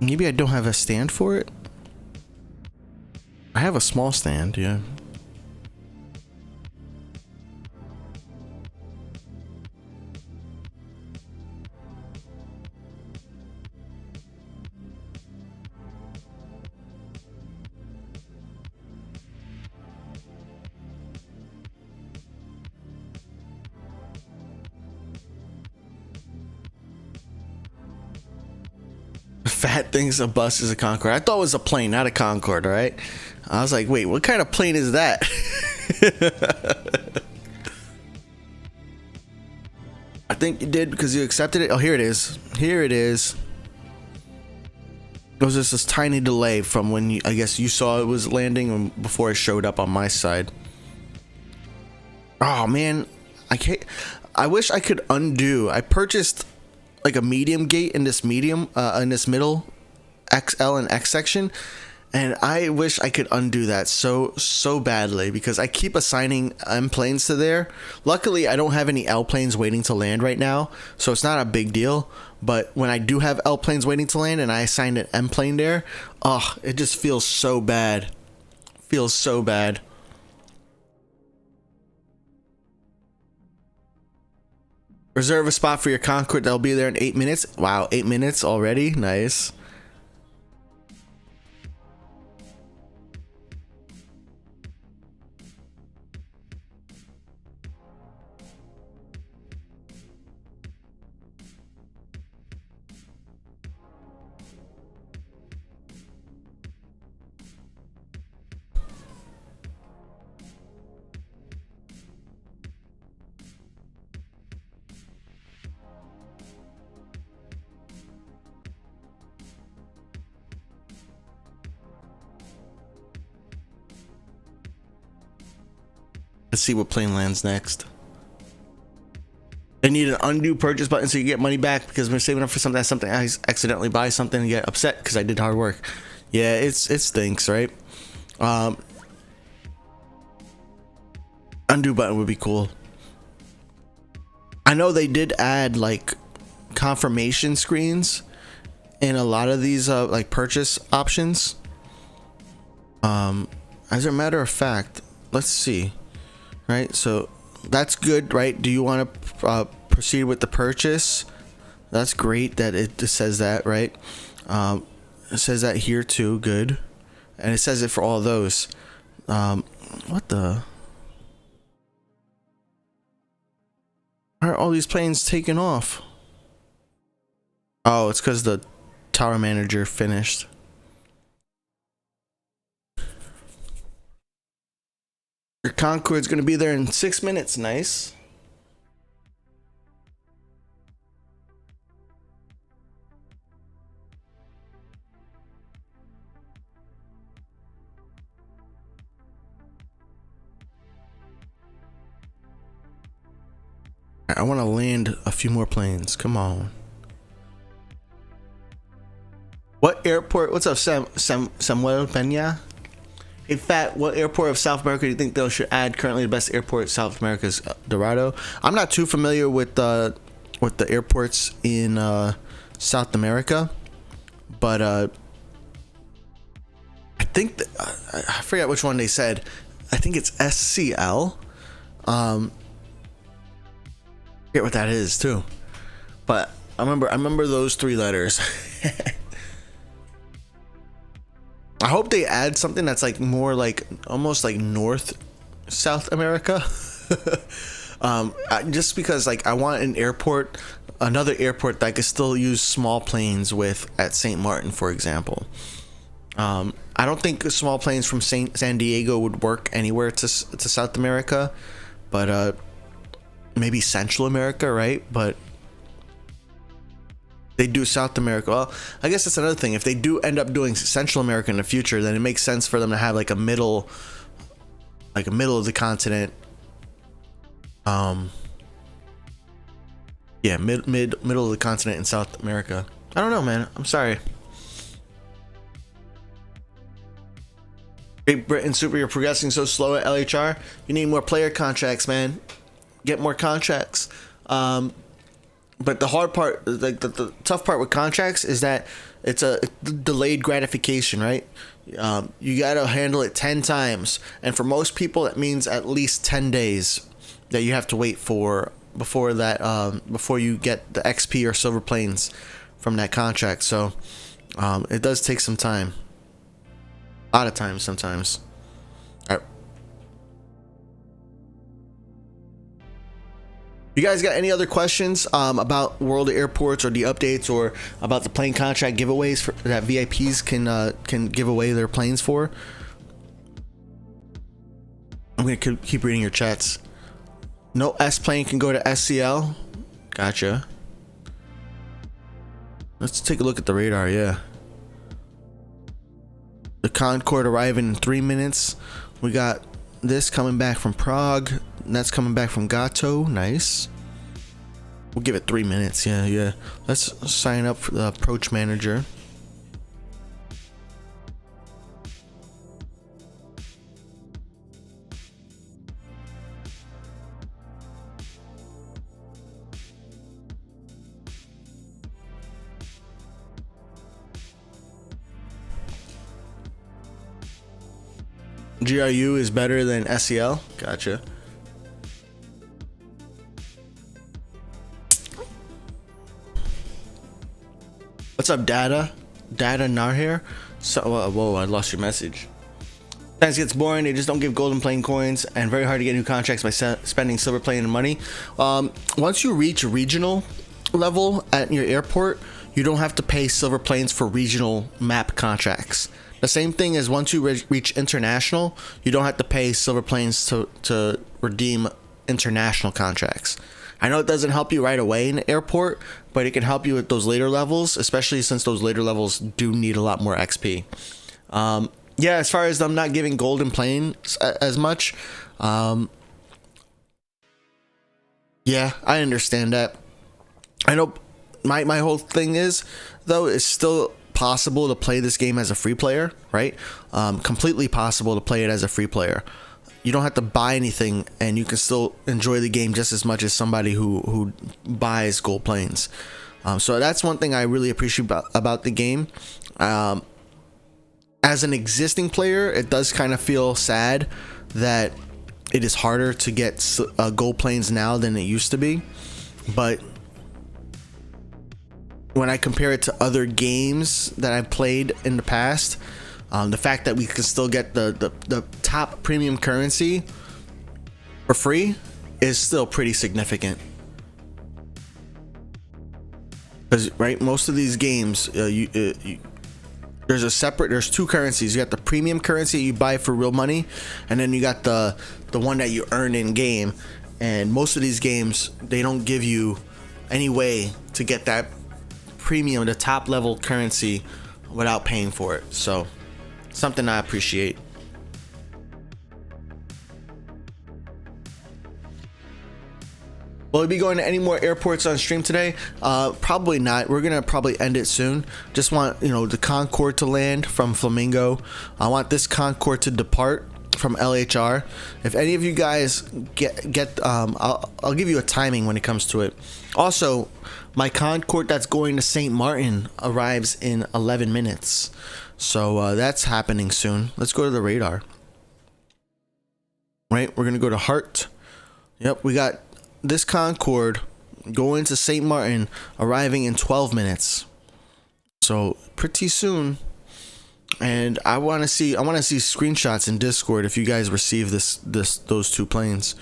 [SPEAKER 1] Maybe I don't have a stand for it? I have a small stand, yeah. Phat thinks a bus is a Concorde. I thought it was a plane, not a Concorde, all right? I was like, wait, what kind of plane is that? I think you did because you accepted it. Oh, here it is. Here it is. There was just this tiny delay from when I guess you saw it was landing before it showed up on my side. Oh, man. I can't. I wish I could undo. I purchased like a medium gate in this in this middle XL and X section, and I wish I could undo that so badly, because I keep assigning M planes to there. Luckily, I don't have any L planes waiting to land right now, so it's not a big deal. But when I do have L planes waiting to land and I assign an M plane there, oh, it just feels so bad. Feels so bad. Reserve a spot for your Concorde. They'll be there in 8 minutes. Wow, 8 minutes already. Nice. Let's see what plane lands next. I need an undo purchase button so you get money back, because we're saving up for something I accidentally buy something and get upset because I did hard work. Yeah, it stinks, right? Undo button would be cool. I know they did add like confirmation screens in a lot of these like purchase options. As a matter of fact, let's see. Right, so that's good, right? Do you want to proceed with the purchase? That's great that it says that, right? It says that here too. Good, and it says it for all those. What the? Why are all these planes taking off? Oh, it's because the tower manager finished. Your Concorde's gonna be there in 6 minutes. Nice. I want to land a few more planes. Come on. What airport? What's up, Samuel Pena? Hey, Phat, what airport of South America do you think they should add? Currently, the best airport in South America is Dorado. I'm not too familiar with the airports in South America, but I think I forget which one they said. I think it's SCL. Forget what that is too, but I remember those 3 letters. I hope they add something that's like more like almost like North South America. Just because like I want another airport that I could still use small planes with at St. Martin, for example. I don't think small planes from San Diego would work anywhere to South America, but maybe Central America, right? But they do South America. Well, I guess that's another thing. If they do end up doing Central America in the future, then it makes sense for them to have like a middle of the continent. Yeah, middle of the continent in South America. I don't know, man. I'm sorry. Great Britain Super, you're progressing so slow at LHR. You need more player contracts, man. Get more contracts. But the hard part, like the tough part with contracts, is that it's a delayed gratification, right? You gotta handle it 10 times, and for most people, that means at least 10 days that you have to wait for before you get the XP or silver planes from that contract. So it does take some time, a lot of time sometimes. All right. You guys got any other questions about World of Airports or the updates, or about the plane contract giveaways that VIPs can give away their planes for? I'm gonna keep reading your chats. No S plane can go to SCL. Gotcha. Let's take a look at the radar. Yeah. The Concorde arriving in 3 minutes. We got this coming back from Prague. that's coming back from Gato. Nice. We'll give it 3 minutes. Yeah. Let's sign up for the approach manager. GRU is better than SEL. Gotcha. What's up, Data? Data Narhair? So, whoa, I lost your message. Sometimes it gets boring. They just don't give golden plane coins, and very hard to get new contracts by spending silver plane and money. Once you reach regional level at your airport, you don't have to pay silver planes for regional map contracts. The same thing as once you reach international, you don't have to pay silver planes to redeem international contracts. I know it doesn't help you right away in the airport, but it can help you at those later levels, especially since those later levels do need a lot more XP. Yeah, as far as them not giving golden planes as much, yeah, I understand that. I know my whole thing is, though, it's still possible to play this game as a free player, right? Completely possible to play it as a free player. You don't have to buy anything, and you can still enjoy the game just as much as somebody who buys gold planes. So that's one thing I really appreciate about the game. As an existing player, it does kind of feel sad that it is harder to get gold planes now than it used to be, but when I compare it to other games that I've played in the past, the fact that we can still get the top premium currency for free is still pretty significant. Because, right, most of these games, there's two currencies. You got the premium currency you buy for real money, and then you got the one that you earn in game. And most of these games, they don't give you any way to get that premium, the top level currency, without paying for it. So something I appreciate. Will we be going to any more airports on stream today? Probably not. We're gonna probably end it soon. Just want, the Concorde to land from Flamingo. I want this Concorde to depart from LHR. If any of you guys get I'll give you a timing when it comes to it. Also, my Concorde that's going to St. Martin arrives in 11 minutes. So that's happening soon. Let's go to the radar. Right, we're gonna go to Hart. Yep, we got this Concorde going to St. Martin, arriving in 12 minutes. So pretty soon. And I want to see screenshots in Discord if you guys receive those two planes.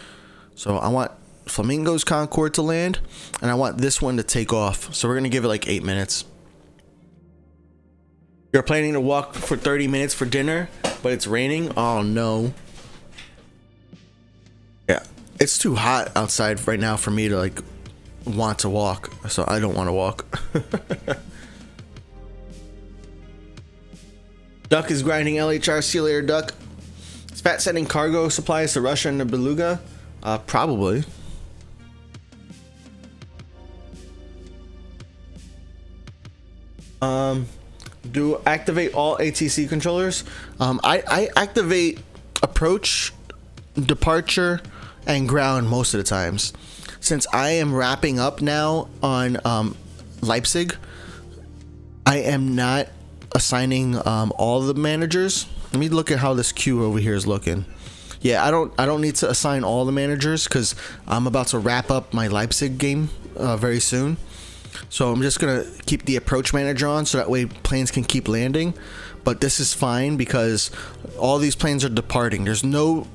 [SPEAKER 1] So I want Flamingo's Concorde to land, and I want this one to take off. So we're gonna give it like 8 minutes. You're planning to walk for 30 minutes for dinner, but it's raining. Oh no. Yeah, it's too hot outside right now for me to want to walk. So I don't want to walk. Duck is grinding LHR. See you later, Duck. Is Phat sending cargo supplies to Russia and the Beluga? Probably. Do activate all ATC controllers? I activate approach, departure, and ground most of the times. Since I am wrapping up now on Leipzig, I am not assigning all the managers. Let me look at how this queue over here is looking. Yeah, I don't need to assign all the managers because I'm about to wrap up my Leipzig game very soon. So I'm just gonna keep the approach manager on so that way planes can keep landing. But this is fine because all these planes are departing. There's no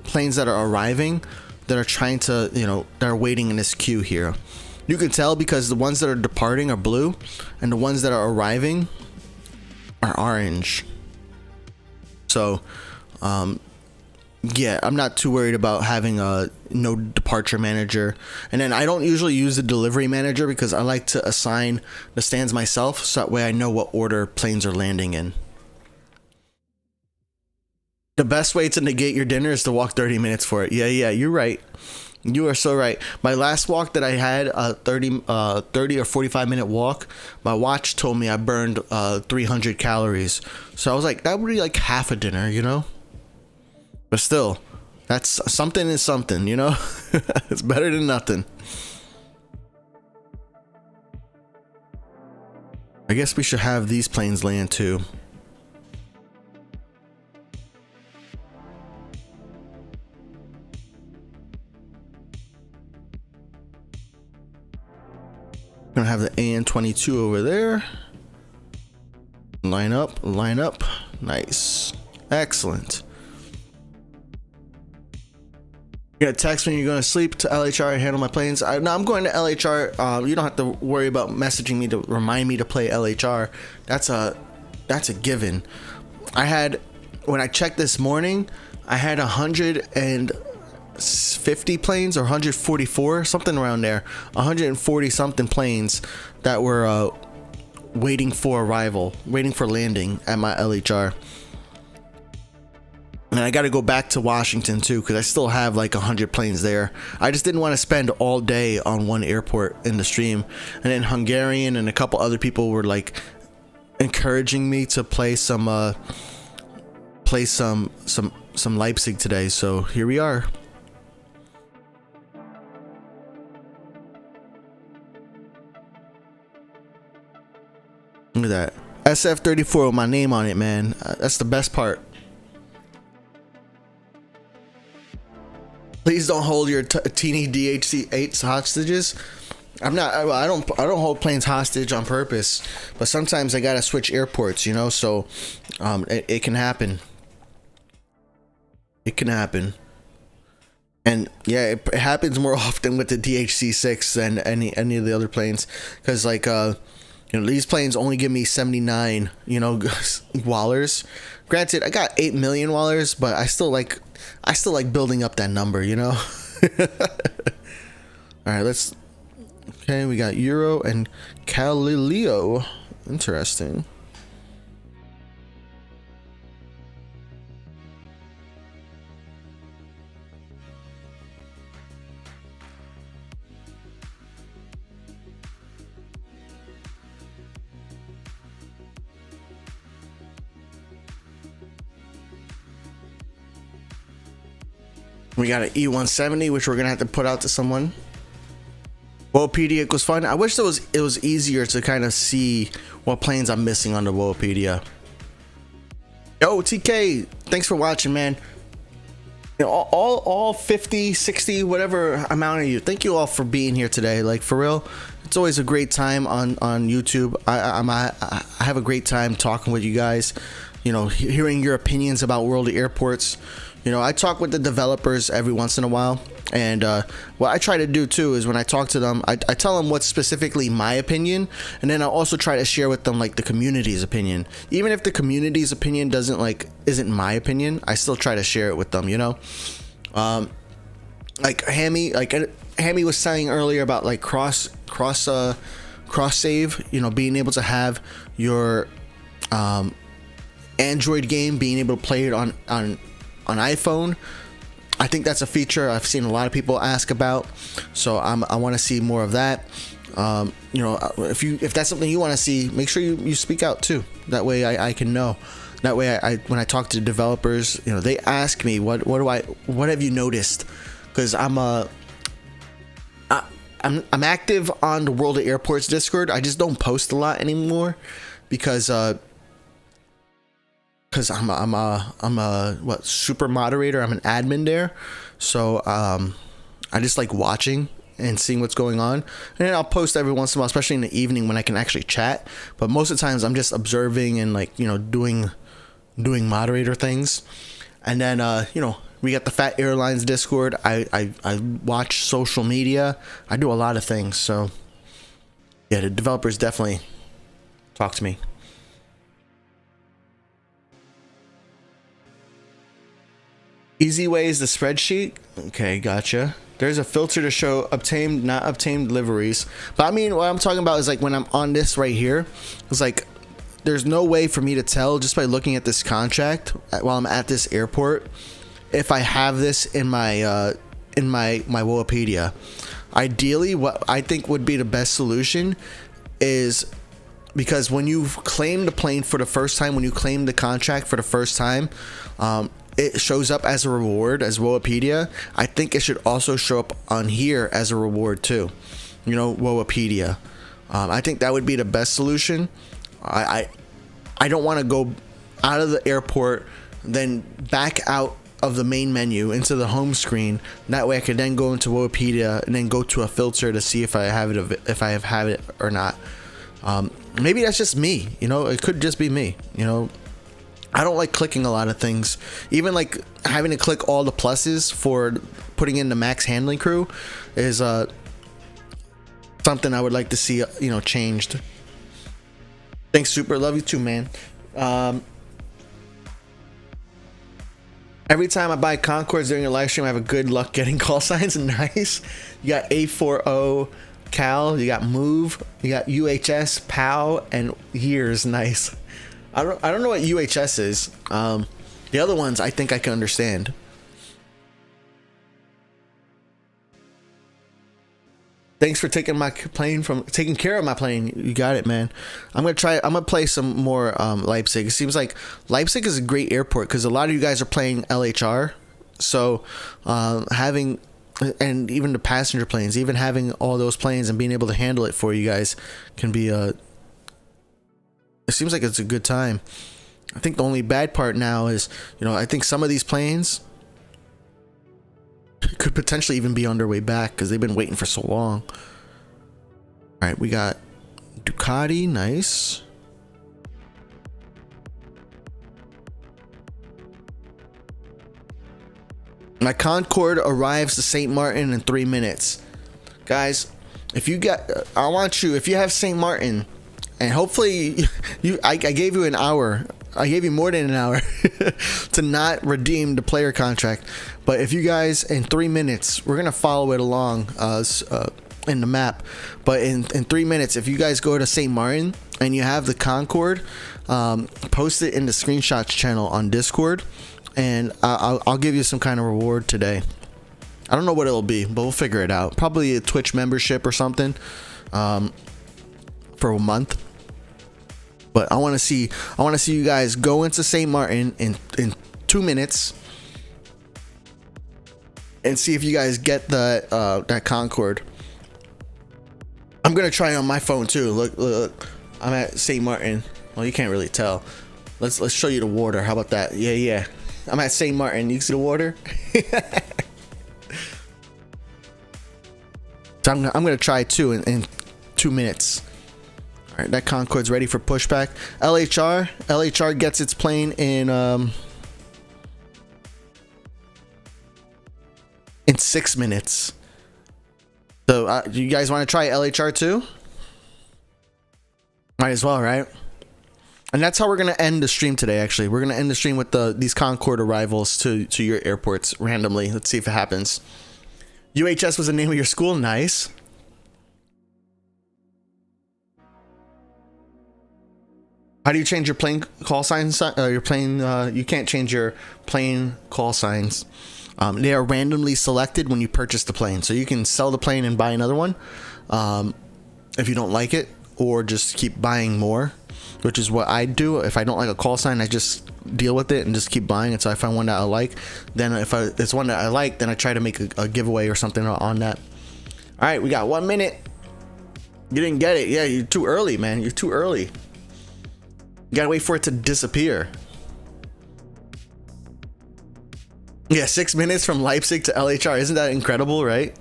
[SPEAKER 1] planes that are arriving that are trying to, that are waiting in this queue here. You can tell because the ones that are departing are blue and the ones that are arriving are orange. So yeah, I'm not too worried about having no departure manager. And then I don't usually use the delivery manager because I like to assign the stands myself, so that way I know what order planes are landing in. The best way to negate your dinner is to walk 30 minutes for it. Yeah, you're right. You are so right. My last walk that I had, a 30 or 45-minute walk, my watch told me I burned 300 calories. So I was like, that would be like half a dinner, you know? But still, that's something is something, you know? It's better than nothing. I guess we should have these planes land too. Gonna have the AN-22 over there. Line up, line up. Nice. Excellent. You're gonna text when you're gonna sleep to LHR and handle my planes. No, I'm going to LHR. You don't have to worry about messaging me to remind me to play LHR. That's a given. When I checked this morning, I had 150 planes or 144, something around there. 140 something planes that were waiting for arrival, waiting for landing at my LHR. And I got to go back to Washington too, because I still have like 100 planes there. I just didn't want to spend all day on one airport in the stream. And then Hungarian and a couple other people were like encouraging me to play some Leipzig today. So here we are. Look at that. SF-34 with my name on it, man. That's the best part. Please don't hold your teeny DHC-8s hostages. I don't hold planes hostage on purpose, but sometimes I gotta switch airports, you know. So, it can happen. It can happen. And yeah, it happens more often with the DHC-6 than any of the other planes, because like these planes only give me 79, wallers. Granted, I got 8 million wallers, but I still like building up that number, you know. All right, okay, we got Euro and Galileo. Interesting. We got an E170, which we're gonna have to put out to someone. Woapedia was fun. I wish it was easier to kind of see what planes I'm missing on the Woapedia. Yo, TK, thanks for watching, man. All 50, 60, whatever amount of you. Thank you all for being here today. Like, for real, it's always a great time on YouTube. I have a great time talking with you guys. Hearing your opinions about World of Airports. I talk with the developers every once in a while, and what I try to do too is when I talk to them, I tell them what's specifically my opinion, and then I also try to share with them like the community's opinion. Even if the community's opinion isn't my opinion, I still try to share it with them. Like Hammy was saying earlier about like cross save. Being able to have your Android game being able to play it on iPhone. I think that's a feature I've seen a lot of people ask about, so I want to see more of that. If that's something you want to see, make sure you speak out too. That way I can know. That way when I talk to developers, they ask me what have you noticed, because I'm active on the World of Airports Discord. I just don't post a lot anymore because I'm a super moderator. I'm an admin there, so I just like watching and seeing what's going on, and then I'll post every once in a while, especially in the evening when I can actually chat. But most of the times I'm just observing and doing moderator things. And then we got the Phat Airlines Discord. I watch social media. I do a lot of things. So yeah, the developers definitely talk to me. Easy way is the spreadsheet. Okay, gotcha. There's a filter to show obtained, not obtained liveries. But I mean, what I'm talking about is like when I'm on this right here, it's like there's no way for me to tell just by looking at this contract while I'm at this airport if I have this in my Woapedia. Ideally, what I think would be the best solution is, because when you claim the plane for the first time, when you claim the contract for the first time, it shows up as a reward as Woapedia. I think it should also show up on here as a reward too. You know, Woapedia. I think that would be the best solution. I don't want to go out of the airport, then back out of the main menu into the home screen. That way I could then go into Woapedia and then go to a filter to see if I have it or not. Maybe that's just me, you know, it could just be me, you know. I don't like clicking a lot of things, even like having to click all the pluses for putting in the max handling crew is something I would like to see, you know, changed. Thanks, Super, love you too, man. Every time I buy Concords during a live stream, I have a good luck getting call signs. Nice. You got A40 Cal, you got Move, you got UHS, POW, and Years. Nice. I don't know what UHS is. The other ones I think I can understand. Thanks for taking care of my plane. You got it, man. I'm gonna play some more Leipzig. It seems like Leipzig is a great airport because a lot of you guys are playing LHR. So having, and even the passenger planes, even having all those planes and being able to handle it for you guys can be it seems like it's a good time. I think the only bad part now is, you know, I think some of these planes could potentially even be on their way back because they've been waiting for so long. All right, we got Ducati. Nice. My Concorde arrives to St. Martin in 3 minutes. Guys, if you have St. Martin, and hopefully I gave you an hour. I gave you more than an hour to not redeem the player contract. But if you guys, in 3 minutes, we're going to follow it along in the map. But in 3 minutes, if you guys go to St. Martin and you have the Concorde, post it in the screenshots channel on Discord. And I'll give you some kind of reward today. I don't know what it'll be, but we'll figure it out. Probably a Twitch membership or something for a month. But I want to see you guys go into St. Martin in 2 minutes and see if you guys get that Concorde. I'm gonna try on my phone too. Look, I'm at St. Martin. Well, you can't really tell. Let's show you the water. How about that? Yeah. I'm at St. Martin. You see the water? So I'm gonna try too in 2 minutes. All right, that Concorde's ready for pushback. LHR gets its plane in 6 minutes. So you guys want to try LHR too? Might as well, right? And that's how we're gonna end the stream today. Actually, we're gonna end the stream with these Concorde arrivals to your airports randomly. Let's see if it happens. UHS was the name of your school. Nice. How do you change your plane call signs? You can't change your plane call signs. They are randomly selected when you purchase the plane, so you can sell the plane and buy another one if you don't like it, or just keep buying more, which is what I do. If I don't like a call sign, I just deal with it and just keep buying it. So if I find one that I like, then if it's one that I like, then I try to make a giveaway or something on that. All right, we got 1 minute. You didn't get it. Yeah, you're too early, man. You're too early. You gotta wait for it to disappear. Yeah, 6 minutes from Leipzig to LHR. Isn't that incredible, right?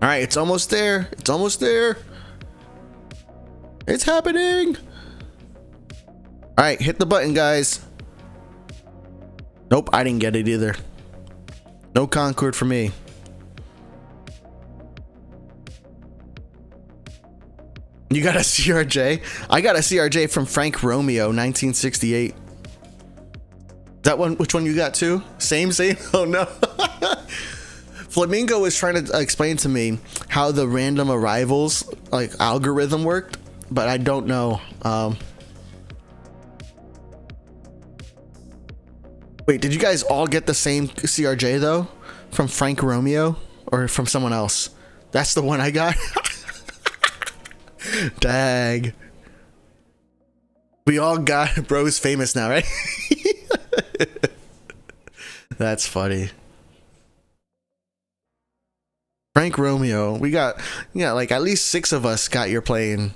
[SPEAKER 1] All right, it's almost there. It's almost there. It's happening. All right, hit the button, guys. Nope, I didn't get it either. No Concorde for me. You got a CRJ? I got a CRJ from Frank Romeo, 1968. That one, which one you got too? Same? Oh no. Flamingo was trying to explain to me how the random arrivals like algorithm worked, but I don't know. Wait, did you guys all get the same CRJ though? From Frank Romeo or from someone else? That's the one I got. Dag. We all got bro's famous now, right? That's funny. Frank Romeo. We got, yeah, like at least 6 of us got your plane.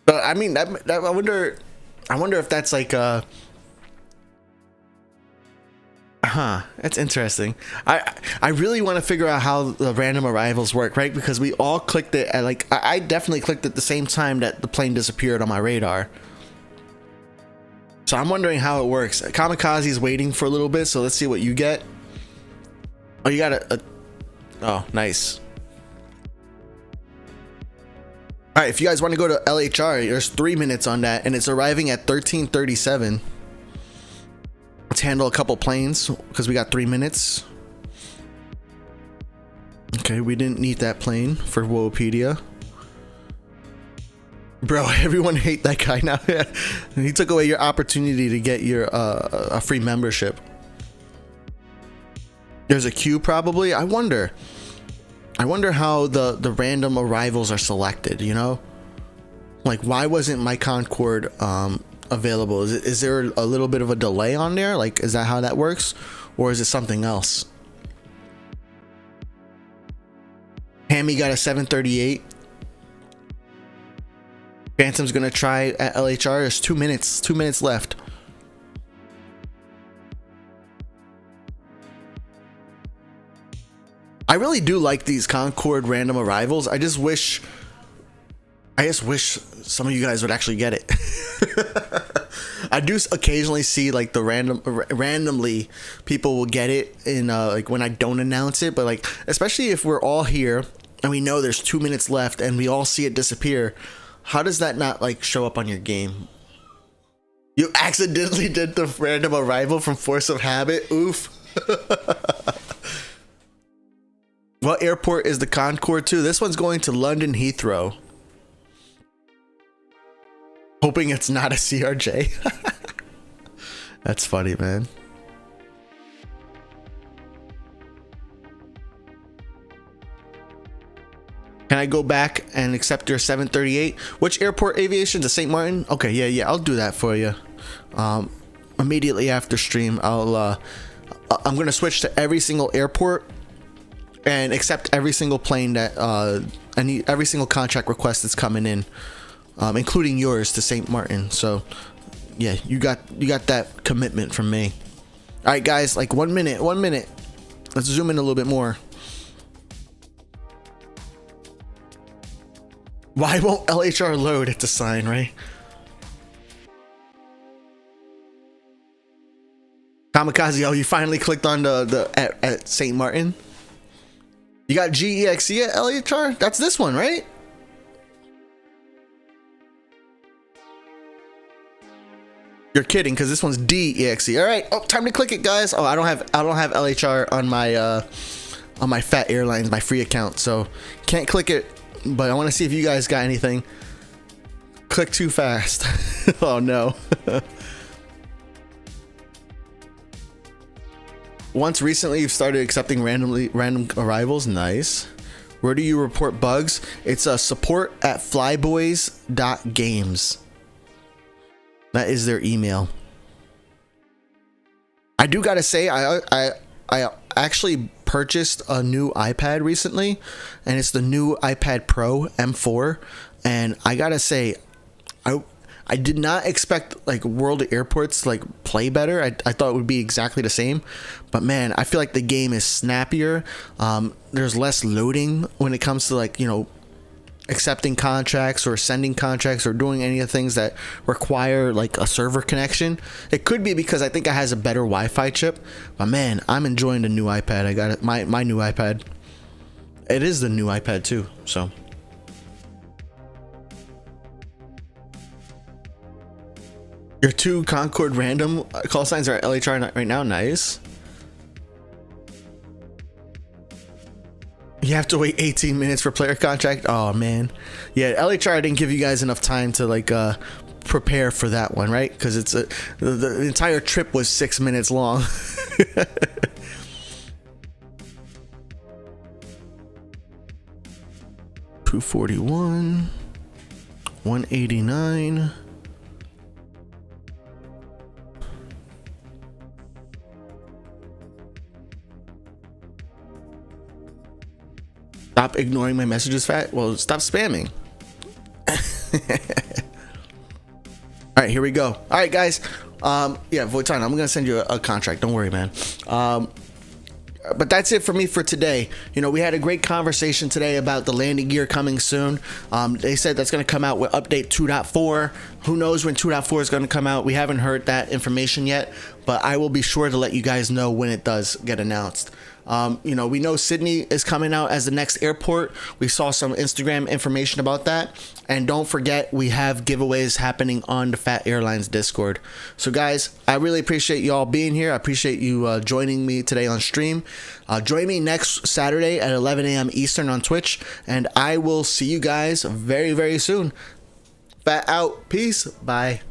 [SPEAKER 1] But I mean, that I wonder if that's like that's interesting. I really want to figure out how the random arrivals work, right? Because we all clicked it at like, I definitely clicked at the same time that the plane disappeared on my radar. So I'm wondering how it works. Kamikaze is waiting for a little bit, so let's see what you get. Oh, you got a oh, nice. All right, if you guys want to go to LHR, there's 3 minutes on that, and it's arriving at 13:37. Let's handle a couple planes because we got 3 minutes. Okay, we didn't need that plane for Wopedia. Bro, everyone hate that guy now. He took away your opportunity to get your a free membership. There's a queue probably. I wonder how the random arrivals are selected, you know? Like, why wasn't my Concorde available? Is there a little bit of a delay on there? Like, is that how that works? Or is it something else? Hammy got a 738. Phantom's gonna try at LHR. There's 2 minutes. 2 minutes left. I really do like these Concorde random arrivals. I just wish some of you guys would actually get it. I do occasionally see like the randomly people will get it in like when I don't announce it, but like especially if we're all here and we know there's 2 minutes left and we all see it disappear, how does that not like show up on your game? You accidentally did the random arrival from force of habit. Oof. What airport is the Concorde to? This one's going to London Heathrow. Hoping it's not a CRJ. That's funny, man. Can I go back and accept your 738? Which airport aviation? To St. Martin? Okay, yeah, I'll do that for you. Immediately after stream, I'm gonna switch to every single airport and accept every single plane that every single contract request that's coming in, including yours to St. Martin. So yeah, you got that commitment from me. All right, guys, like 1 minute. Let's zoom in a little bit more. Why won't LHR load? It's a sign, right? Kamikaze, oh, you finally clicked on the at St. Martin. You got GEXE at LHR? That's this one, right? You're kidding, because this one's DEXE. All right, oh, time to click it, guys. Oh, I don't have LHR on my Phat Airlines, my free account, so can't click it. But I want to see if you guys got anything. Click too fast. Oh no. Once recently you've started accepting random arrivals. Nice. Where do you report bugs? It's support at flyboys.games. That is their email. I do gotta say, I actually purchased a new iPad recently, and it's the new iPad Pro M4, and I gotta say, I did not expect like World of Airports to like play better. I thought it would be exactly the same, but man, I feel like the game is snappier. There's less loading when it comes to like, you know, accepting contracts or sending contracts or doing any of the things that require like a server connection. It could be because I think it has a better Wi-Fi chip, but man, I'm enjoying the new iPad. I got it, my new iPad. It is the new iPad too, so. Your 2 Concorde random call signs are at LHR right now. Nice. You have to wait 18 minutes for player contract. Oh man, yeah. LHR didn't give you guys enough time to like prepare for that one, right? Because the entire trip was 6 minutes long. 241, 189. Stop ignoring my messages, Phat. Well, stop spamming. All right, here we go. All right, guys. Yeah, Voitan, I'm gonna send you a contract. Don't worry, man. But that's it for me for today. You know, we had a great conversation today about the landing gear coming soon. They said that's going to come out with update 2.4. Who knows when 2.4 is going to come out? We haven't heard that information yet, but I will be sure to let you guys know when it does get announced. You know, we know Sydney is coming out as the next airport. We saw some Instagram information about that. And don't forget, we have giveaways happening on the Phat Airlines Discord. So guys, I really appreciate you all being here. I appreciate you joining me today on stream. Join me next Saturday at 11 a.m. Eastern on Twitch. And I will see you guys very, very soon. Phat out. Peace. Bye.